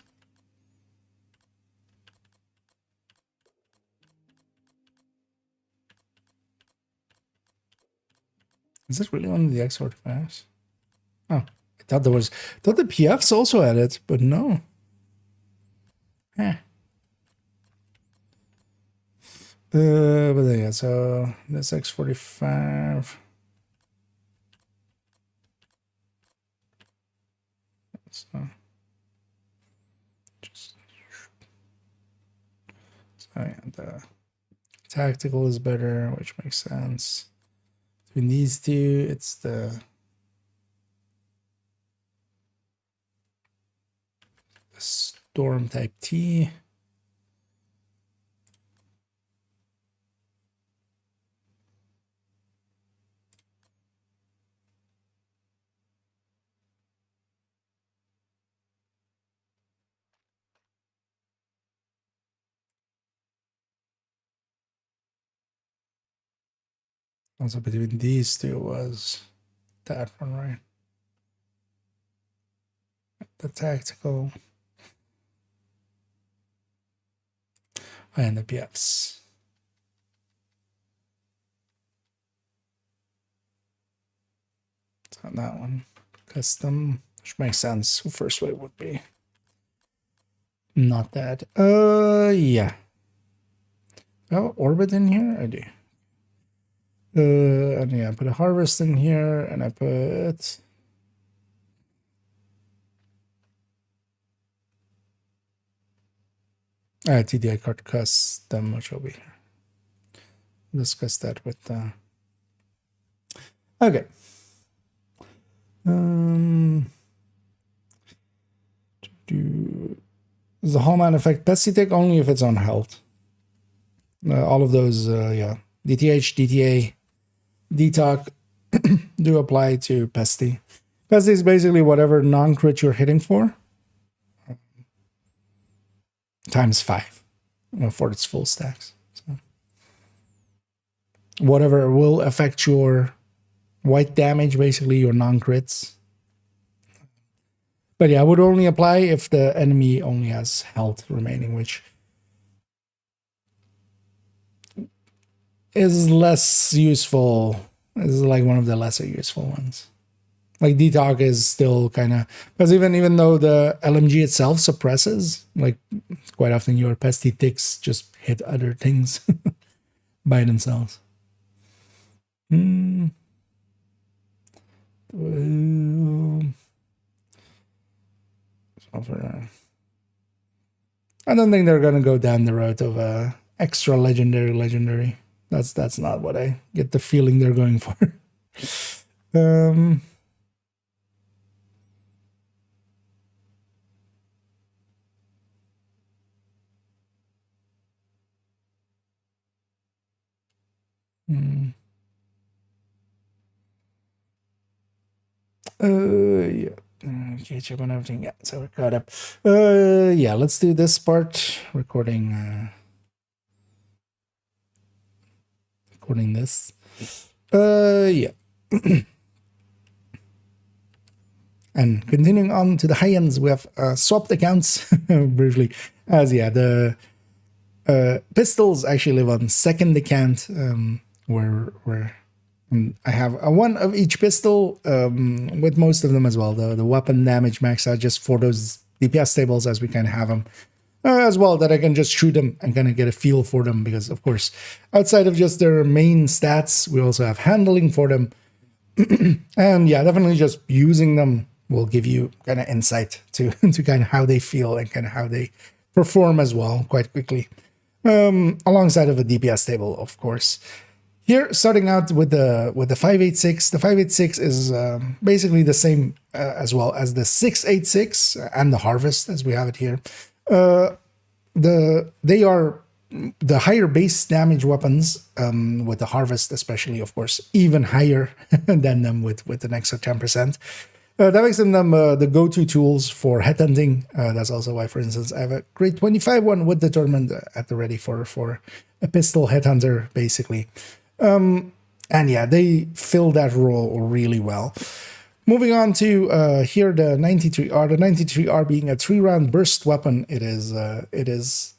Is this really one of the X45s? Oh, I thought there was. I thought the PFs also had it, but no. Eh. But yeah, so this X45. So just so yeah, the tactical is better, which makes sense. Between these two, it's the Storm Type T. Also between these two was that one, right? The tactical and the PFs. So that one, custom, which makes sense. First wave would be not that. Yeah. Do I have orbit in here? I do. And yeah, I put a harvest in here, and I put TDI card custom, which will be here. Discuss that with okay. The Hallman effect pesty tick only if it's on health. All of those, yeah. DTH, DTA, DTOC do apply to pesty. Pesty is basically whatever non-crit you're hitting for times 5 for its full stacks. So whatever will affect your white damage, basically your non-crits. But yeah, I would only apply if the enemy only has health remaining, which is less useful. Is like one of the lesser useful ones. Like DTOC is still kind of, because even though the LMG itself suppresses, like quite often your pesty ticks just hit other things by themselves. I don't think they're gonna go down the road of extra legendary. That's not what I get the feeling they're going for. Yeah. Okay, check on everything. Yeah, so we're caught up. Yeah, let's do this part. Recording this. Yeah. And continuing on to the high ends, we have swapped accounts briefly. As yeah, the pistols actually live on second account, where I have one of each pistol, with most of them as well. The weapon damage max out just for those DPS tables as we kind of have them, as well, that I can just shoot them and kind of get a feel for them, because of course outside of just their main stats we also have handling for them. And yeah, definitely just using them will give you kind of insight to kind of how they feel and kind of how they perform as well quite quickly. Alongside of a DPS table, of course. Here, starting out with the 586. The 586 is basically the same as well as the 686 and the Harvest as we have it here. They are the higher base damage weapons, with the Harvest especially, of course, even higher than them with an extra 10%. That makes them the go-to tools for headhunting. That's also why, for instance, I have a grade 25 one with Determined at the ready for a pistol headhunter, basically. And yeah, they fill that role really well. Moving on to here, the 93R. The 93R being a 3-round burst weapon, it is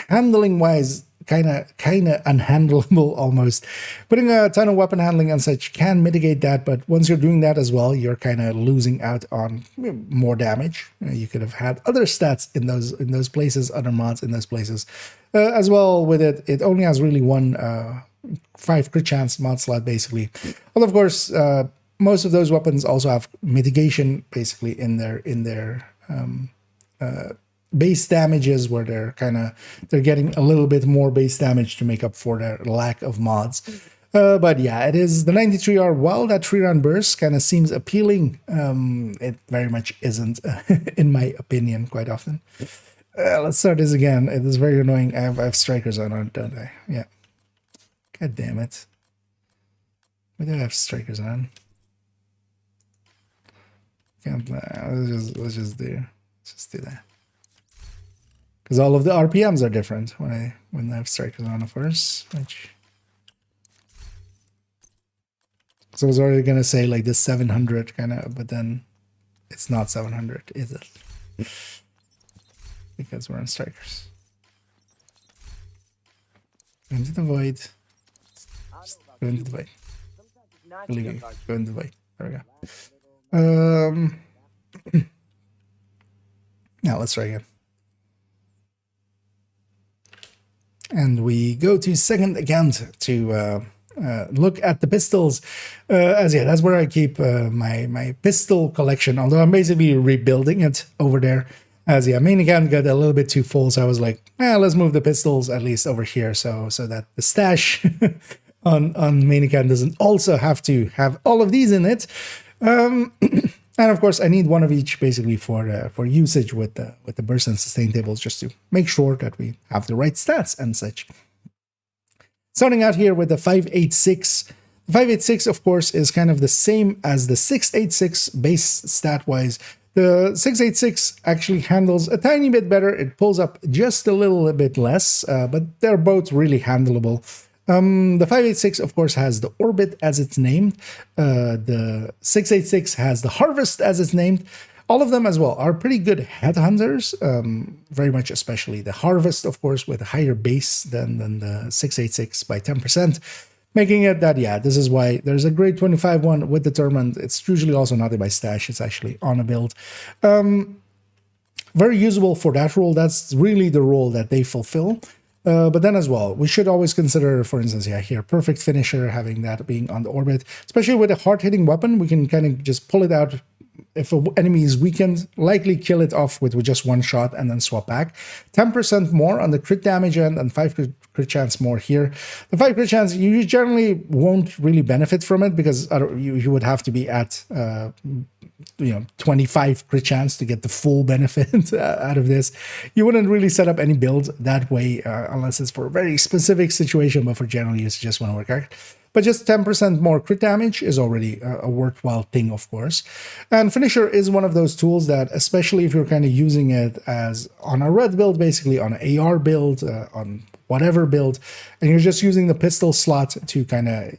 handling-wise kind of unhandleable almost. Putting a ton of weapon handling and such can mitigate that, but once you're doing that as well, you're kind of losing out on more damage. You could have had other stats in those places, other mods in those places. As well with it, it only has really one 5 crit chance mod slot basically. Well, of course, most of those weapons also have mitigation basically in their base damages, where they're getting a little bit more base damage to make up for their lack of mods. But yeah, it is the 93R. While that 3-round burst kind of seems appealing, it very much isn't, in my opinion, quite often. Let's start this again. It is very annoying. I have strikers on it, don't I? Yeah. God damn it. Why do I have strikers on? Let's just do that. Because all of the RPMs are different when I have strikers on, of course. So I was already gonna say like this 700 kind of, but then it's not 700, is it? Because we're on strikers. Go into the void. Just go into the void. Believe me, go into the void. There we go. Now let's try again. And we go to second account to look at the pistols. That's where I keep my pistol collection, although I'm basically rebuilding it over there. Main account got a little bit too full, so I was like, let's move the pistols at least over here so that the stash on main account doesn't also have to have all of these in it. And of course, I need one of each basically for usage with the burst and sustain tables, just to make sure that we have the right stats and such. Starting out here with the 586. The 586, of course, is kind of the same as the 686 base stat-wise. The 686 actually handles a tiny bit better. It pulls up just a little bit less, but they're both really handleable. The 586, of course, has the Orbit as it's named. The 686 has the Harvest as it's named. All of them as well are pretty good headhunters, very much especially the Harvest, of course, with a higher base than the 686 by 10%, making it that, this is why there's a grade 25 one with Determined. It's usually also not by stash, it's actually on a build. Very usable for that role. That's really the role that they fulfill. But then as well, we should always consider, for instance, here, Perfect Finisher, having that being on the Orbit. Especially with a hard-hitting weapon, we can kind of just pull it out. If an enemy is weakened, likely kill it off with just one shot and then swap back. 10% more on the crit damage end and 5 crit chance more here. The 5 crit chance, you generally won't really benefit from it, because you would have to be at 25 crit chance to get the full benefit out of this. You wouldn't really set up any build that way unless it's for a very specific situation, but for general use, you just want to work out. But just 10% more crit damage is already a worthwhile thing, of course. And Finisher is one of those tools that, especially if you're kind of using it as on a red build, basically on an AR build, on whatever build, and you're just using the pistol slot to kind of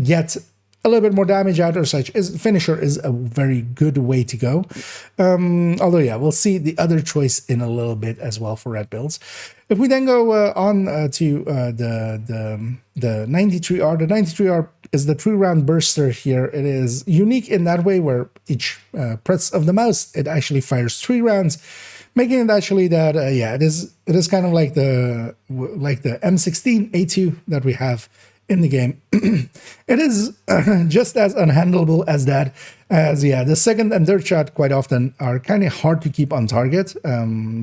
get a little bit more damage out or such, Finisher is a very good way to go. Although, we'll see the other choice in a little bit as well for red builds. If we then go on to the 93R, the 93R is the 3-round burster here. It is unique in that way, where each press of the mouse, it actually fires 3 rounds, making it actually that, it is kind of like the M16A2 that we have in the game. It is just as unhandleable as that. As yeah, the second and third shot quite often are kind of hard to keep on target,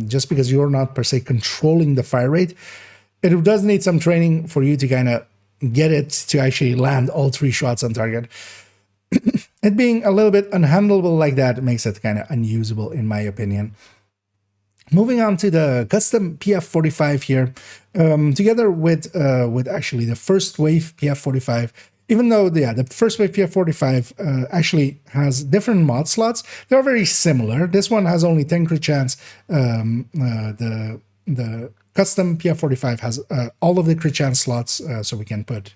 just because you're not per se controlling the fire rate. It does need some training for you to kind of get it to actually land all 3 shots on target. It being a little bit unhandleable like that makes it kind of unusable in my opinion. Moving on to the custom PF45 here, together with actually the first wave PF45. Even though the first wave PF45 actually has different mod slots, they're very similar. This one has only 10 crit chance. The custom PF45 has all of the crit chance slots, so we can put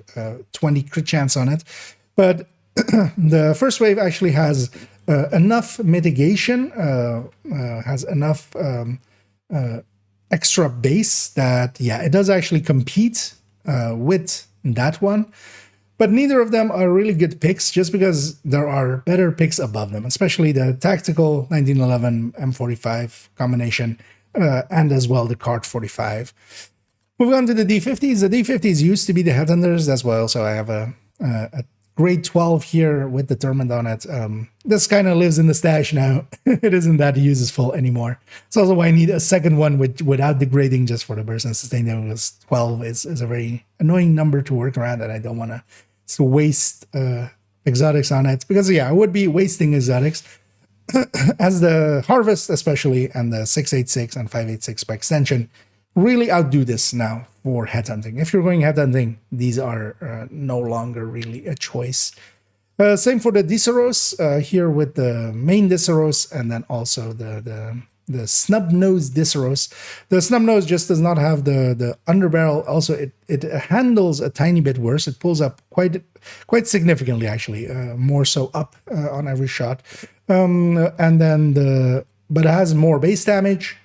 20 crit chance on it. But the first wave actually has enough mitigation, has enough extra base that, yeah, it does actually compete with that one. But neither of them are really good picks just because there are better picks above them, especially the tactical 1911 M45 combination and as well the Cart 45. Moving on to the D50s. The D50s used to be the headhunters as well, so I have a grade 12 here with determined on it. This kind of lives in the stash now. It isn't that useful anymore. It's also why I need a second one without degrading just for the burst and sustain. 12 is a very annoying number to work around, and I don't want to waste exotics on it. Because, yeah, I would be wasting exotics. As the Harvest especially, and the 686 and 586 by extension, really outdo this now for headhunting. If you're going headhunting, these are no longer really a choice. Same for the Diceros, here with the main Diceros, and then also the snub-nose Diceros. The snub-nose just does not have the underbarrel. Also, it handles a tiny bit worse. It pulls up quite significantly, actually, more so up on every shot. And then but it has more base damage.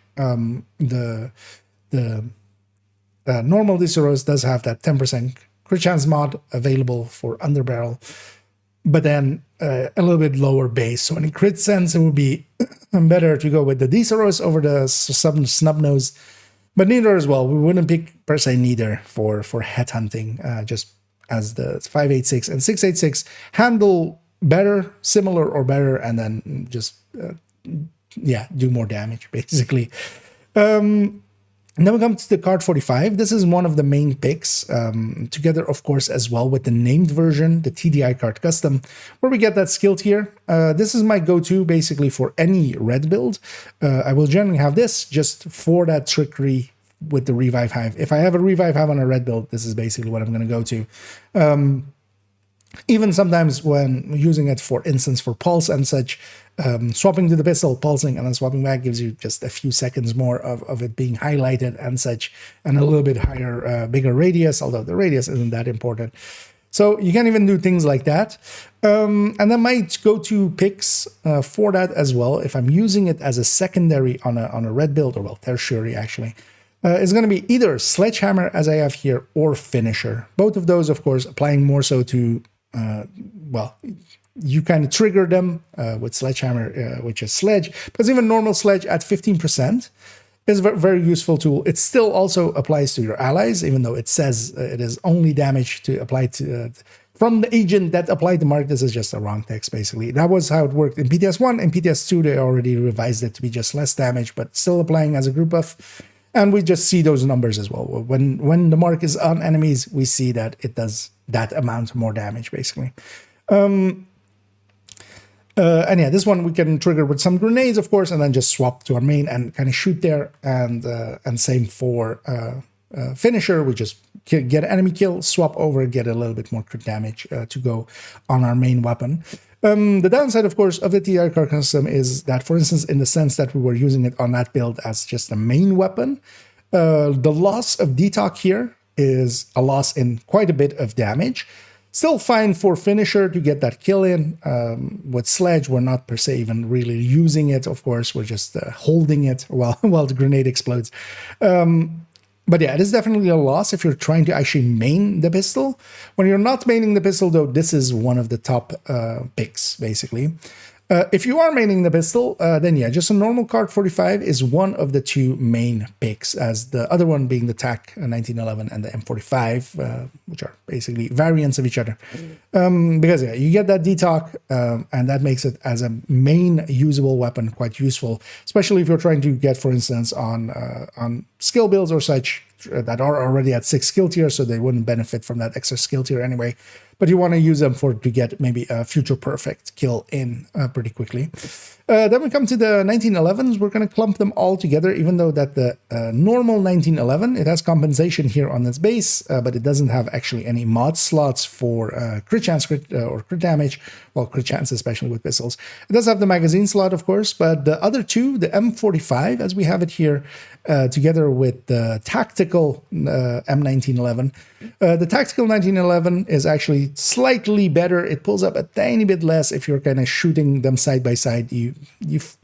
The normal Diceros does have that 10% crit chance mod available for underbarrel, but then a little bit lower base. So in crit sense, it would be better to go with the Diceros over the snub-nose, but neither as well. We wouldn't pick per se neither for headhunting, just as the 586 and 686 handle better, similar or better, and then just do more damage basically. Then we come to the Card 45. This is one of the main picks, together, of course, as well with the named version, the TDI Card Custom, where we get that skill tier. This is my go-to, basically, for any red build. I will generally have this just for that trickery with the Revive Hive. If I have a Revive Hive on a red build, this is basically what I'm going to go to. Even sometimes when using it, for instance, for pulse and such, swapping to the pistol, pulsing, and then swapping back gives you just a few seconds more of it being highlighted and such, and a little bit higher, bigger radius, although the radius isn't that important. So you can even do things like that. And then my go-to picks for that as well, if I'm using it as a secondary on a red build, or well, tertiary actually, is going to be either Sledgehammer, as I have here, or Finisher. Both of those, of course, applying more so to you kind of trigger them with Sledgehammer, which is Sledge, because even normal Sledge at 15% is a very useful tool. It still also applies to your allies, even though it says it is only damage to apply to from the agent that applied the mark. This is just a wrong text, basically. That was how it worked in PTS 1. In PTS 2, they already revised it to be just less damage, but still applying as a group buff. And we just see those numbers as well. When the mark is on enemies, we see that it does that amount more damage, basically. And yeah, this one we can trigger with some grenades, of course, and then just swap to our main and kind of shoot there. And same for Finisher. We just get an enemy kill, swap over, get a little bit more crit damage to go on our main weapon. The downside, of course, of the TDI Card Custom is that, for instance, in the sense that we were using it on that build as just a main weapon, the loss of Detox here is a loss in quite a bit of damage. Still fine for Finisher to get that kill in. With Sledge, we're not per se even really using it, of course. We're just holding it while the grenade explodes. But yeah, it is definitely a loss if you're trying to actually main the pistol. When you're not maining the pistol, though, this is one of the top picks, basically. If you are maining the pistol, then yeah, just a normal Card 45 is one of the two main picks, as the other one being the TAC 1911 and the M45, which are basically variants of each other. Because yeah, you get that detalk, and that makes it as a main usable weapon quite useful, especially if you're trying to get, for instance, on skill builds or such that are already at 6 skill tier, so they wouldn't benefit from that extra skill tier anyway. But you want to use them to get maybe a future perfect kill in pretty quickly. Then we come to the 1911s. We're going to clump them all together, even though that the normal 1911, it has compensation here on its base, but it doesn't have actually any mod slots for crit chance or crit damage. Well, crit chance, especially with pistols. It does have the magazine slot, of course, but the other two, the M45, as we have it here, together with the tactical M1911. The tactical 1911 is actually slightly better. It pulls up a tiny bit less if you're kind of shooting them side by side. You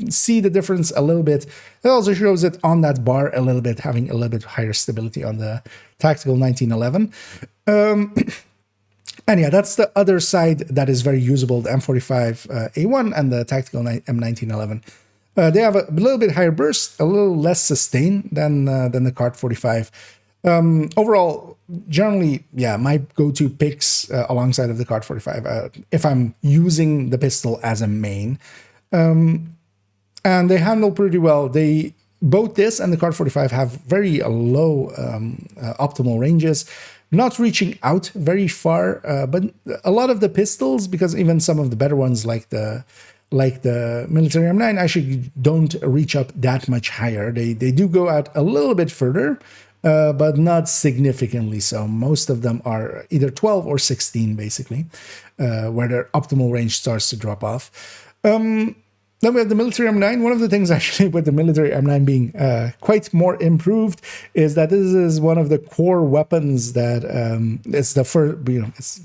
see the difference a little bit. It also shows it on that bar a little bit, having a little bit higher stability on the tactical 1911. And yeah, that's the other side that is very usable, the M45 A1 and the tactical M1911. They have a little bit higher burst, a little less sustain than the Card 45. Overall, generally, yeah, my go-to picks alongside of the Card 45, if I'm using the pistol as a main. And they handle pretty well. Both this and the Card 45 have very low optimal ranges, not reaching out very far, but a lot of the pistols, because even some of the better ones like the military M9 actually don't reach up that much higher. They do go out a little bit further, but not significantly so. Most of them are either 12 or 16, basically, where their optimal range starts to drop off. Then we have the military M9. One of the things actually with the military M9 being quite more improved is that this is one of the core weapons that it's the first, it's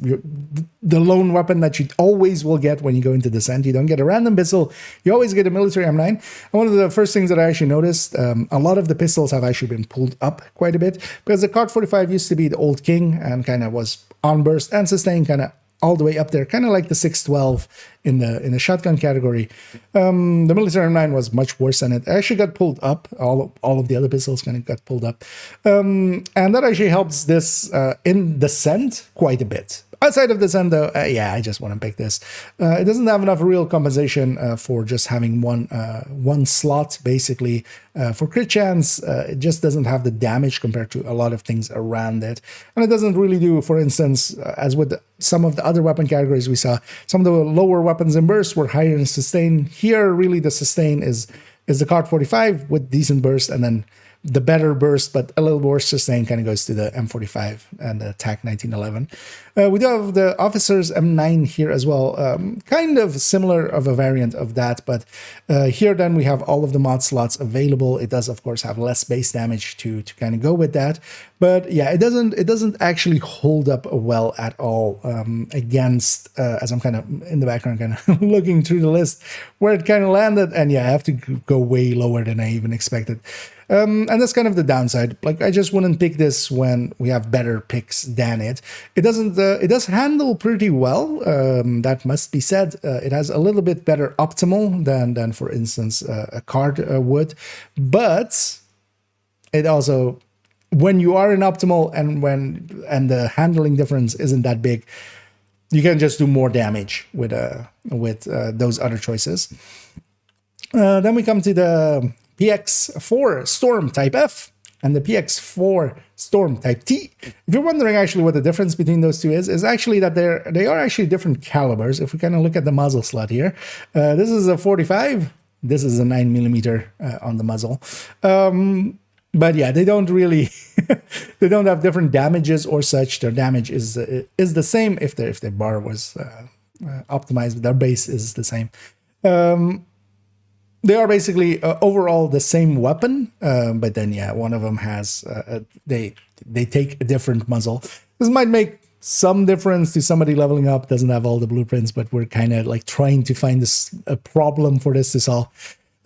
the lone weapon that you always will get when you go into descent. You don't get a random pistol. You always get a military M9. And one of the first things that I actually noticed, a lot of the pistols have actually been pulled up quite a bit, because the Card 45 used to be the old king and kind of was on burst and sustain, kind of all the way up there, kind of like the 612 in the shotgun category. The military M9 was much worse than it. It actually got pulled up. All of the other pistols kind of got pulled up. And that actually helps this in descent quite a bit. Outside of descent, though, yeah, I just want to pick this. It doesn't have enough real compensation for just having one slot, basically. For crit chance, it just doesn't have the damage compared to a lot of things around it. And it doesn't really do, for instance, as with some of the other weapon categories we saw, some of the lower weapons in burst were higher in sustain. Here, really, the sustain is the Card 45 with decent burst, and then the better burst, but a little more sustain, kind of goes to the M45 and the TAC 1911. We do have the Officer's M9 here as well, kind of similar of a variant of that, but here then we have all of the mod slots available. It does, of course, have less base damage to kind of go with that, but yeah, it doesn't actually hold up well at all against, as I'm kind of in the background kind of looking through the list where it kind of landed, and yeah, I have to go way lower than I even expected. And that's kind of the downside. Like, I just wouldn't pick this when we have better picks than it. It doesn't. It does handle pretty well. That must be said. It has a little bit better optimal than for instance, a card would. But it also, when you are in optimal and the handling difference isn't that big, you can just do more damage with those other choices. Then we come to the PX4 Storm Type F and the PX4 Storm Type T. If you're wondering actually what the difference between those two is actually that they are actually different calibers. If we kind of look at the muzzle slot here, this is a 45, this is a 9mm on the muzzle. But yeah, they don't really, they don't have different damages or such. Their damage is the same if their bar was optimized, but their base is the same. They are basically overall the same weapon, but then yeah, one of them has they take a different muzzle. This might make some difference to somebody leveling up, doesn't have all the blueprints, but we're kind of like trying to find a problem for this to solve.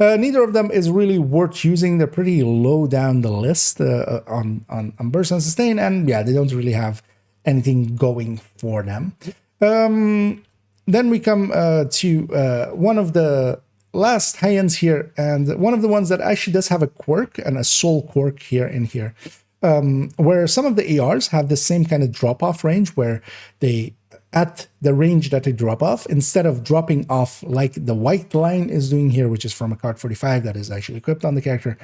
Neither of them is really worth using. They're pretty low down the list on burst and sustain, and yeah, they don't really have anything going for them. then we come to one of the last high-ends here, and one of the ones that actually does have a quirk and a soul quirk here in here, where some of the ARs have the same kind of drop-off range where they, at the range that they drop off, instead of dropping off like the white line is doing here, which is from a card 45 that is actually equipped on the character,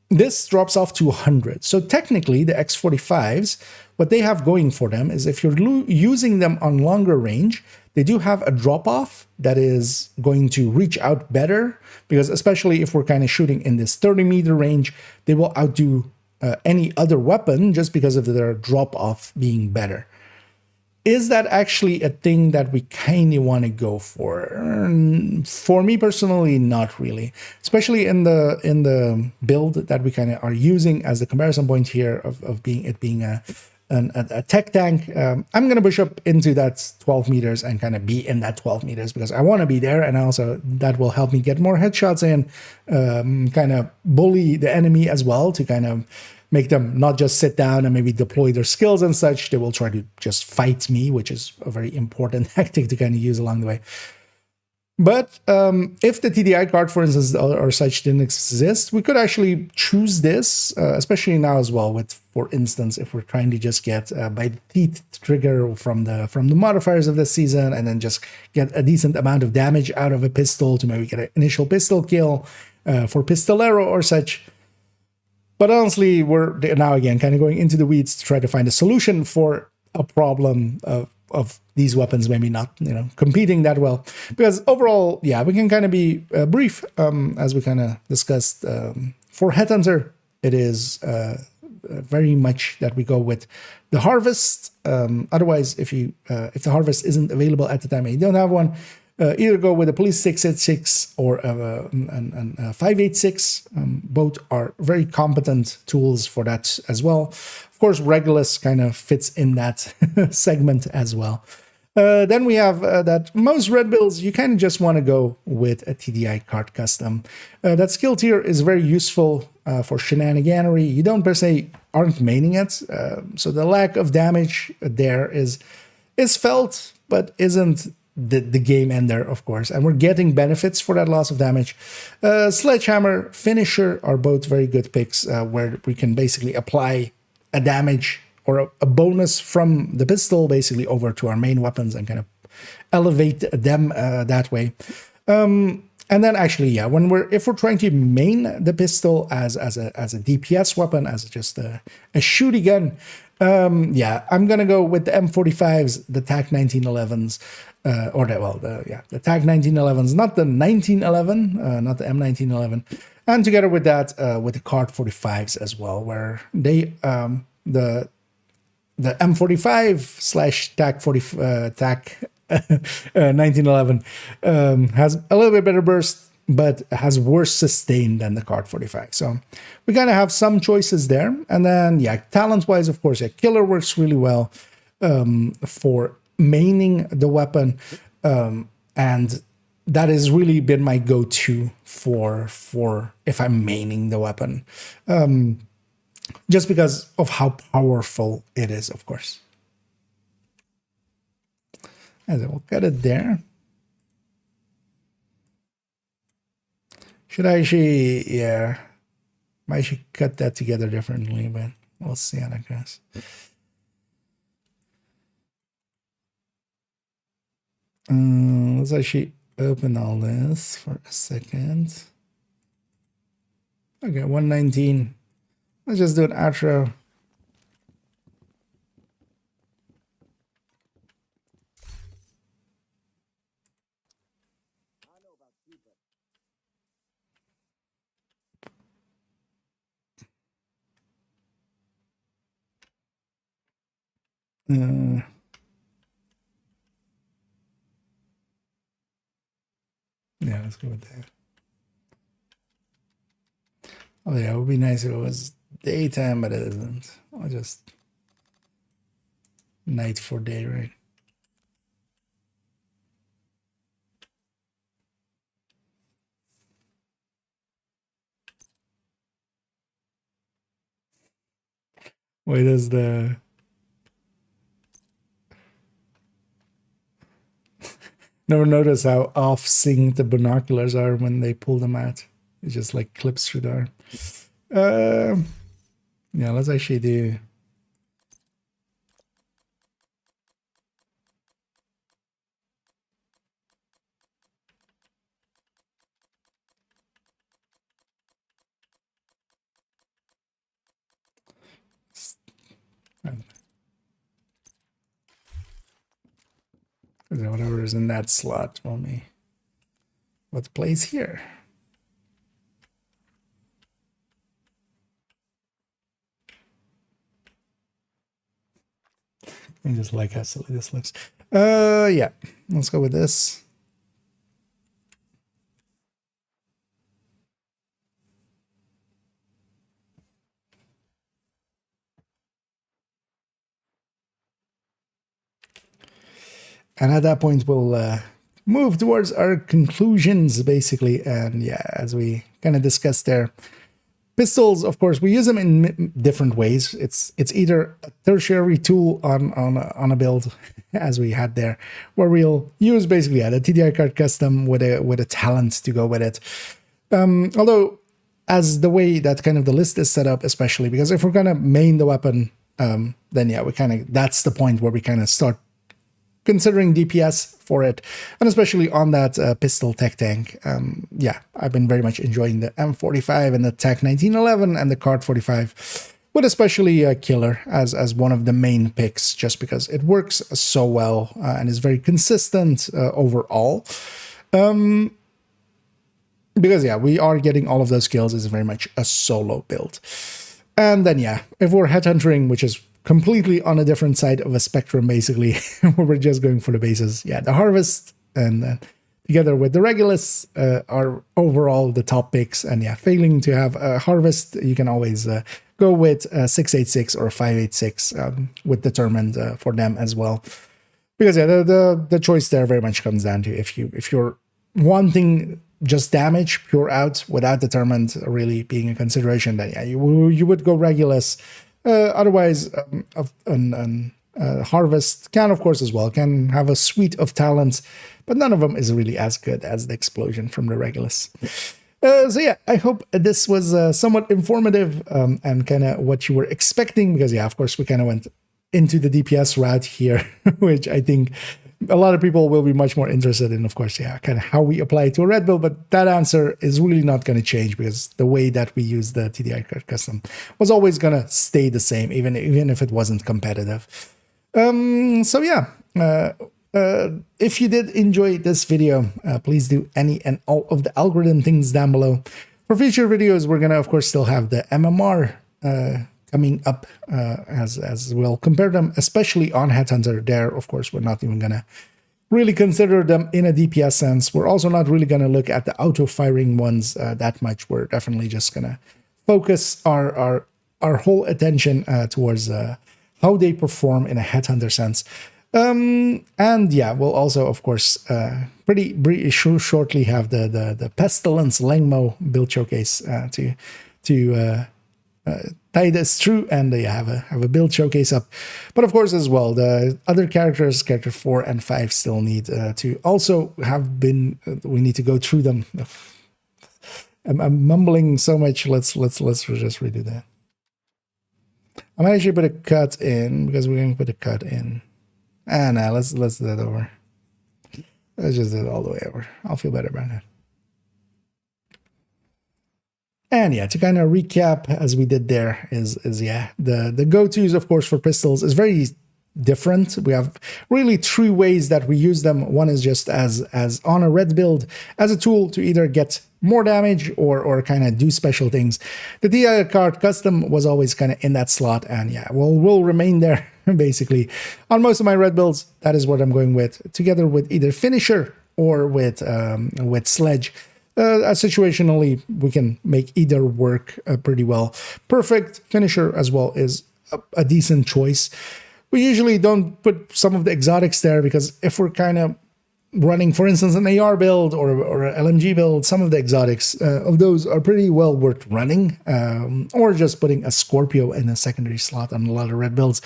this drops off to 100. So technically, the X45s, what they have going for them is if you're using them on longer range, they do have a drop-off that is going to reach out better, because especially if we're kind of shooting in this 30-meter range, they will outdo any other weapon just because of their drop-off being better. Is that actually a thing that we kind of want to go for? For me personally, not really. Especially in the build that we kind of are using as the comparison point here of being a tech tank. I'm gonna push up into that 12 meters and kind of be in that 12 meters because I want to be there, and also that will help me get more headshots in, kind of bully the enemy as well to kind of make them not just sit down and maybe deploy their skills and such. They will try to just fight me, which is a very important tactic to kind of use along the way. But if the TDI card, for instance, or such didn't exist, we could actually choose this, especially now as well with, for instance, if we're trying to just get by the teeth trigger from the modifiers of this season and then just get a decent amount of damage out of a pistol to maybe get an initial pistol kill for Pistolero or such. But honestly, we're now again kind of going into the weeds to try to find a solution for a problem of these weapons maybe not, competing that well. Because overall, yeah, we can kind of be brief, as we kind of discussed. For Headhunter, it is very much that we go with the Harvest. Otherwise, if the Harvest isn't available at the time and you don't have one, either go with a Police 686 or a 586. Both are very competent tools for that as well. Of course, Regulus kind of fits in that segment as well. Then we have that most red builds, you kind of just want to go with a TDI card custom. That skill tier is very useful for shenaniganery. You don't per se aren't maining it, so the lack of damage there is felt, but isn't the game ender, of course, and we're getting benefits for that loss of damage. Sledgehammer, Finisher are both very good picks, where we can basically apply a damage or a bonus from the pistol basically over to our main weapons and kind of elevate them that way. And then actually, yeah, if we're trying to main the pistol as a DPS weapon, as just a shooty gun, yeah, I'm gonna go with the M45s, the TAC 1911s, the TAC 1911s, not the 1911, not the M1911, and together with that, with the card 45s as well, where they the M45 / TAC 1911 has a little bit better burst, but has worse sustain than the card 45. So we kind of have some choices there. And then, yeah, talent-wise, of course, Killer works really well for maining the weapon. And that has really been my go-to for if I'm maining the weapon. Just because of how powerful it is, of course. And then we'll cut it there. Should I actually, yeah, I should cut that together differently, but we'll see how that goes. Let's actually open all this for a second. Okay, 119. Let's just do an outro. Yeah, let's go with that. Oh yeah, it would be nice if it was daytime, but it isn't. I'll just night for day, right? Wait, is the Never notice how off sync the binoculars are when they pull them out. It just like clips through the arm. Yeah, let's actually do. Whatever is in that slot will me what plays here. I just like how silly this looks. Yeah, let's go with this. And at that point, we'll move towards our conclusions, basically. And yeah, as we kind of discussed there, pistols, of course, we use them in different ways. It's either a tertiary tool on a build, as we had there, where we'll use basically the TDI card custom with a talent to go with it. Although, as the way that kind of the list is set up, especially because if we're gonna main the weapon, then yeah, that's the point where we kind of start considering DPS for it, and especially on that pistol tech tank. Yeah, I've been very much enjoying the M45 and the Tech 1911 and the Card 45, but especially Killer as one of the main picks, just because it works so well and is very consistent overall. Because yeah, we are getting all of those kills. It's very much a solo build. And then yeah, if we're headhuntering, which is completely on a different side of a spectrum, basically, where we're just going for the bases. Yeah, the Harvest and together with the Regulus are overall the top picks. And yeah, failing to have a Harvest, you can always go with 686 or 586 with Determined for them as well. Because yeah, the choice there very much comes down to if you're wanting just damage pure out without Determined really being a consideration, then yeah, you would go Regulus. Otherwise, Harvest can, of course, as well, can have a suite of talents, but none of them is really as good as the Explosion from the Regulus. So yeah, I hope this was somewhat informative and kind of what you were expecting, because yeah, of course, we kind of went into the DPS route here, which I think a lot of people will be much more interested in, of course, yeah, kind of how we apply it to a red build, but that answer is really not going to change because the way that we use the TDI card custom was always going to stay the same, even if it wasn't competitive. So yeah, if you did enjoy this video, please do any and all of the algorithm things down below. For future videos, we're going to, of course, still have the MMR coming up as we'll compare them, especially on Headhunter. There, of course, we're not even going to really consider them in a DPS sense. We're also not really going to look at the auto-firing ones that much. We're definitely just going to focus our whole attention towards how they perform in a Headhunter sense. And yeah, we'll also, of course, pretty shortly have the Pestilence Langmo build showcase to tie this through, and have a build showcase up. But of course, as well, the other characters, character 4 and 5, still need to also have been. We need to go through them. I'm mumbling so much. Let's just redo that. I'm actually put a cut in because we're going to put a cut in. No, let's do that over. Let's just do it all the way over. I'll feel better about it. And yeah, to kind of recap, as we did there, is yeah, the go-tos, of course, for pistols is very different. We have really 3 ways that we use them. One is just as on a red build, as a tool to either get more damage or kind of do special things. The DI card custom was always kind of in that slot, and yeah, will remain there basically. On most of my red builds, that is what I'm going with, together with either Finisher or with Sledge. Situationally, we can make either work pretty well. Perfect Finisher as well is a decent choice. We usually don't put some of the exotics there because if we're kind of running, for instance, an AR build or an LMG build, some of the exotics of those are pretty well worth running. Or just putting a Scorpio in a secondary slot on a lot of red builds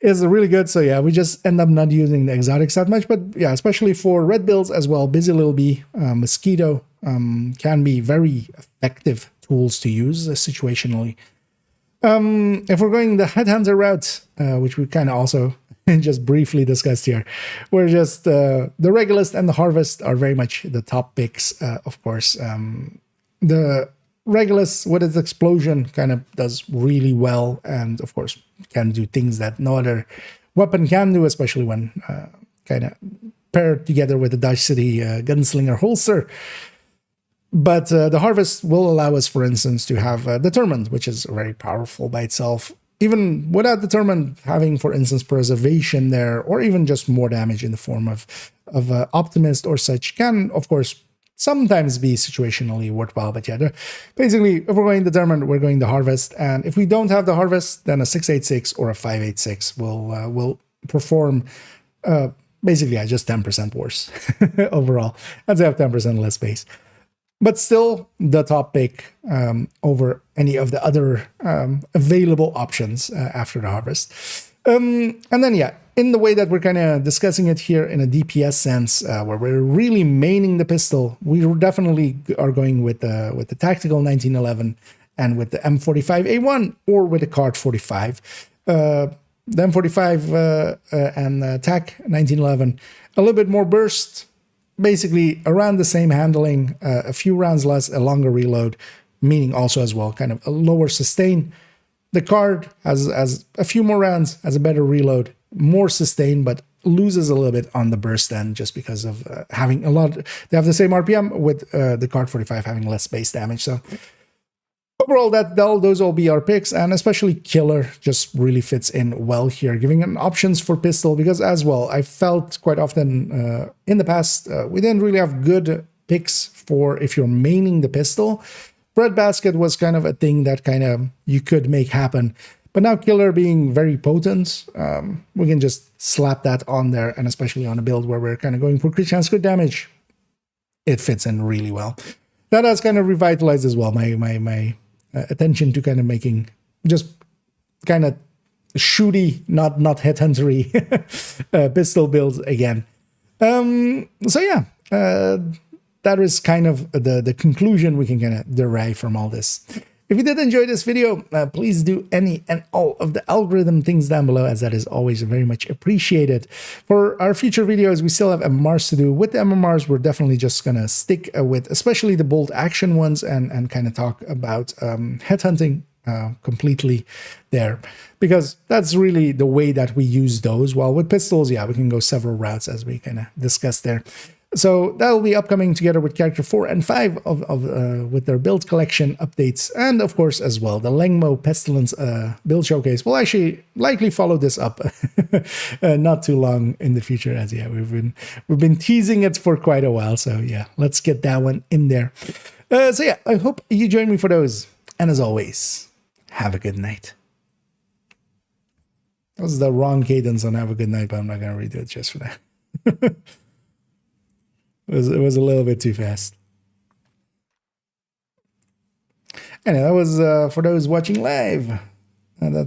is really good. So yeah, we just end up not using the exotics that much, but yeah, especially for red builds as well. Busy Little Bee, Mosquito can be very effective tools to use situationally. If we're going the Headhunter route, which we kind of also just briefly discussed here, we're just the Regulus and the Harvest are very much the top picks, of course. The Regulus with its explosion kind of does really well, and of course can do things that no other weapon can do, especially when kind of paired together with the Dodge City Gunslinger holster. But the Harvest will allow us, for instance, to have Determined, which is very powerful by itself. Even without Determined, having, for instance, Preservation there, or even just more damage in the form of Optimist or such, can, of course, sometimes be situationally worthwhile. But yeah, basically, if we're going Determined, we're going the Harvest. And if we don't have the Harvest, then a 686 or a 586 will perform basically just 10% worse overall, as they have 10% less space. But still the top pick over any of the other available options after the Harvest. And then, yeah, in the way that we're kind of discussing it here in a DPS sense, where we're really maining the pistol, we definitely are going with the Tactical 1911 and with the M45A1 or with the Card 45. The M45 and TAC 1911, a little bit more burst, basically around the same handling, a few rounds less, a longer reload, meaning also as well kind of a lower sustain. The Card has a few more rounds, has a better reload, more sustain, but loses a little bit on the burst end just because of having a lot. They have the same RPM with the Card 45 having less base damage. So overall, those will be our picks, and especially Killer just really fits in well here, giving an options for pistol, because as well, I felt quite often in the past, we didn't really have good picks for if you're maining the pistol. Breadbasket was kind of a thing that kind of you could make happen. But now Killer being very potent, we can just slap that on there, and especially on a build where we're kind of going for crit chance, crit damage, it fits in really well. That has kind of revitalized as well my attention to kind of making just kind of shooty, not headhuntery pistol builds again. So yeah, that is kind of the conclusion we can kind of derive from all this. If you did enjoy this video, please do any and all of the algorithm things down below, as that is always very much appreciated. For our future videos, we still have MMRs to do. With the MMRs, we're definitely just going to stick with especially the bolt action ones and kind of talk about headhunting completely there, because that's really the way that we use those. While with pistols, yeah, we can go several routes as we kind of discussed there. So that will be upcoming together with character 4 and 5 with their build collection updates, and of course as well the Lengmo Pestilence build showcase will actually likely follow this up not too long in the future, as yeah we've been teasing it for quite a while. So yeah, let's get that one in there. So yeah, I hope you join me for those, and as always, have a good night. That was the wrong cadence on have a good night, but I'm not gonna redo it just for that. It was a little bit too fast. And that was for those watching live. And that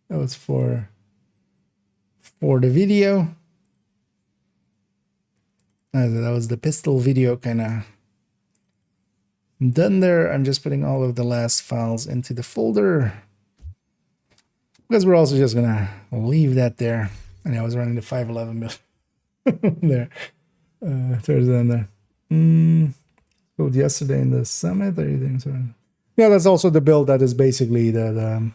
was for the video. That was the pistol video kind of done there. I'm just putting all of the last files into the folder, because we're also just gonna leave that there. And I was running the 511 mil there. Towards the end there. Build yesterday in the summit, or you think so? Yeah, that's also the build that is basically the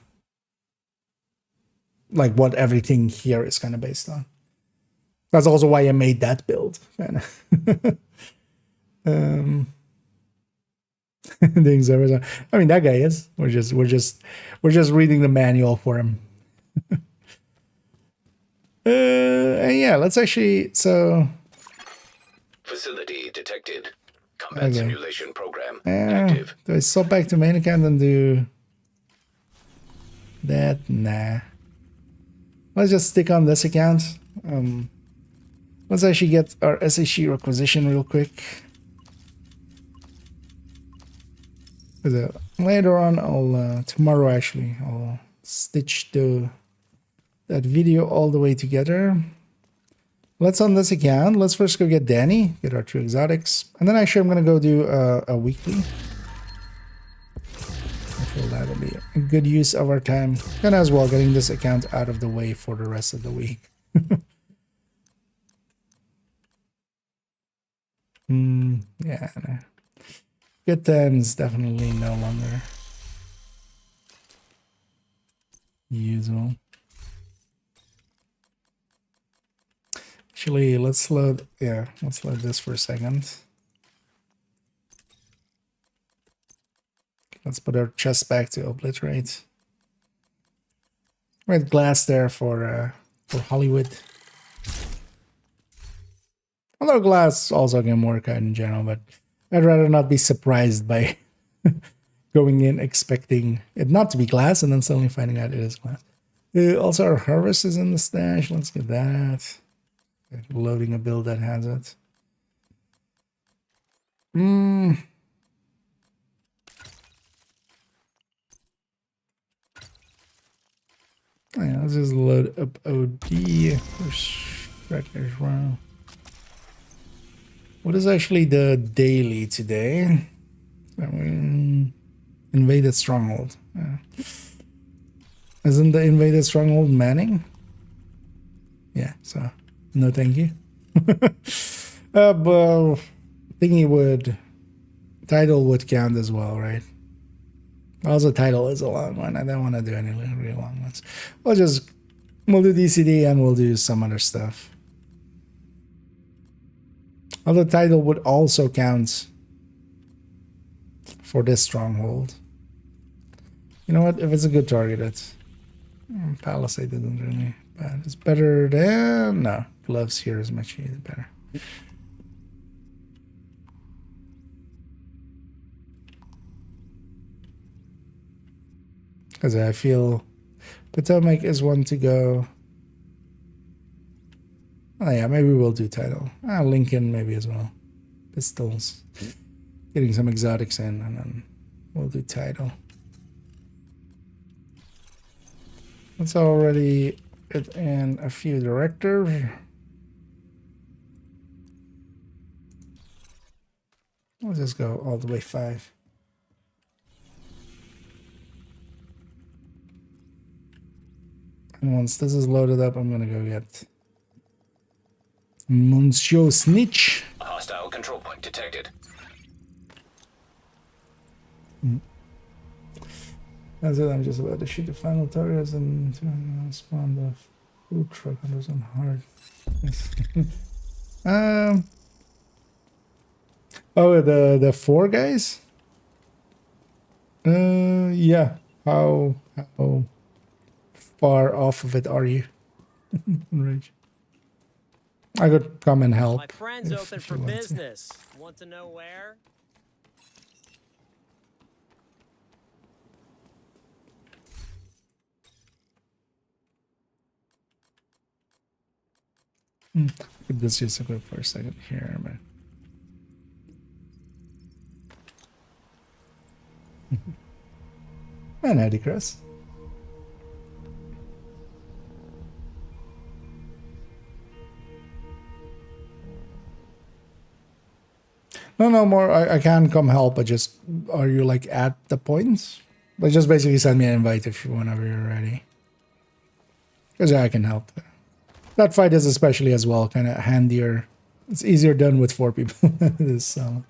like what everything here is kind of based on. That's also why I made that build. Kind of. I mean, that guy is. We're just reading the manual for him. And yeah, let's actually Facility detected. Combat simulation program Yeah. active. Do I swap back to main account and do that? Nah. Let's just stick on this account. Let's actually get our SHE requisition real quick. Later on, tomorrow actually, I'll stitch the that video all the way together. Let's on this account. Let's first go get Danny, get our 2 exotics, and then actually I'm gonna go do a weekly. I feel that'll be a good use of our time, and as well getting this account out of the way for the rest of the week. Yeah, no. Good times definitely no longer usable. Actually, let's load this for a second. Let's put our chest back to obliterate. Red glass there for Hollywood. Although glass also can work out in general, but I'd rather not be surprised by going in expecting it not to be glass and then suddenly finding out it is glass. Also, our harvest is in the stash. Let's get that. Loading a build that has it. Yeah, let's just load up OD. What is actually the daily today? Invaded Stronghold. Isn't the Invaded Stronghold Manning? Yeah, so no thank you. But thingy title would count as well, right? Also, title is a long one. I don't want to do any really long ones. We'll do DCD and we'll do some other stuff. Although title would also count for this stronghold. You know what? If it's a good target, it's Palisade isn't really bad. It's better than no. Gloves here is much better. Because I feel Potomac is one to go. Oh yeah, maybe we'll do title. Lincoln maybe as well. Pistols. Getting some exotics in and then we'll do title. Let's already get in a few directors. We'll just go all the way 5. And once this is loaded up, I'm gonna go get Monsieur Snitch. A hostile control point detected. That's it. I'm just about to shoot the final targets and spawn the food truck hunters on hard. Oh, the 4 guys. Yeah. How far off of it are you? Right. I could come and help. My friend's open for business. Want to know where? Could this just go for a second here, man. And Eddie Chris. No more. I can come help. But just, are you like at the points? But just basically send me an invite if you, whenever you're ready. Because I can help. That fight is especially as well kind of handier. It's easier done with 4 people than it is solo.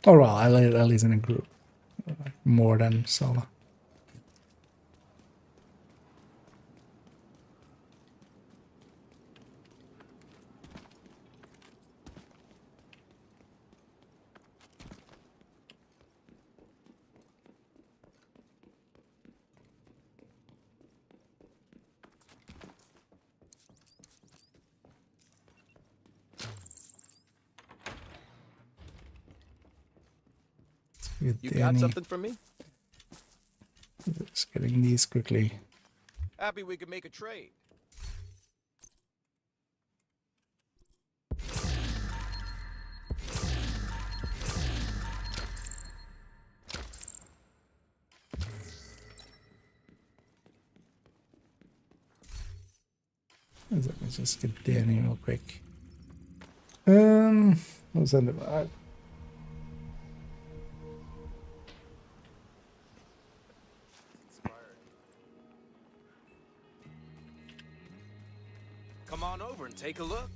Oh well, at least in a group, more than solo. You got something for me? Just getting these quickly. Happy we could make a trade. Let's just get Danny real quick. What's that about? Come on over and take a look.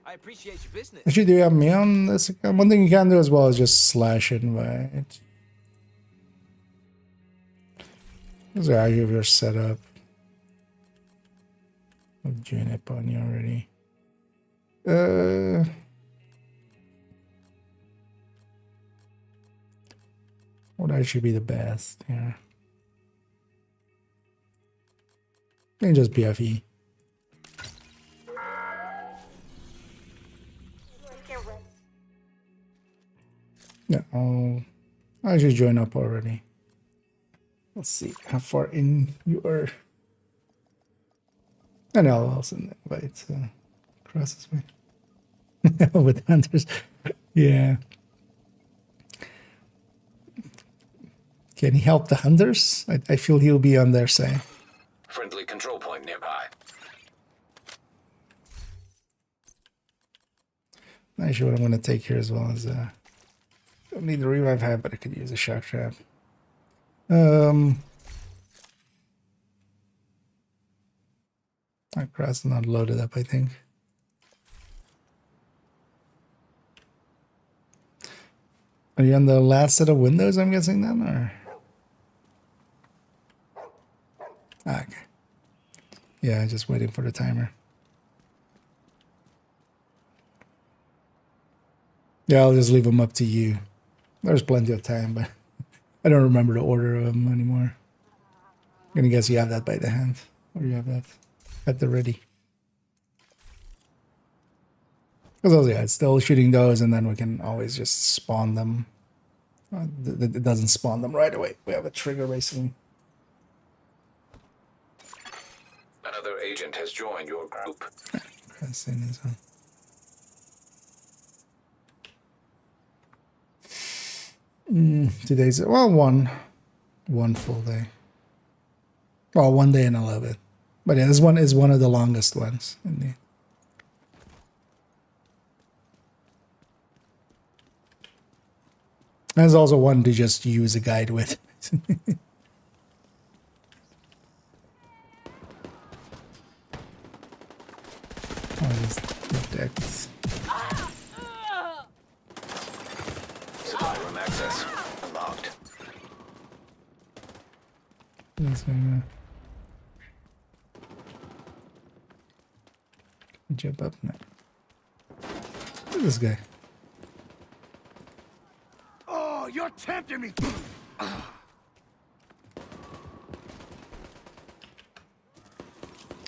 I appreciate your business. Actually, do you have me on this account? One thing you can do as well is just slash invite. Those are you have your setup. I'll join up on you already. What actually be the best here? And just BFE. Yeah, I'll actually join up already. Let's see how far in you are. I know I'll send the invite crosses me. With hunters. Yeah. Can he help the hunters? I feel he'll be on their side. Friendly control point nearby. Not sure what I'm going to take here as well as don't need the revive hat, but I could use a shock trap. My cross is not loaded up, I think. Are you on the last set of windows, I'm guessing then, or? Okay. Yeah, just waiting for the timer. Yeah, I'll just leave them up to you. There's plenty of time, but I don't remember the order of them anymore. I'm gonna guess you have that by the hand, or you have that at the ready. Because yeah, it's still shooting those, and then we can always just spawn them. It doesn't spawn them right away. We have a trigger basically. Another agent has joined your group. Today's well one full day. Well, 1 day and 11. But yeah, this one is one of the longest ones. Indeed. There's also one to just use a guide with. Decks. Supply room access unlocked. Jump up now. Look at this guy. Oh, you're tempting me.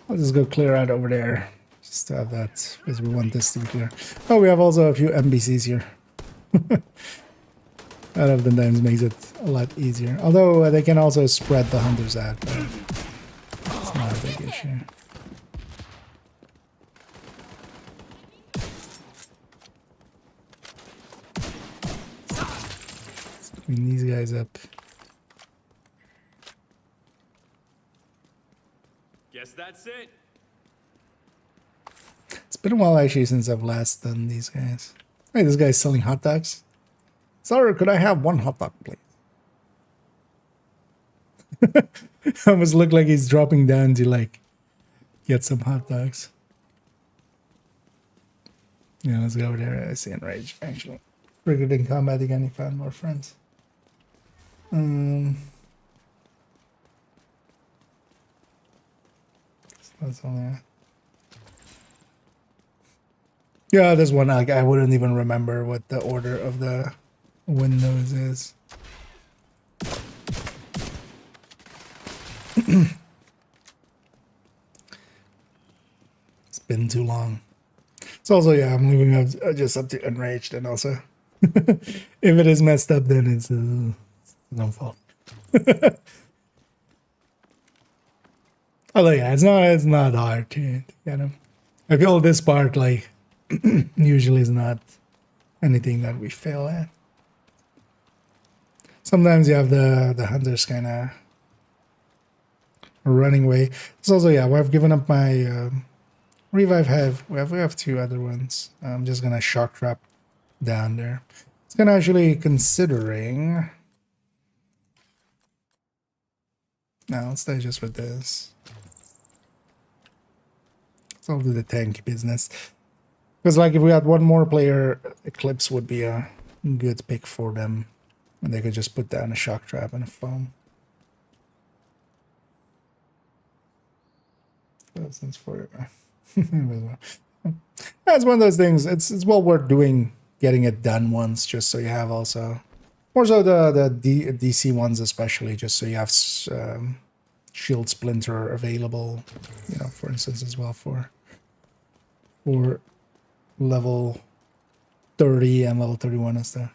I'll just go clear out over there. Just to have that, because we want this to be clear. Oh, we have also a few NPCs here. That oftentimes makes it a lot easier. Although they can also spread the hunters out. But it's not a big issue. Let's clean these guys up. Guess that's it. It's been a while actually since I've last done these guys. Hey, this guy's selling hot dogs. Sir, could I have one hot dog, please? Almost look like he's dropping down to like get some hot dogs. Yeah, let's go over there. I see Enrage actually. Triggered in combat again. He found more friends. That's all that. Yeah, there's one I wouldn't even remember what the order of the windows is. It's been too long. It's also, yeah, I'm leaving up just up to Enraged, and also if it is messed up, then it's no fault. Although yeah, it's not hard to get them. I feel this part like usually is not anything that we fail at. Sometimes you have the hunters kind of running away. It's also, yeah, I've given up my revive. We have 2 other ones. I'm just gonna shock trap down there. It's gonna actually considering. No, let's stay just with this. So I'll do the tank business. Because like if we had one more player, Eclipse would be a good pick for them. And they could just put down a shock trap and a foam. That's for that's one of those things. It's well worth doing, getting it done once, just so you have also more so the DC ones especially, just so you have shield splinter available, you know, for instance, as well for level 30 and level 31 is there.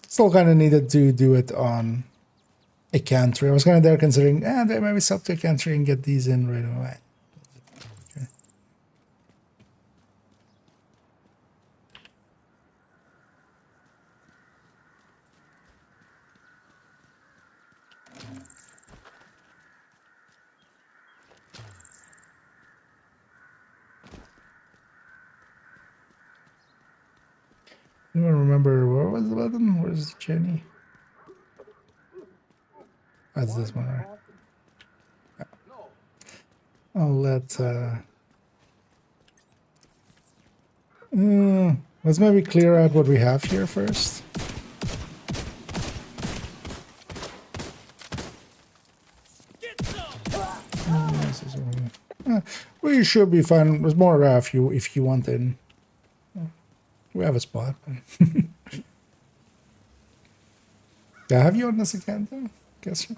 Still kind of needed to do it on a country. I was kind of there considering, they maybe sub to a country and get these in right away. Okay. I don't remember, where was the button? Where's Jenny? That's this one, right? Yeah. I'll let let's maybe clear out what we have here first. We should be fine. There's more if you want in. We have a spot. Yeah, have you on this account though? Guess so.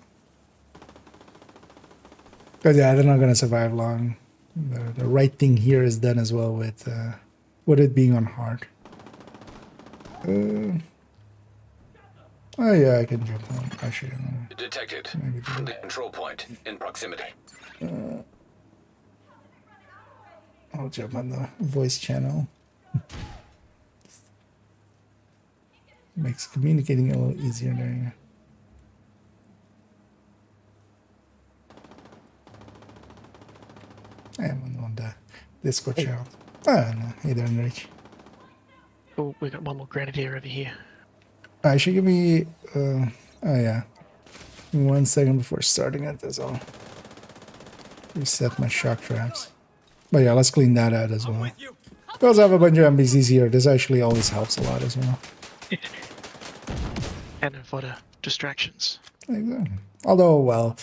Because yeah, they're not gonna survive long. The right thing here is done as well with it being on hard. Oh yeah, I can jump on. Actually, Detected. The control point in proximity. I'll jump on the voice channel. Makes communicating a little easier there. I am on the Discord channel. Oh, no. Hey there, Enrich. Oh, we got one more grenadier over here. Should give me... oh, yeah. 1 second before starting it, that's all. Reset my shock traps. But yeah, let's clean that out as well. We also have a bunch of NPCs here. This actually always helps a lot as well. And fodder distractions. Exactly. Although, well...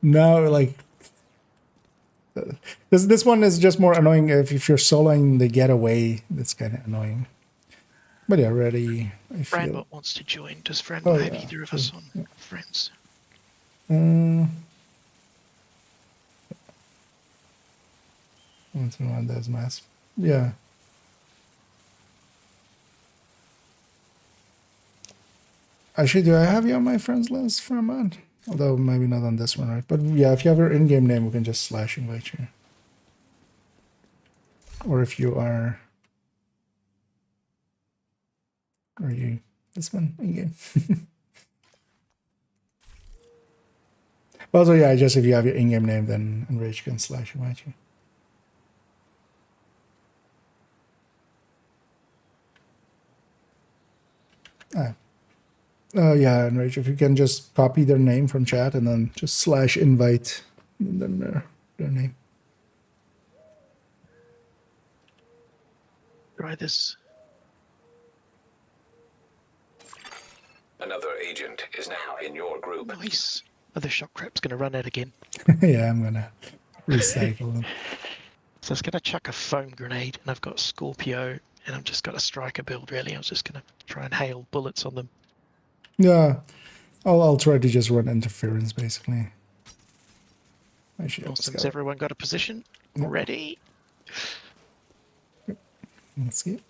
No, like... This one is just more annoying if you're soloing the getaway. That's kind of annoying. But yeah, ready. Franbot wants to join. Does Franbot have either of us on friends? Once in a while, there's mass. Yeah. Actually, do I have you on my friends list, Franbot? Although maybe not on this one, right? But yeah, if you have your in-game name, we can just slash invite you. Or if you are you this one in-game? Also, yeah, just if you have your in-game name, then Enrage can slash invite you. Yeah, Enrage, if you can just copy their name from chat and then just slash invite and then their name. Try this. Another agent is now in your group. Nice. Oh, the shock trap's going to run out again. Yeah, I'm going to recycle them. So I was going to chuck a foam grenade, and I've got Scorpio, and I've just got a striker build, really. I was just going to try and hail bullets on them. Yeah, I'll try to just run interference, basically. Awesome. Has everyone got a position? Yep. Ready? Yep. Let's see it.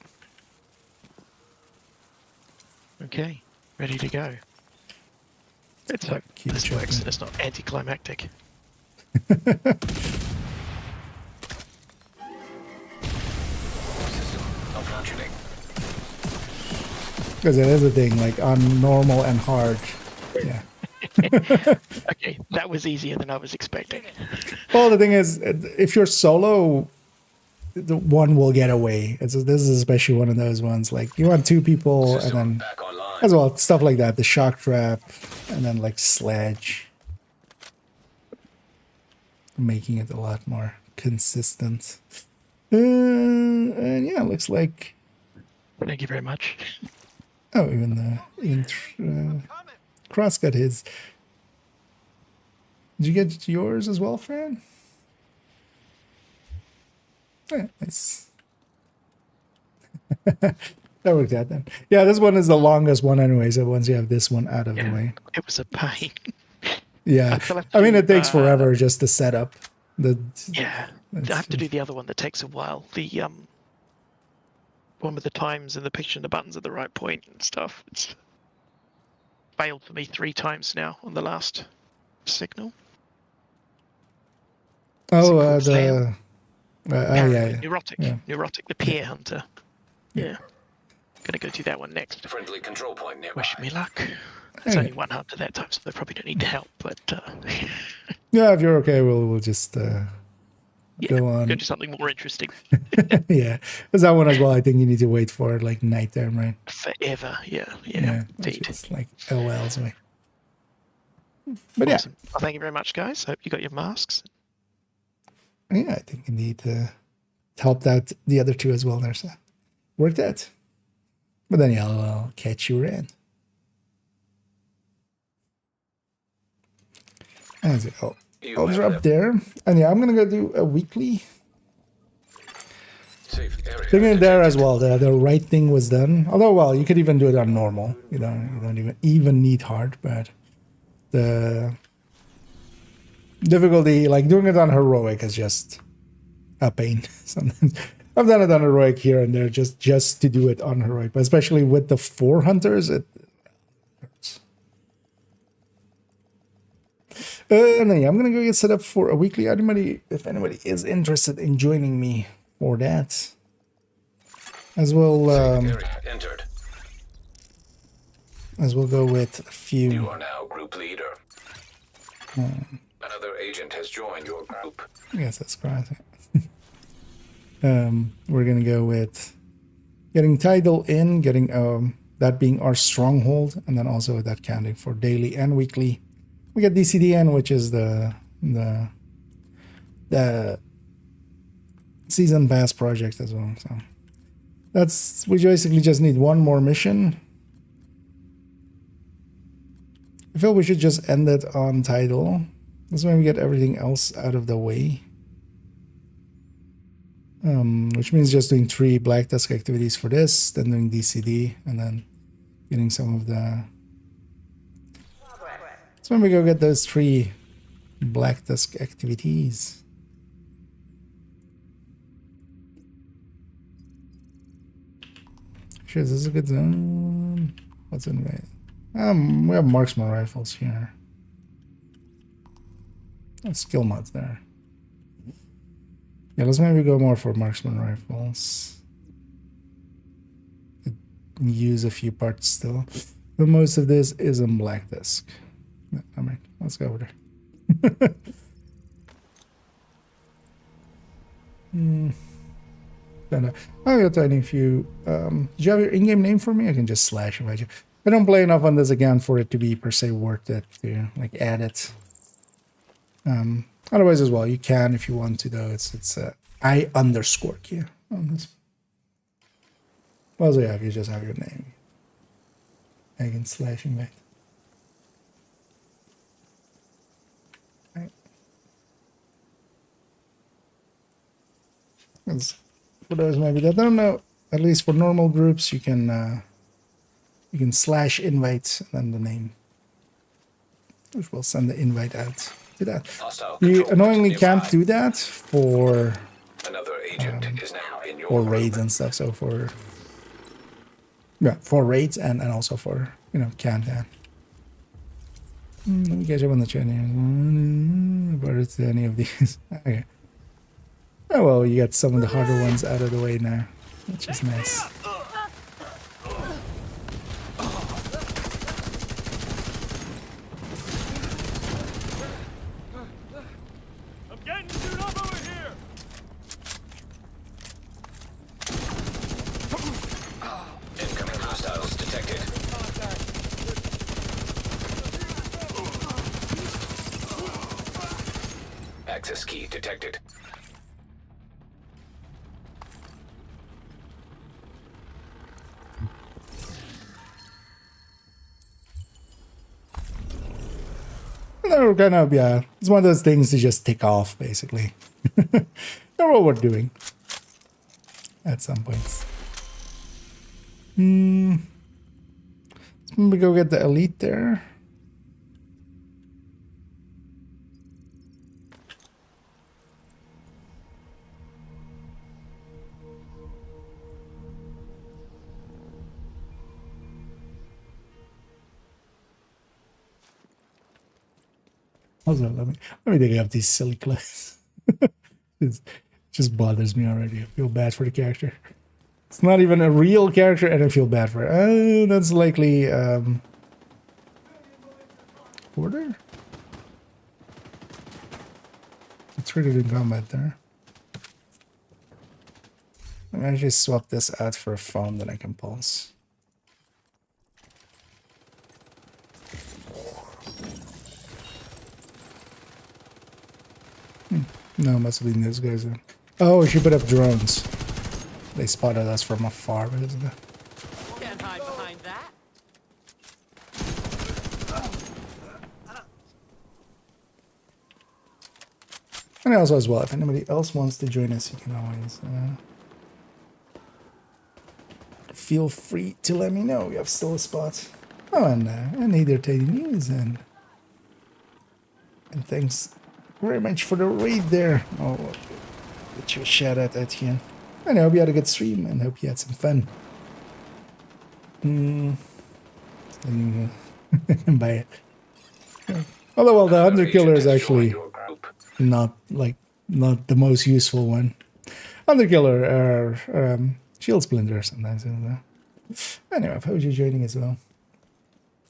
Okay, ready to go. Let's hope this works and it's not anticlimactic. Malfunctioning. Because it is a thing, like on normal and hard. Yeah. Okay, that was easier than I was expecting. Well, the thing is, if you're solo, the one will get away. This is especially one of those ones. Like you want two people, and then Back online. as well stuff like that, the shock trap, and then like sledge, making it a lot more consistent. And yeah, looks like. Thank you very much. Oh, even Cross got his. Did you get yours as well, Fran? Yeah, nice. That worked out then. Yeah, this one is the longest one anyway, so once you have this one out of the way. It was a pain. Yeah. still have I mean, to, it takes forever just to set up. Yeah, I have to do the other one that takes a while. The one with the times and the picture and the buttons at the right point and stuff. It's failed for me 3 times now on the last signal. Oh, Fail? yeah. Neurotic. Yeah. Neurotic, the peer hunter. Yeah. Gonna go do that one next. Friendly control point nearby. Wish me luck. There's Okay. only one hunter that time, so they probably don't need help, but Yeah, if you're okay, we'll just yeah, go on. go do something more interesting. Yeah, there's that one as well. I think you need to wait for like nighttime, right? Forever, yeah, Which indeed. is like LOLs away. But Awesome. Well, thank you very much, guys. Hope you got your masks. yeah, I think indeed helped out the other two as well there, so worked out. But then yeah, I'll catch you around. As I'll have drop left. there, and yeah, I'm gonna go do a weekly. Safe area. Thinking there as well, the right thing was done. Although, well, you could even do it on normal. You don't even need hard, but the difficulty, like doing it on heroic, is just a pain. Sometimes I've done it on heroic here and there, just to do it on heroic, but especially with the 4 hunters, it hurts. And then yeah, I'm gonna go get set up for a weekly. If anybody is interested in joining me for that, as well. Safe area entered. As we'll go with a few. You are now group leader. Another agent has joined your group. Yes, that's correct. We're gonna go with getting title in, getting that being our stronghold, and then also that counting for daily and weekly. We get DCDN, which is the season pass project as well. So we basically just need one more mission. I feel we should just end it on title. That's when we get everything else out of the way. Which means just doing 3 Black Tusk activities for this, then doing DCD, and then getting some of the... So when we go get those 3 Black Tusk activities. Sure, this is a good zone. What's in way? We have marksman rifles here. And skill mods there. Yeah, let's maybe go more for marksman rifles. Could use a few parts still, but most of this is in Black Tusk. I mean, let's go over there. Oh, you're tiny if you do you have your in-game name for me? I can just slash invite you. I don't play enough on this again for it to be per se worth it to like add it. Otherwise as well, you can if you want to though. It's I_Q on this. Well, so yeah, if you just have your name, I can slash invite. Right. For those maybe that don't know, at least for normal groups, you can slash invite and then the name, which will send the invite out to that. Hostile You control annoyingly point can't nearby. do that for Another agent is now in your raids and stuff. So for raids and also for countdown. Let me catch up on the chat here. But it's any of these. Okay. Oh well, you got some of the harder ones out of the way now, which is nice. Access key detected. They're kind of, yeah, it's one of those things to just tick off, basically. They're what we're doing at some points. Let's maybe go get the elite there. Also, let me dig up these silly clothes. It just bothers me already. I feel bad for the character. It's not even a real character, and I feel bad for it. Oh, that's likely Porter? It's triggered in combat there. I'm gonna just swap this out for a phone that I can pulse. No, must have been those guys. Oh, we should put up drones. They spotted us from afar, but isn't it? Can't hide behind that. And also as well, if anybody else wants to join us, you can always feel free to let me know. We have still a spot. Oh, and either Teddy News and thanks very much for the raid there. Oh, get you a shout out at here. And I hope you had a good stream and hope you had some fun. Buy it. Although, well, the Hunter Killer is actually not the most useful one. Hunter Killer are shield splinters sometimes. Anyway, I hope you're joining as well.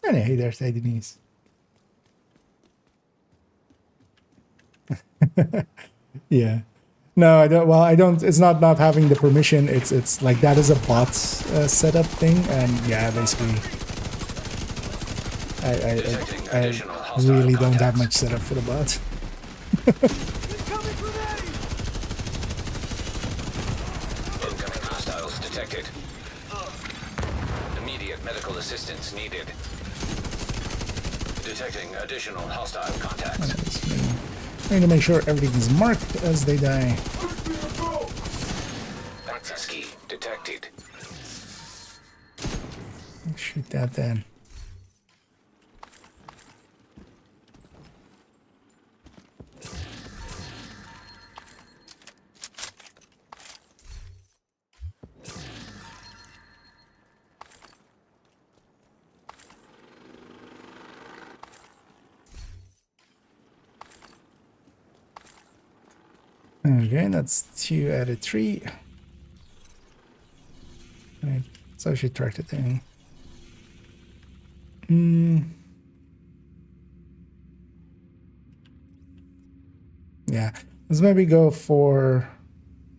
Anyway, hey there, Teddy News. Yeah. No, I don't. Well, I don't. It's not having the permission. It's like that is a bot setup thing, and yeah, basically, I really don't have much setup for the bot. Incoming hostiles detected. Immediate medical assistance needed. Detecting additional hostile contacts. I need to make sure everything is marked as they die. Access key detected. Shoot that then. Okay, that's 2 out of 3. Right, so I should track the thing. Yeah, let's maybe go for,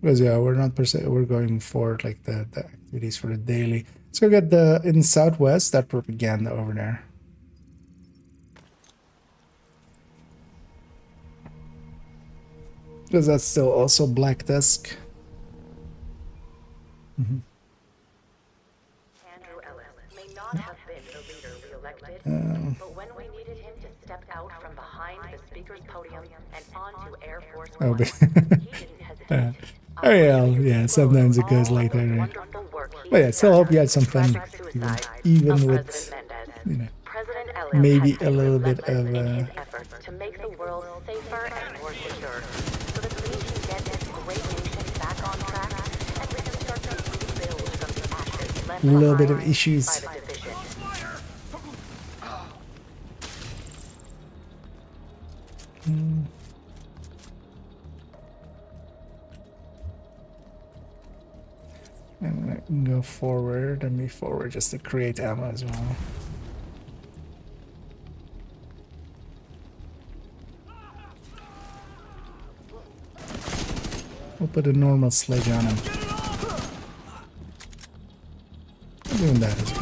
because yeah, we're not per se, we're going for like the activities for the daily. Let's go get the in Southwest, that propaganda over there. Because that's still also Black Desk. Andrew Ellis may not have been the leader we elected, but when we needed him to step out from behind the speaker's podium and onto Air Force One, he didn't hesitate. Oh yeah, sometimes it goes like that, right? But yeah, still hope you had some fun, even with, you know, maybe a little bit of efforts to make the world safer and more secure, so that we can get this great nation back on track and we can start to rebuild from the ashes left a little bit of behind issues. by the division. And I can go forward and move forward just to create ammo as well. We'll put a normal sledge on him. I'm doing that as well.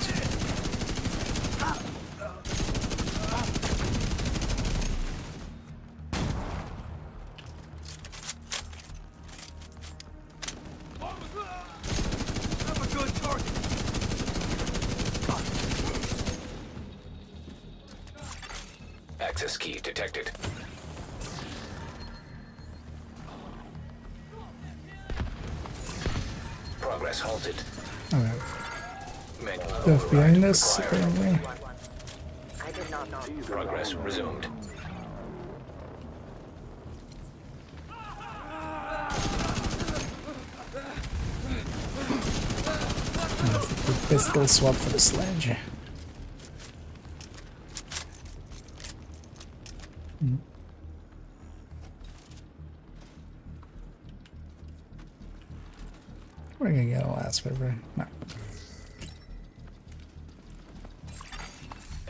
Access key detected. Progress halted. Alright. Manual Stuff override behind us, required. apparently. I did not know. Progress resumed. The pistol swap for the sledge. We're gonna get a last river. No.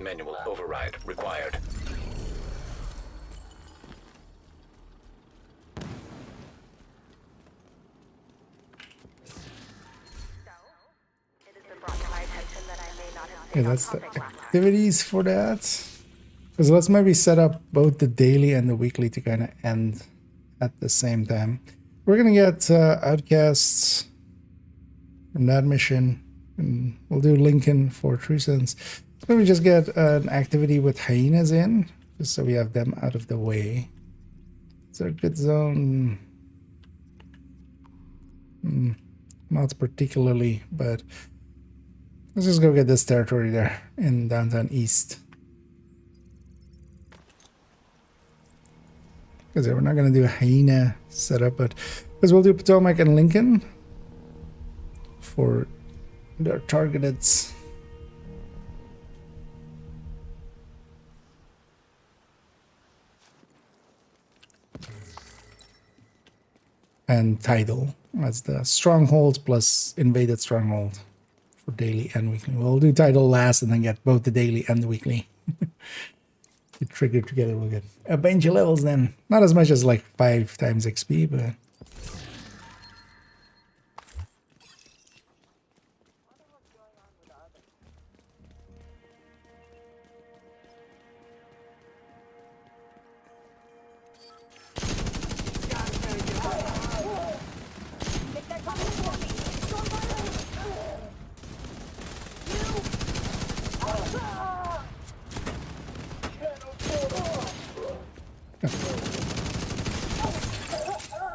Manual override required. It has been brought to my attention that I may not have Okay, stayed on that's the topic last time. activities for that. Because let's maybe set up both the daily and the weekly to kind of end at the same time. We're gonna get outcasts from that mission, and we'll do Lincoln for True Sense. Maybe just get an activity with hyenas in, just so we have them out of the way. Is there a good zone? Not particularly, but let's just go get this territory there in downtown East. Because we're not going to do a hyena setup, but because we'll do Potomac and Lincoln for their targeted. And Tidal. That's the stronghold plus invaded stronghold for daily and weekly. We'll do Tidal last and then get both the daily and the weekly. You trigger together, we'll get a bunch of levels then. Not as much as like 5 times XP, but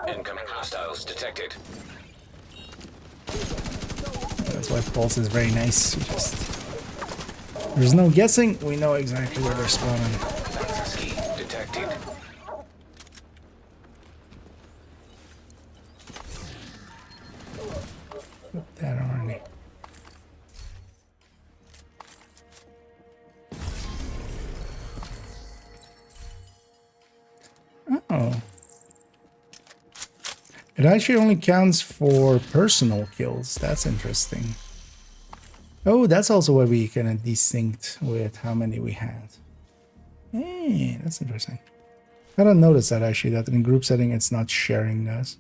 Incoming hostiles detected. that's why Pulse is very nice. There's no guessing, we know exactly where they're spawning. Access key detected. Put that already. Oh. It actually only counts for personal kills. That's interesting. Oh, that's also why we kind of desynced with how many we had. Hey, that's interesting. I don't notice that actually, that in group setting it's not sharing those.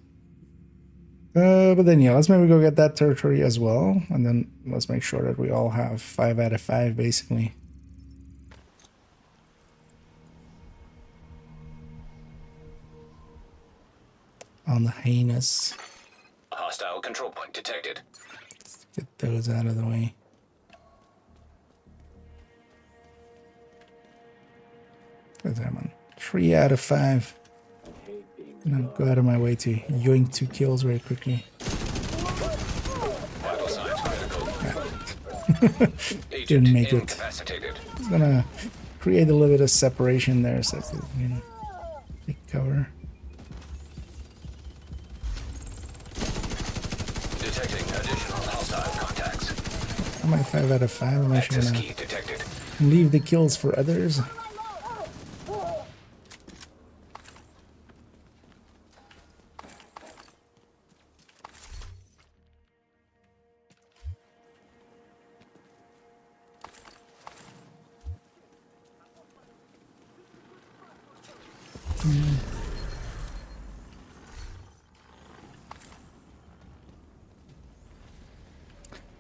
But then yeah, let's maybe go get that territory as well. And then let's make sure that we all have 5 out of 5 basically. On the heinous. Hostile control point detected. Let's get those out of the way. What's that one? 3 out of 5. And I'll go out of my way to yoink 2 kills very quickly. Vital signs critical. Agent Didn't make it. incapacitated. It's gonna create a little bit of separation there so that, you know, take cover. Detecting additional hostile contacts. I'm at 5 out of 5. I'm actually Access gonna key detected. leave the kills for others.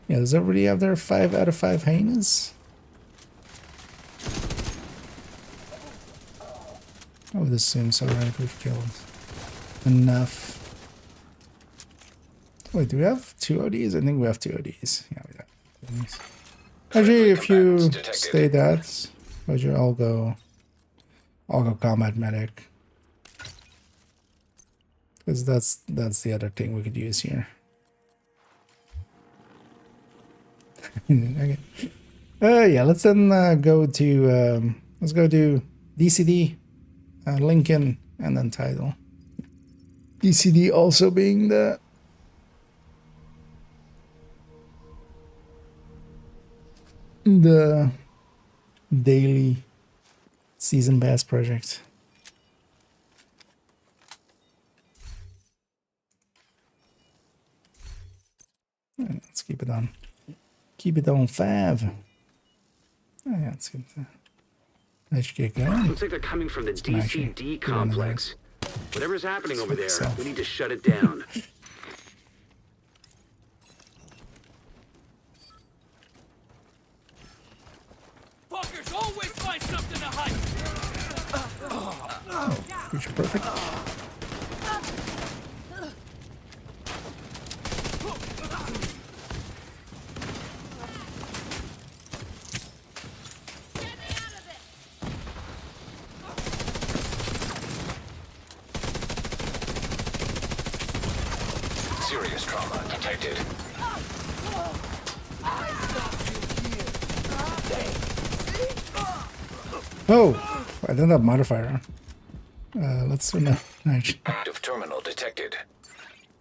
Yeah, does everybody have their 5 out of 5 hyenas? I would assume so, right? We've killed enough. Wait, do we have 2 ODs? I think we have 2 ODs. Yeah, we have 2 ODs. Actually, if you stay that, Roger, I'll go I'll go combat medic. Because that's the other thing we could use here. Okay. Yeah, let's then go to DCD, Lincoln, and then title. DCD also being the daily season pass project. Let's keep it on. Keep it on 5. Oh, yeah, let's get that. Let's get going. Looks like they're coming from the DCD complex. Whatever's happening over there, we need to shut it down. Fuckers always find something to hide. Future perfect. Serious trauma detected. Oh, I don't have modifier. Let's do no. Actually, Active terminal detected.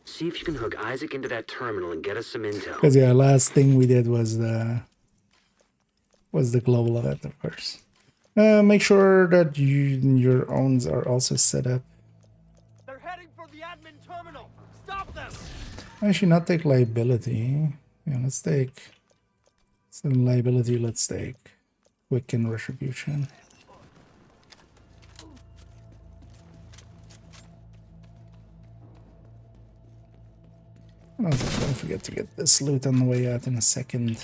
See if you can hook Isaac into that terminal and get us some intel. because yeah, last thing we did was the global event, of course. Make sure that your owns are also set up. They're heading for the admin terminal. Stop them. I should not take liability. Yeah, let's take some liability. Let's take Quicken Retribution. And also, don't forget to get this loot on the way out in a second.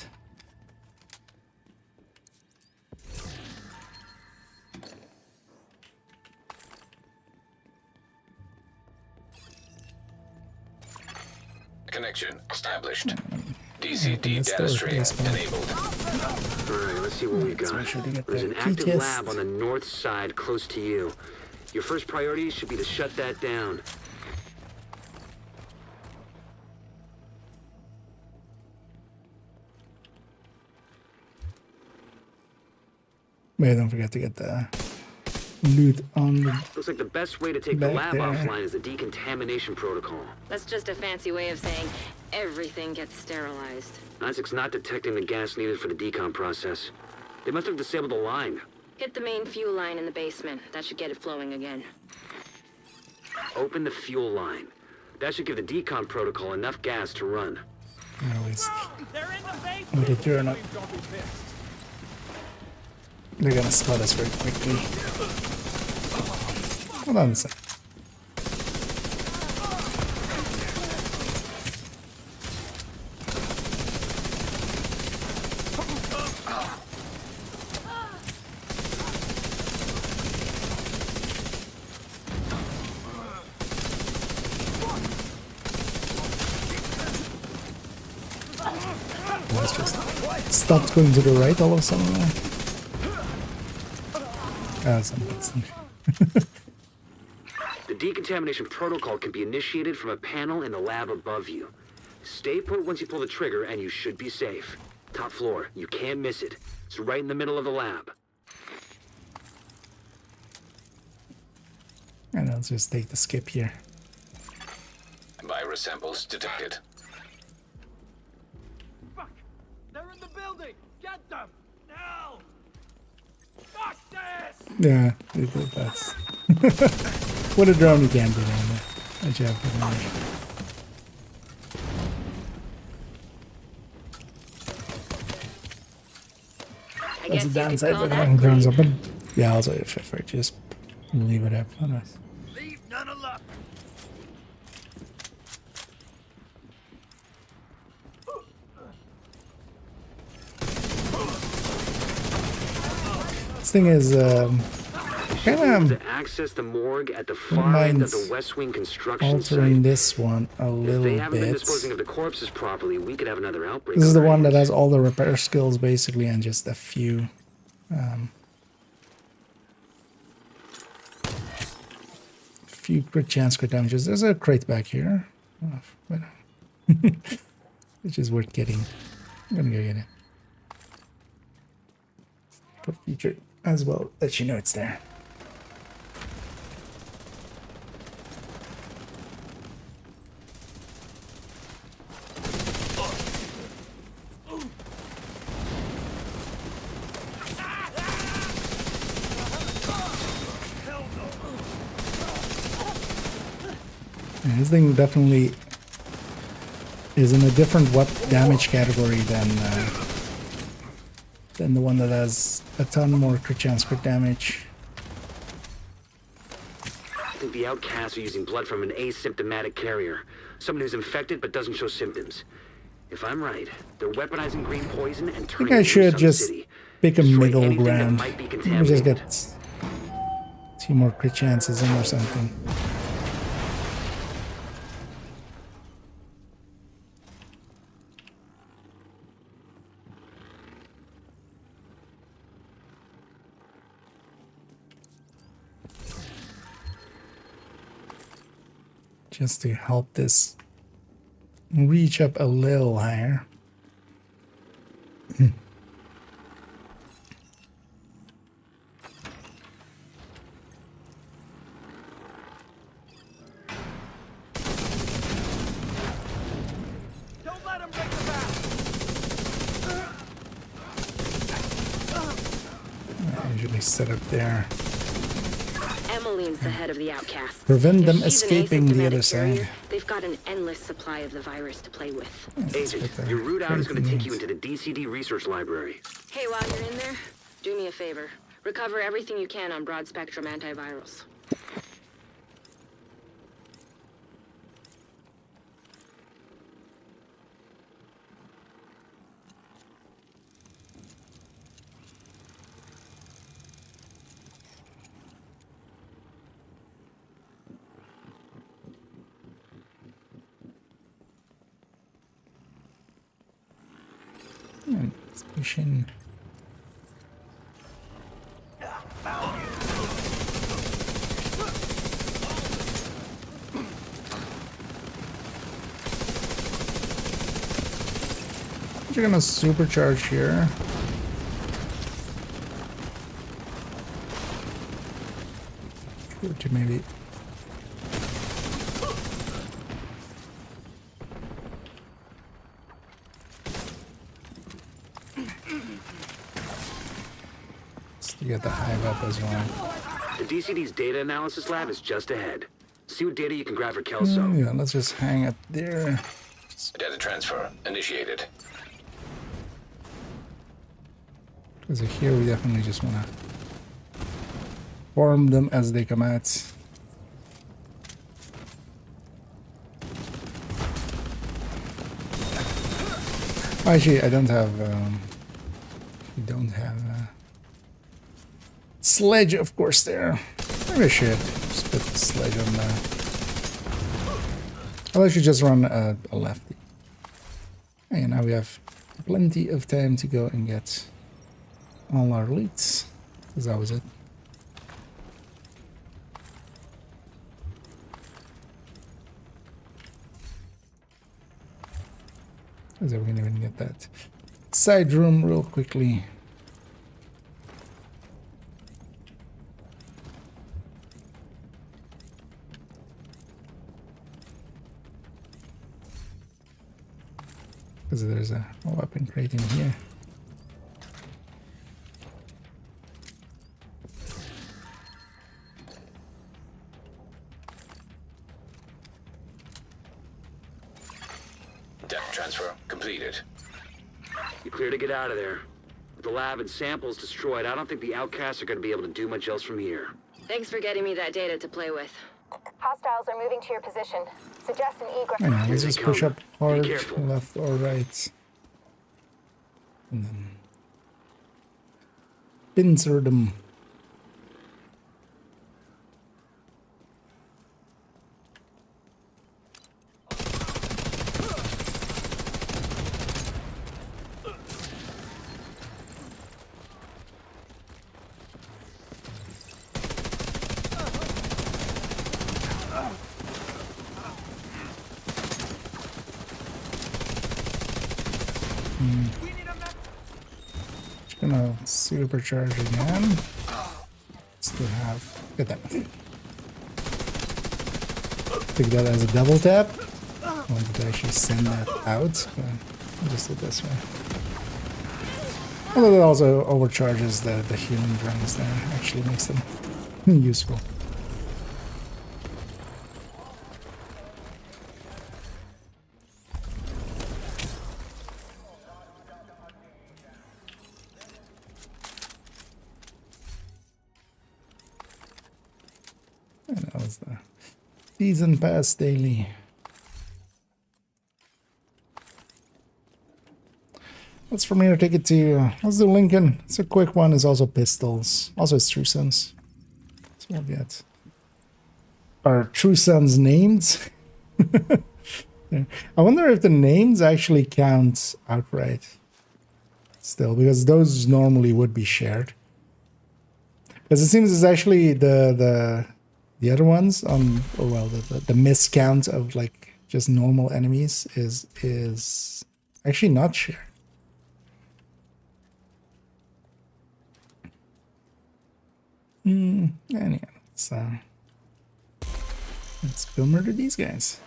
Connection established. DCD data stream enabled. Alright, let's see what we got. There's an active lab on the north side close to you. Your first priority should be to shut that down. But don't forget to get the loot on the Looks like the best way to take the back lab there. offline is the decontamination protocol. That's just a fancy way of saying everything gets sterilized. Isaac's not detecting the gas needed for the decom process. They must have disabled the line. Hit the main fuel line in the basement. That should get it flowing again. Open the fuel line. That should give the decom protocol enough gas to run. always. They're in the basement. With the turn up. Don't be pissed. They're gonna spot us very quickly. Hold on a sec. Let's just stopped going to the right all of a sudden. Something. The decontamination protocol can be initiated from a panel in the lab above you. Stay put once you pull the trigger and you should be safe. Top floor, you can't miss it. It's right in the middle of the lab. And I'll just take the skip here. Virus samples detected. Fuck! They're in the building. Get them now. Fuck this! Yeah, that's what a drone you can do down there. Good job, good man. That's the downside for having drones open. Yeah, also if I just leave it up. Otherwise. Leave none of luck. This thing is kind To access the morgue at the far end of the West Wing of construction altering site. this one a If little they haven't been bit. disposing of the corpses properly, we could have another outbreak. This is the on our one that hands. has all the repair skills basically and just a few few crit chance, crit damages. There's a crate back here. Oh, but which is worth getting. I'm gonna go get it. For future as well, let you know it's there. Yeah, this thing definitely is in a different damage category than the one that has a ton more crit chance, crit damage. I think the outcasts are using blood from an asymptomatic carrier. Someone who's infected but doesn't show symptoms. If I'm right, they're weaponizing green poison and I think turning I it should into just city. pick a Destroy middle anything that ground. might be Maybe just contaminated. get 2 more crit chances in or something. Just to help this reach up a little higher. Don't let him break the back. I usually set up there. Emmeline's the head of the outcasts. Prevent If them she's an escaping the other asymptomatic carrier, side. They've got an endless supply of the virus to play with. Agent, your route out is going to take you into the DCD research library. Hey, while you're in there, do me a favor. Recover everything you can on broad-spectrum antivirals. Station. You're gonna supercharge here. Go to maybe. To get the hive up as well. The DCD's data analysis lab is just ahead. See what data you can grab for Kelso. Yeah, let's just hang up there. Data transfer initiated. Because here we definitely just want to form them as they come out. Actually, I don't have. We don't have. Sledge, of course, there. Maybe I should just put the sledge on there. I'll actually just run a lefty. And now we have plenty of time to go and get all our leads. Because that was it. Because we can even get that side room real quickly. Because there's a weapon crate in here. Data transfer completed. You clear to get out of there. With the lab and samples destroyed, I don't think the outcasts are going to be able to do much else from here. Thanks for getting me that data to play with. Hostiles are moving to your position. Suggest an egress. I know, let's just push up hard, careful. left or right. And then pincer them. Just gonna supercharge again. Still have. Get that. Take that as a double tap. I wanted to actually send that out, but I'll just do it this way. Although it also overcharges the healing drones there, actually makes them useful. And that was the season pass daily. What's from here? Take it to let's do Lincoln. It's a quick one. It's also pistols. Also, it's True Sons. So we'll get our True Sons named. I wonder if the names actually count outright. Still, because those normally would be shared. Because it seems it's actually the other ones on the miscount of like just normal enemies is actually not shared. Anyhow, let's go murder these guys.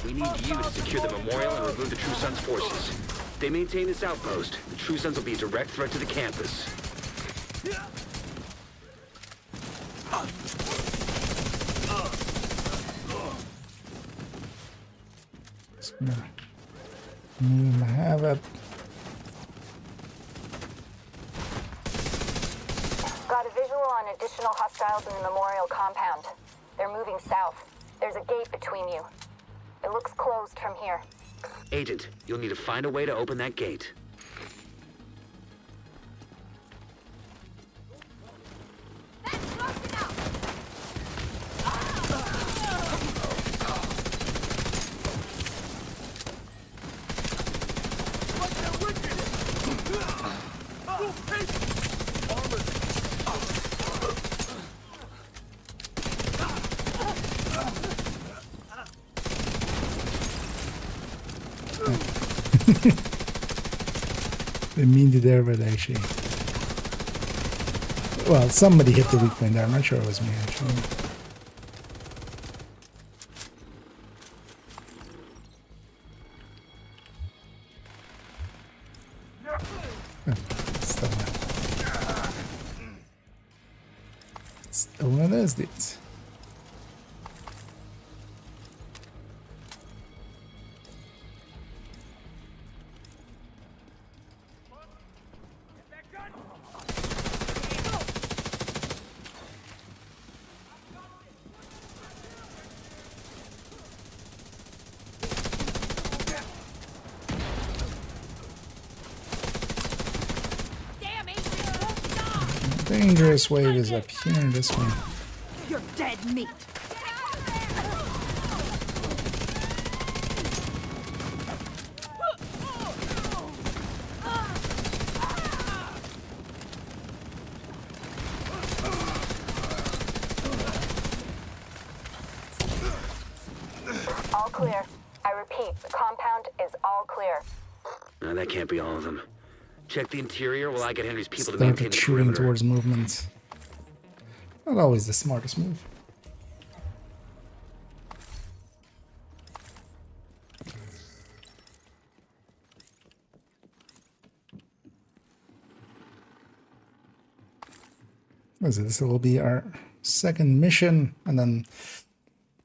We need you to secure the memorial and remove the True Sons forces. If they maintain this outpost, the True Sons will be a direct threat to the campus. Have it. Got a visual on additional hostiles in the memorial compound. They're moving south. There's a gate between you. It looks closed from here. Agent, you'll need to find a way to open that gate. They mean to there, but actually, well, somebody hit the weak point there. I'm not sure it was me actually. Still one of those dudes. Dangerous wave is up here, this one. You're dead meat. All clear. I repeat, the compound is all clear. No, that can't be all of them. Check the interior while I get Henry's people to Started maintain the shooting perimeter. towards movement. Not always the smartest move. This will be our second mission, and then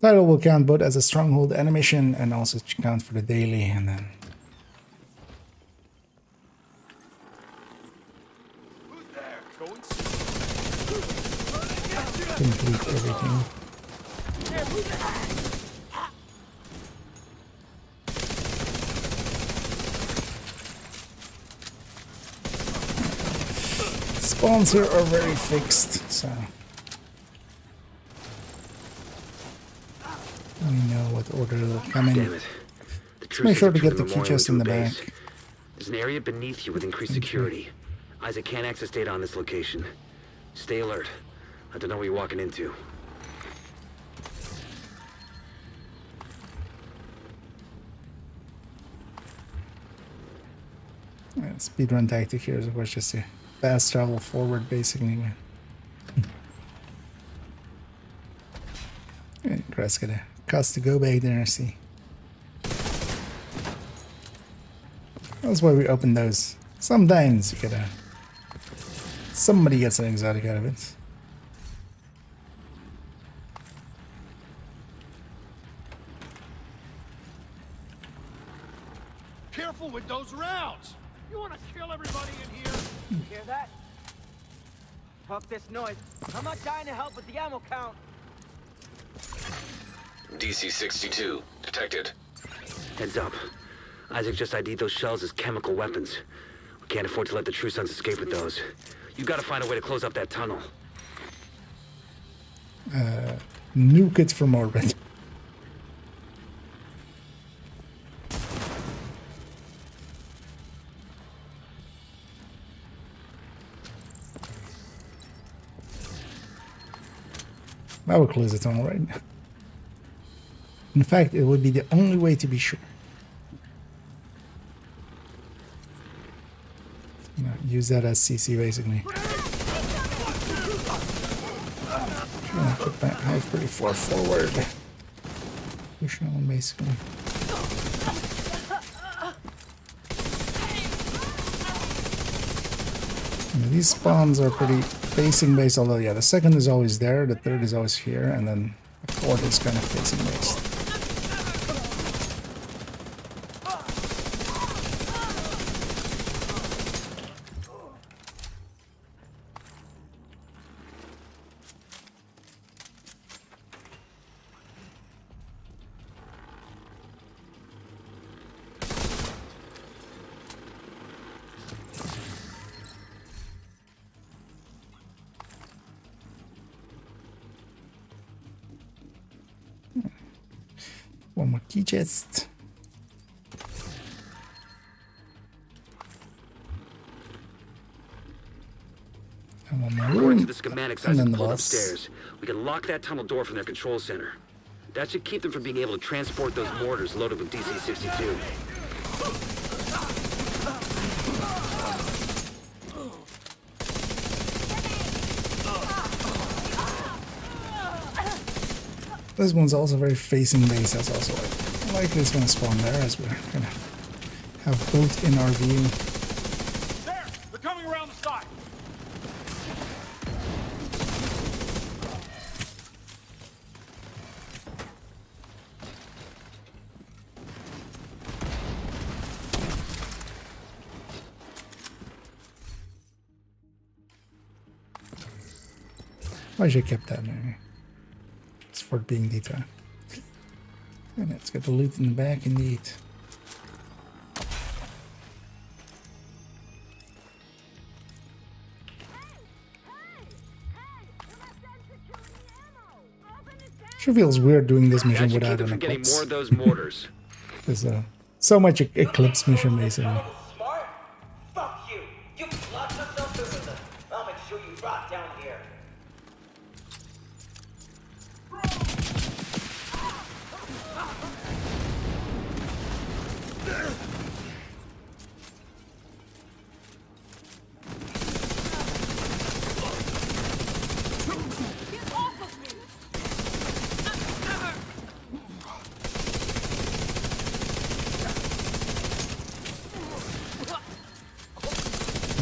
title will count both as a stronghold animation and also count for the daily, and then complete everything. Spawns here are very fixed, so we know what order they'll come in. Damn it. The Just make sure to get the key memorial chest in into the a back. base. There's an area beneath you with increased security. Isaac can't access data on this location. Stay alert. I don't know what you're walking into. Speedrun tactic here is of course just to fast travel forward basically. Grass gotta cost to go back there, see. That's why we open those. Sometimes you gotta... Somebody gets an exotic out of it. Careful with those rounds! You want to kill everybody in here? You hear that? Fuck this noise. I'm not dying to help with the ammo count. DC-62 detected. Heads up. Isaac just ID'd those shells as chemical weapons. We can't afford to let the True Sons escape with those. You gotta find a way to close up that tunnel. Nuke it from orbit. That would close the tunnel right now. In fact, it would be the only way to be sure. You know, use that as CC basically. Put that house pretty far forward. Push on basically. These spawns are pretty facing based, although yeah, the second is always there, the third is always here, and then the fourth is kind of facing based. One more key chest. And one more room. According to the schematics And then Isaac the pulled boss. upstairs, we can lock that tunnel door from their control center. That should keep them from being able to transport those mortars loaded with DC-62. This one's also very facing base. That's also likely it's going to spawn there as we're going to have both in our view. There! They're coming around the side! I should have kept that maybe. It's for being detailed. And let's get the loot in the back indeed. Sure feels weird doing this mission That should keep without them an from getting eclipse. more of those mortars. There's so much eclipse mission basically. Smart? Fuck you. You locked yourself in with us. I'll make sure you rot down here.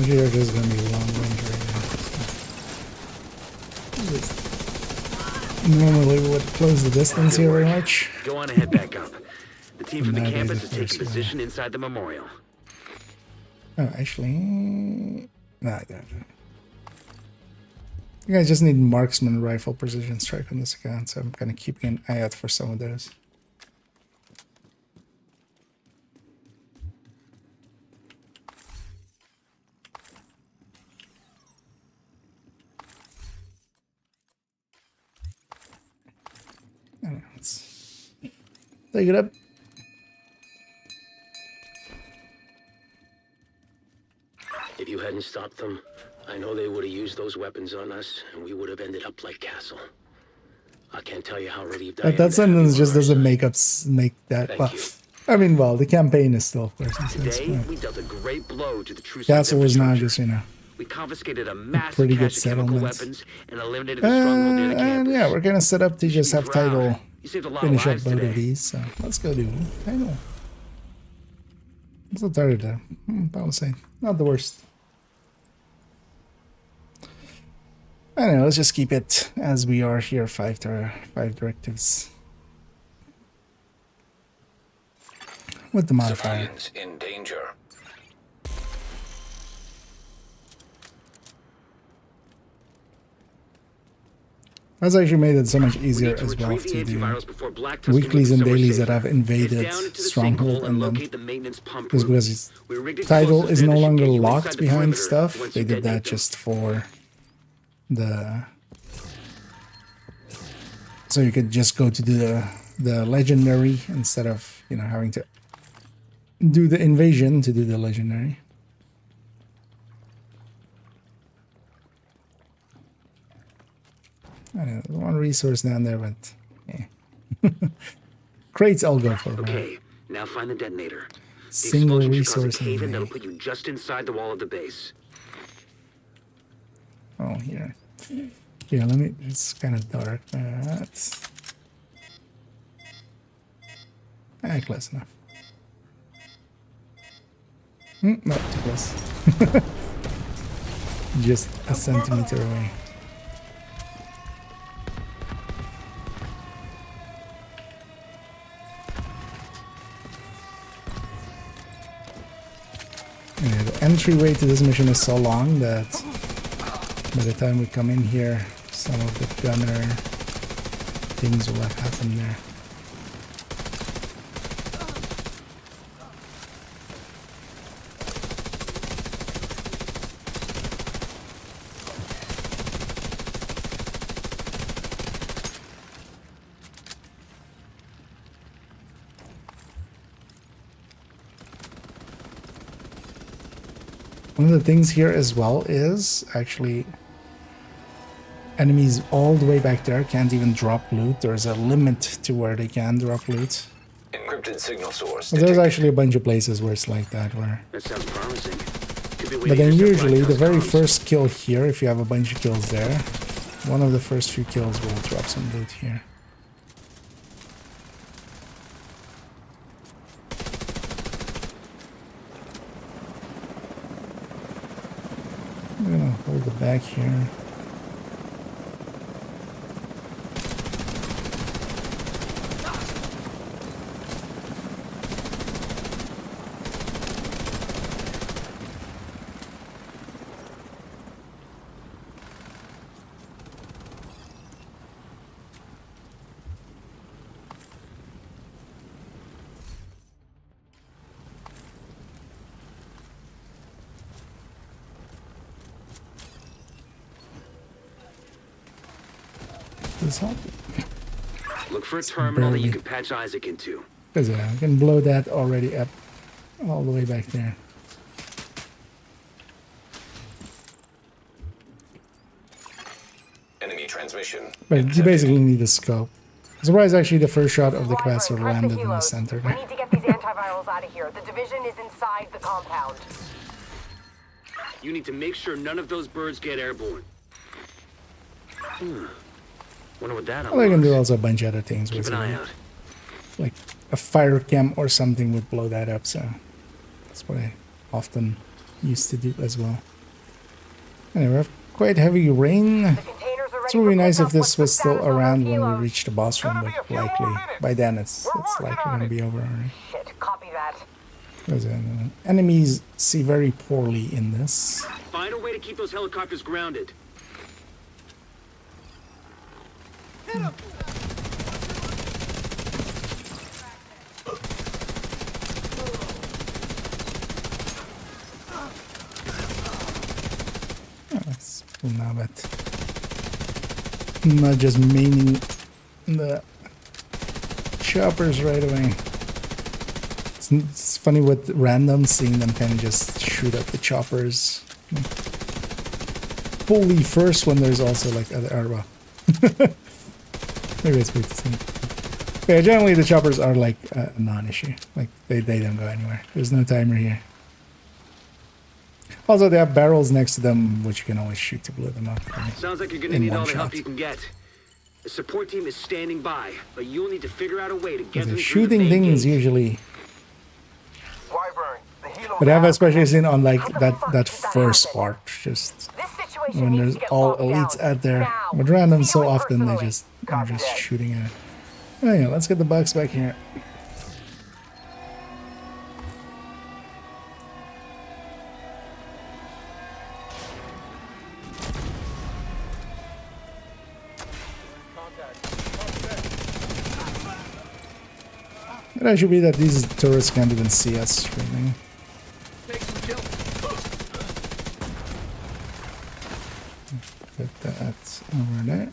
Here it is going to be long range right now. Normally we would close the distance here very much. Go on ahead back up. The team from the Nowadays campus is it's very taking slow. position inside the memorial. Oh, actually... No, I don't. You guys just need marksman rifle precision strike on this account, so I'm kind of keeping an eye out for some of those. Alright, let's take it up. If you hadn't stopped them, I know they would have used those weapons on us, and we would have ended up like Castle. I can't tell you how relieved I am. That sentence just doesn't make that. Thank Well, you. I mean, well, the campaign is still, of course. Today, we dealt a great blow to the True Castle was not just, We confiscated a massive pretty good cache of chemical settlement. weapons and eliminated the stronghold near the And campus. yeah, we're gonna set up to just have Title You saved a lot finish of up lives both today. of these. So let's go do Title. What's the target there? Palisade. Not the worst. I don't know, let's just keep it as we are here. 5 directives. With the modifier. Civilians in danger. That's actually made it so much easier as well to do weeklies and dailies that have invaded Stronghold and then just because Title is no longer locked behind stuff. They did that just for the so you could just go to do the legendary instead of, you know, having to do the invasion to do the legendary. I know, there's one resource down there, but yeah. Crates I'll go for. Okay, now find the detonator. The Single explosion should cause a resource cave-in in that'll the- put you just inside the wall of the base. Oh, here. Yeah, let me. It's kind of dark. That's close enough. Not too close. Just a centimeter away. Yeah, the entryway to this mission is so long that by the time we come in here, some of the gunner things will have happened there. One of the things here as well is actually enemies all the way back there can't even drop loot. There's a limit to where they can drop loot. Encrypted signal source. But there's actually a bunch of places where it's like that. Where, That sounds promising. Could be but waiting then to set usually the Black very Tusk's first kill here, if you have a bunch of kills there, one of the first few kills will drop some loot here. I'm gonna hold it back here. This help? Look for a terminal that you barely- can patch Isaac into. Because I can blow that already up all the way back there. Enemy transmission. But you basically need a scope. I'm surprised actually the first shot of the capacitor Correct landed in the helos. center We there. need to get these antivirals out of here. The division is inside the compound. You need to make sure none of those birds get airborne. Wonder what that Well, I can do unlocks. also a bunch of other things Keep with an eye it. out. Like a fire cam or something would blow that up, so that's what I often used to do as well. Anyway, we have quite heavy rain. The containers are ready It's really for nice if pickup. this What's the was still status on around those when we helos? reached the boss room, but likely by then it's likely going to be over already. Shit, copy that. Because, enemies see very poorly in this. Find a way to keep those helicopters grounded. That's cool now, but not just maining the choppers right away. It's funny with random seeing them kind of just shoot up the choppers fully first when there's also like other well. Maybe it's weird to say. Yeah, generally the choppers are like a non-issue. Like they don't go anywhere. There's no timer here. Also, they have barrels next to them, which you can always shoot to blow them up. Sounds like you're gonna need all the help you can get. The support team is standing by, but you'll need to figure out a way to get them through shooting the main things gate. usually. But I've especially seen on like that first part, just when there's all elites out there. But random, so often they just are just shooting at it. Oh yeah, let's get the box back here. It actually be that these turrets can't even see us screaming. Put that over there.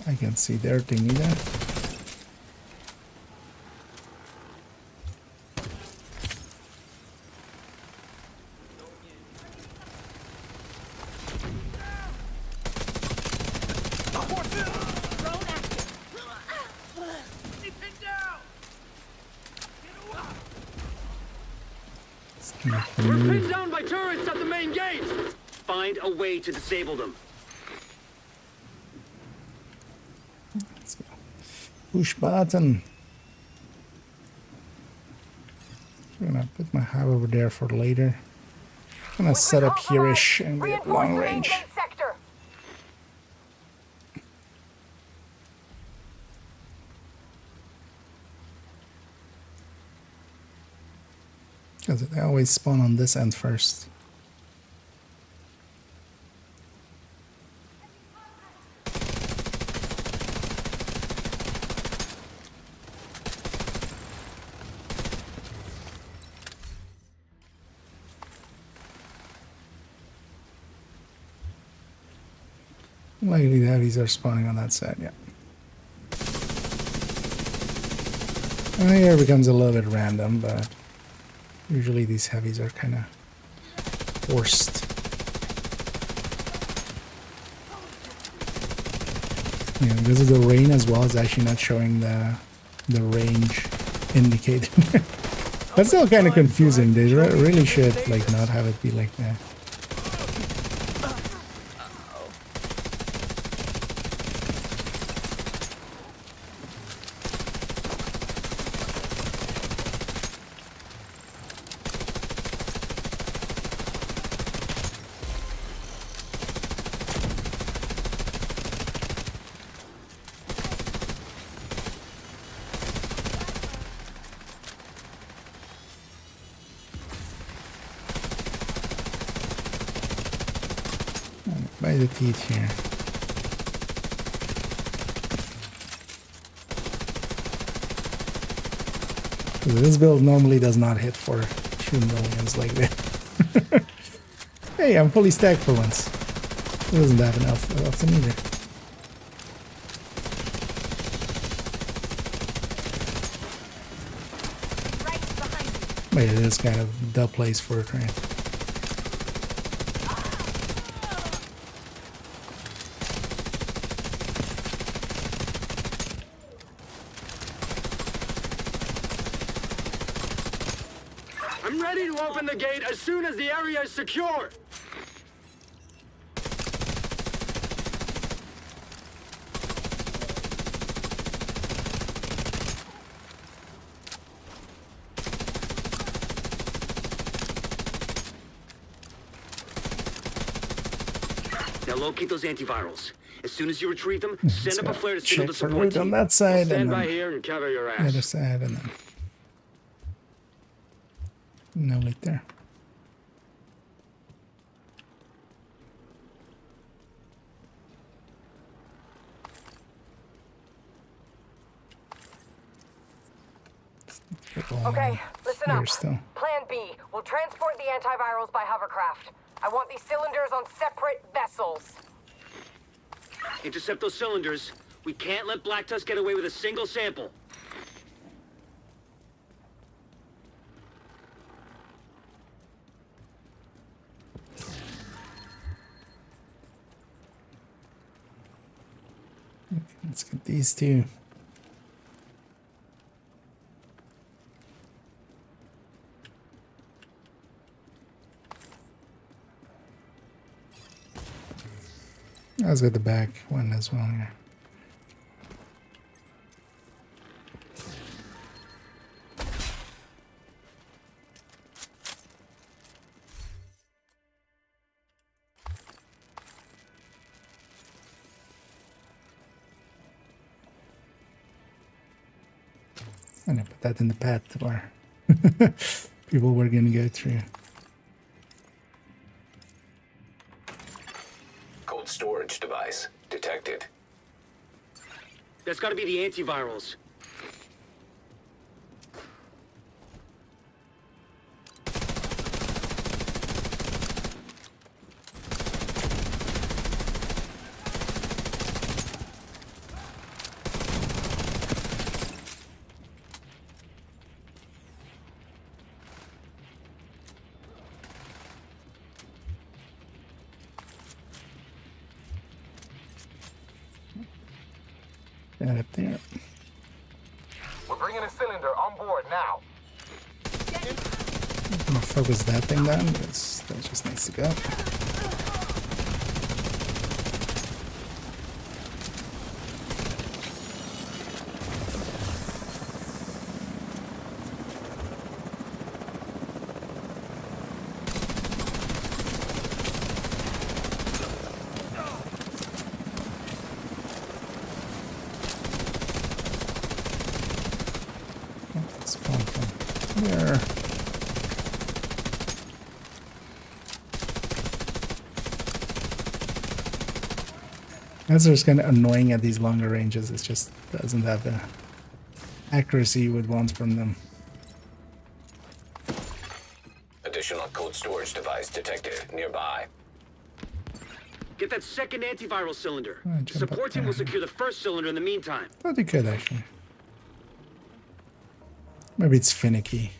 I can see their thingy there. We're pinned down by turrets at the main gate! Find a way to disable them. Let's go. Push button. I'm gonna put my hub over there for later. I'm gonna set up here-ish and be at long range. Because they always spawn on this end first. Likely the heavies are spawning on that side, yeah. And here it becomes a little bit random, but usually these heavies are kind of forced. Yeah, because of the rain as well, it's actually not showing the range indicator. That's still kind of confusing. They really should like not have it be like that. By the teeth here. This build normally does not hit for 2 millions like that. Hey, I'm fully stacked for once. It doesn't have enough often either. But it is kind of the place for it, right? I'm ready to open the gate as soon as the area is secure! Now locate those antivirals. As soon as you retrieve them, send up a flare to signal the support team. On that side, Stand and by then here and cover your the other ass. side, and then no light there. Okay, listen up. Still. Plan B. We'll transport the antivirals by hovercraft. I want these cylinders on separate vessels. Intercept those cylinders. We can't let Black Tusk get away with a single sample. Let's get these two. Let's get the back one as well here. And I put that in the path where people were gonna go through. Cold storage device detected. That's gotta be the antivirals. That up there. We're bringing a cylinder on board now. I'm gonna focus that thing down because that just needs to go. Spawn from there. That's just kind of annoying at these longer ranges. It just doesn't have the accuracy you would want from them. Additional cold storage device detected nearby. Get that second antiviral cylinder. Jump up Support team there. will secure the first cylinder in the meantime. Thought you could actually. Maybe it's finicky.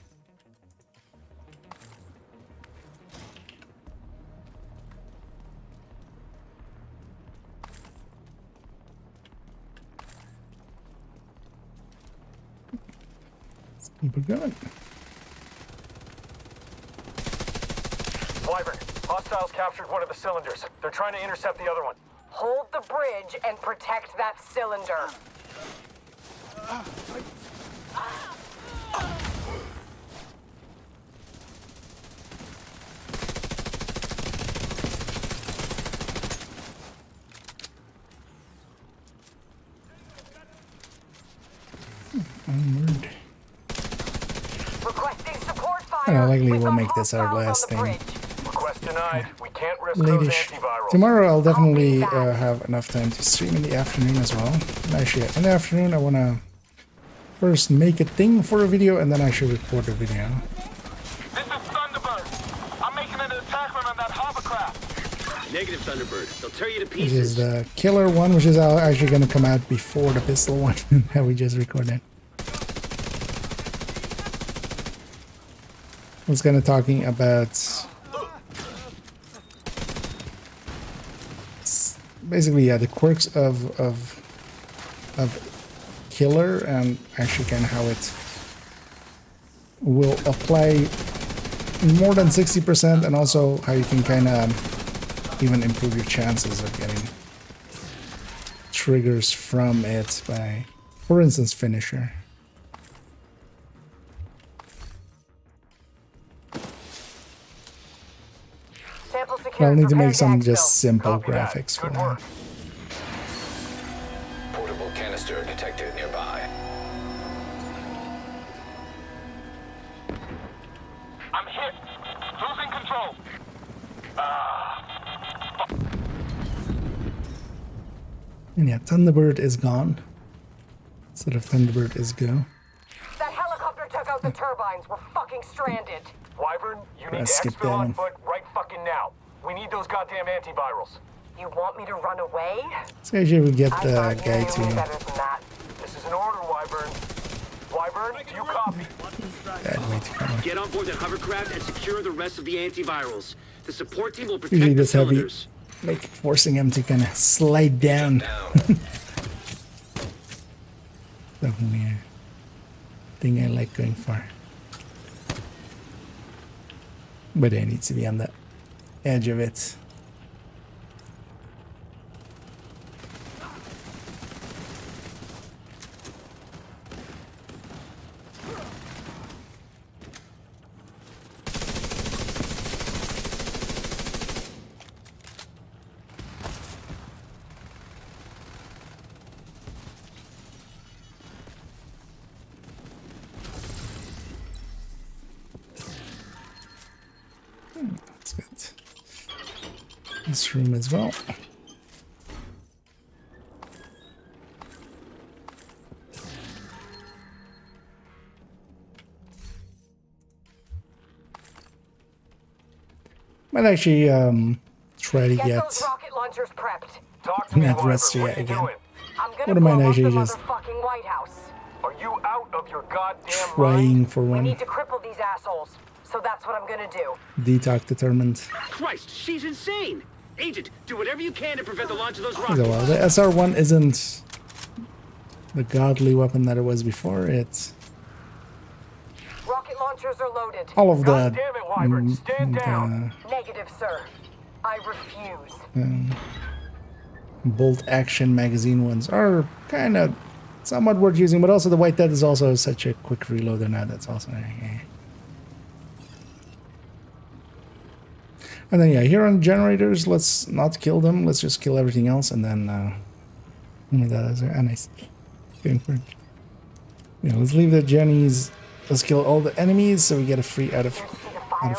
Let's keep it going. Wyvern, hostiles captured one of the cylinders. They're trying to intercept the other one. Hold the bridge and protect that cylinder. Onward. Requesting support fire. I don't know, likely We've we'll got make this our hostiles on last the thing. bridge. Request denied. We can't risk those Late-ish. antivirals. Tomorrow I'll definitely have enough time to stream in the afternoon as well. And actually, in the afternoon I want to first make a thing for a video and then I should record a video. This is Thunderbird. I'm making an attack run on that hovercraft. Negative, Thunderbird. They'll tear you to Which is pieces. the killer one, which is actually going to come out before the pistol one that we just recorded. I was kind of talking about basically, yeah, the quirks of killer and actually kind of how it will apply more than 60% and also how you can kind of even improve your chances of getting triggers from it by, for instance, finisher. Sample secured. I'll need to Prepare make some exfil. just simple Copy that. graphics for Good now. work. Portable canister detected nearby. I'm hit. Losing control. And yeah, Thunderbird is gone. Instead of Thunderbird is go. That helicopter took out the turbines. We're fucking stranded. Wyvern, you need Press skip exfil on down. foot right fucking now. We need those goddamn antivirals. You want me to run away? So actually we get I the thought guy you knew me to better than that. This is an order, Wyvern. Wyvern, do you copy? that way to come. Get on board that hovercraft and secure the rest of the antivirals. The support team will protect Usually the this heavy, cylinders. like forcing him to kind of slide down. Down. Definitely a thing I like going for. But it needs to be on the edge of it. That's good. This room as well. Might actually try to get those rocket launchers prepped. Talk to me, that rest Wyvern. yet What are you again. doing? I'm What gonna am I blow up the actually just motherfucking White House. Are you out of your goddamn trying mind? for We one? need to cripple these assholes. So that's what I'm gonna do. Detox determined. Christ, she's insane! Agent, do whatever you can to prevent the launch of those So, rockets. well, the SR1 isn't the godly weapon that it was before. It's Rocket launchers are loaded. all of the God damn it, Wyvern. Stand down. Negative, sir. I refuse. bolt action magazine ones are kind of somewhat worth using, but also the White Death is also such a quick reloader now. That's also And then yeah, here on generators, let's not kill them. Let's just kill everything else, and then oh my god, that's nice. Going for it. Yeah, let's leave the Jennies. Let's kill all the enemies so we get a free out of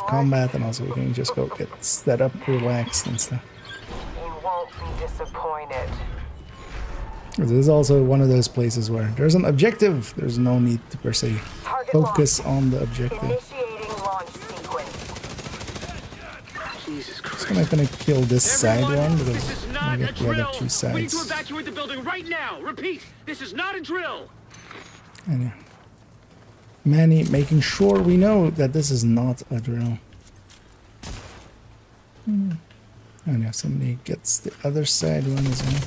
combat, and also we can just go get set up, relaxed and stuff. You won't be disappointed. This is also one of those places where there's an objective. There's no need to per se Target focus locked. on the objective. Initiating launch sequence. Jesus Christ. I'm not gonna kill this side Everyone, one this because is I not a get the other drill. two We need sides. to evacuate the building right now. Repeat, this is not a drill. And yeah. Manny making sure we know that this is not a drill. And if somebody gets the other side one as well.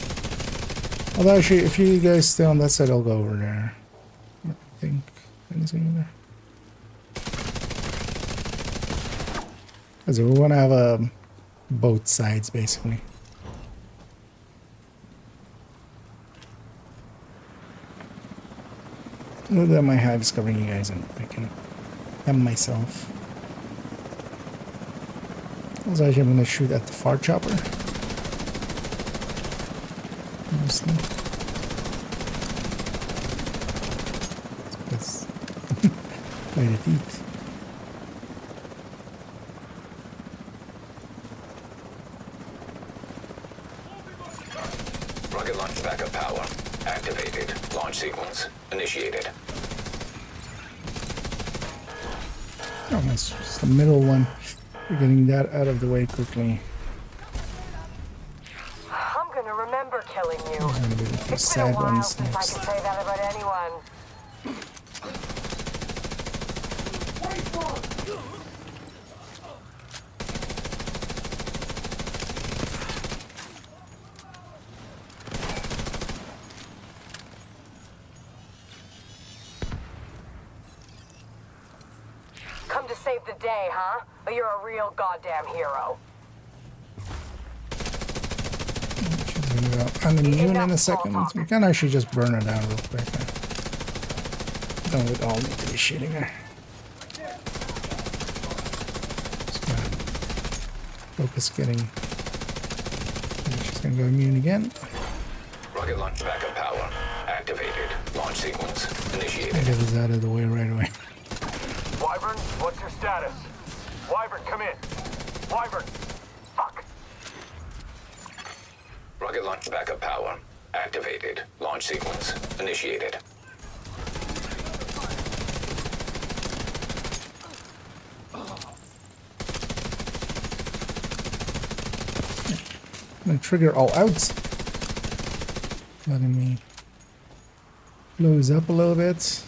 Although actually, if you guys stay on that side, I'll go over there. I think anything there. So we want to have both sides basically. Well, then my hive is covering you guys, and I can hem myself. Also, actually, I'm gonna shoot at the far chopper. Mostly. It's quite a deep. Rocket launch backup power activated. Launch sequence initiated. Oh, nice. Just the middle one. We're getting that out of the way quickly. I'm gonna remember killing you. There's gonna be the It's been a sad while ones since I next. can say that about anyone. Come to save the day, huh? Or you're a real goddamn hero. She's gonna go unimmune in a second. We can actually just burn her down real quick. Don't we all need to be shooting her? Just gonna focus getting. She's gonna go immune again. Rocket launch backup power activated. Launch sequence I initiated. get this out of the way right away. Wyvern, what's your status? Wyvern, come in. Wyvern. Fuck. Rocket launch backup power activated. Launch sequence initiated. I'm gonna trigger all out. Letting me close up a little bit.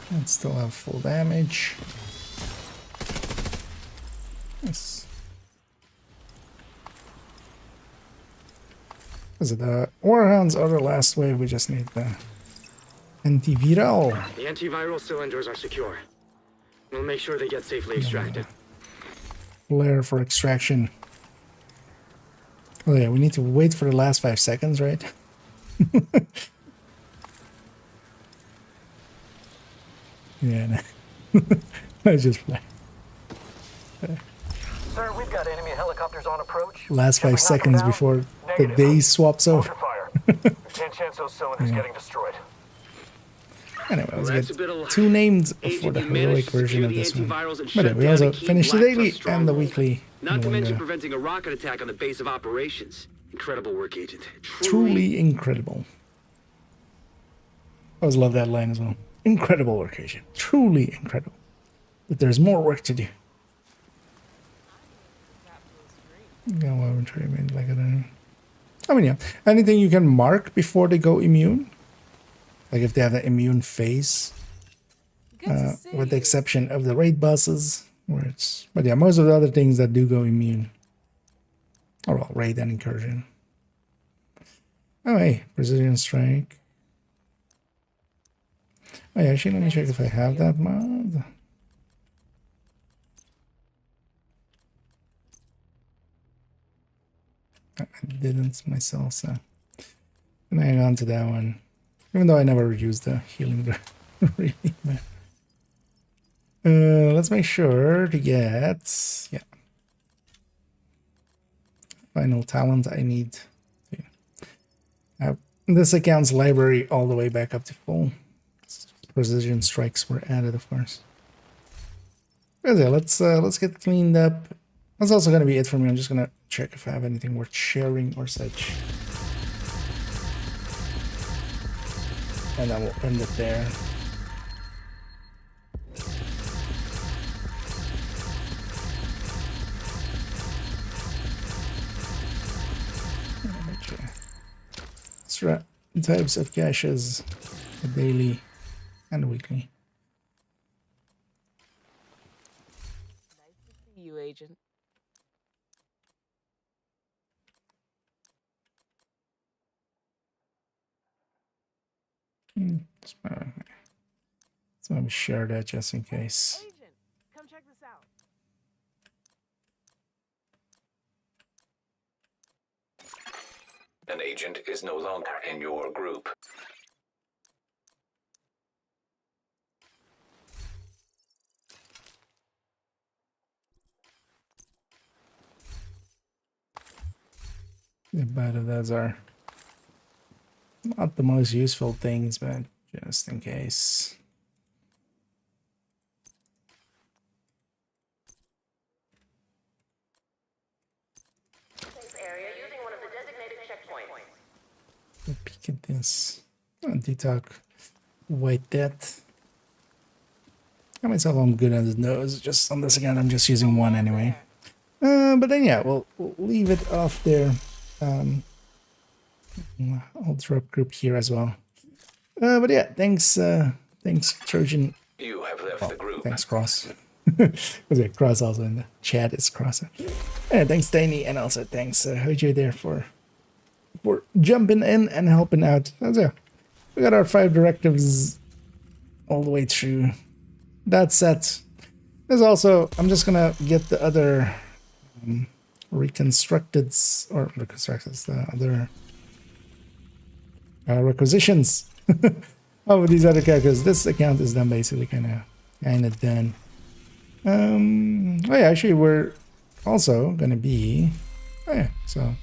And still have full damage. Yes. Was it the Warhounds or the last wave? We just need the antiviral. The antiviral cylinders are secure. We'll make sure they get safely extracted. Flare for extraction. Oh yeah, we need to wait for the last 5 seconds, right? Yeah, no. I just play. Sir, we've got enemy helicopters on approach. Last 5 seconds before the day swaps over. Can't chance those cylinders getting destroyed. Anyway, let's get 2 names for the heroic version of this one. But yeah, we also finished the daily and the weekly. Not to mention preventing a rocket attack on the base of operations. Incredible work, Agent. Truly incredible. I always love that line as well. Incredible work, Agent. Truly incredible. But there's more work to do. Yeah, well, I'm trying to like it. I mean, yeah. Anything you can mark before they go immune? Like if they have an immune phase. With the exception of the raid bosses. Where it's, but yeah, most of the other things that do go immune. Or well, raid and incursion. Oh, hey, precision strike. Oh, yeah, actually, let me check if I have that mod. I didn't myself, so I'm gonna hang on to that one. Even though I never used the healing really. Let's make sure to get, yeah, final talent I need to have this account's library all the way back up to full. Precision strikes were added, of course. But yeah, let's get cleaned up. That's also gonna be it for me. I'm just gonna check if I have anything worth sharing or such. And then we'll end it there. Extra types of caches, the daily and the weekly. Nice to see you, Agent. So let me share that just in case. Agent, come check this out. An agent is no longer in your group. But those are not the most useful things, but just in case. Area using one of the designated checkpoints. We'll peek at this. Detox white death. I myself, I'm good at the nose. Just on this account, I'm just using one anyway. But then yeah, we'll leave it off there. I'll drop group here as well. But yeah, thanks Trojan. You have left the group. Thanks Cross. Was it Cross also in the chat? Is Cross. Yeah, thanks Danny, and also thanks Hojo there for jumping in and helping out. So we got our 5 directives all the way through. That set. There's also, I'm just gonna get the other the other requisitions of these other characters. This account is done basically kind of done. Oh yeah, actually we're also gonna be, oh yeah, so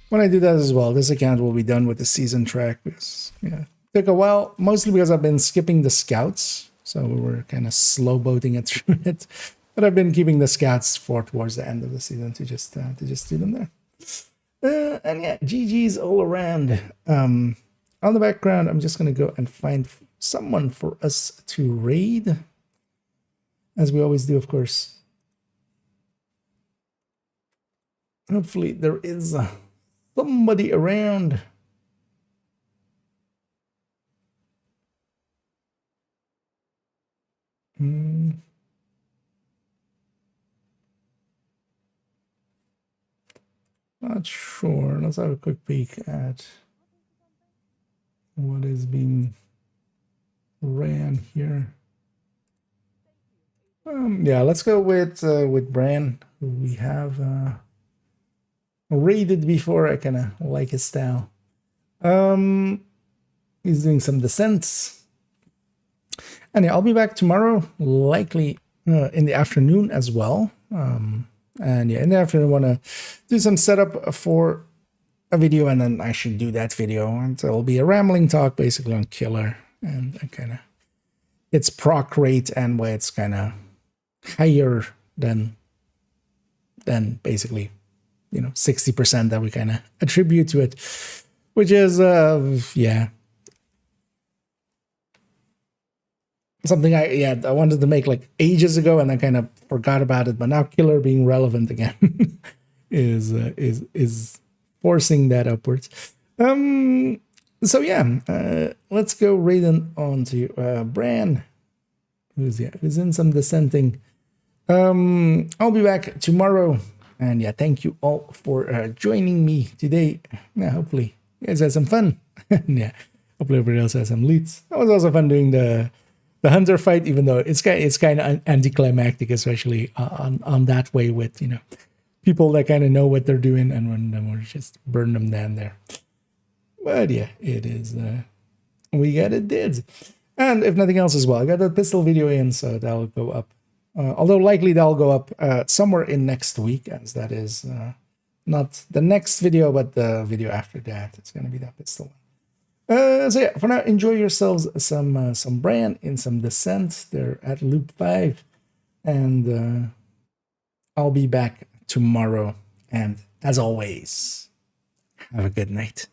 when I do that as well, this account will be done with the season track because yeah, took a while, mostly because I've been skipping the scouts, so we were kind of slow boating it through it. But I've been keeping the scouts for towards the end of the season to just do them there. And yeah, GG's all around. On the background, I'm just gonna go and find someone for us to raid, as we always do, of course. Hopefully, there is somebody around. Not sure. Let's have a quick peek at what is being ran here. Yeah, let's go with Bran, who we have raided before. I kind of like his style. He's doing some descents. And yeah, I'll be back tomorrow, likely in the afternoon as well. And yeah, in the afternoon, I want to do some setup for a video, and then I should do that video. And it'll be a rambling talk basically on Killer and kind of its proc rate and why it's kind of higher than basically, 60% that we kind of attribute to it, which is, yeah. Something I wanted to make like ages ago, and I kind of forgot about it. But now Killer being relevant again is forcing that upwards. So yeah, let's go right on to Bran, who's in some dissenting. I'll be back tomorrow, and yeah, thank you all for joining me today. Yeah, hopefully you guys had some fun. Yeah, hopefully everybody else has some leads. It was also fun doing the hunter fight, even though it's kind of anticlimactic, especially on that way with people that kind of know what they're doing, and when we just burn them down there. But yeah, it is. We got it did, and if nothing else as well, I got the pistol video in, so that'll go up. Although likely that'll go up somewhere in next week, as that is not the next video, but the video after that. It's gonna be that pistol one. So yeah, for now, enjoy yourselves some Bran in some Descent. They're at loop 5, and I'll be back tomorrow. And as always, have a good night.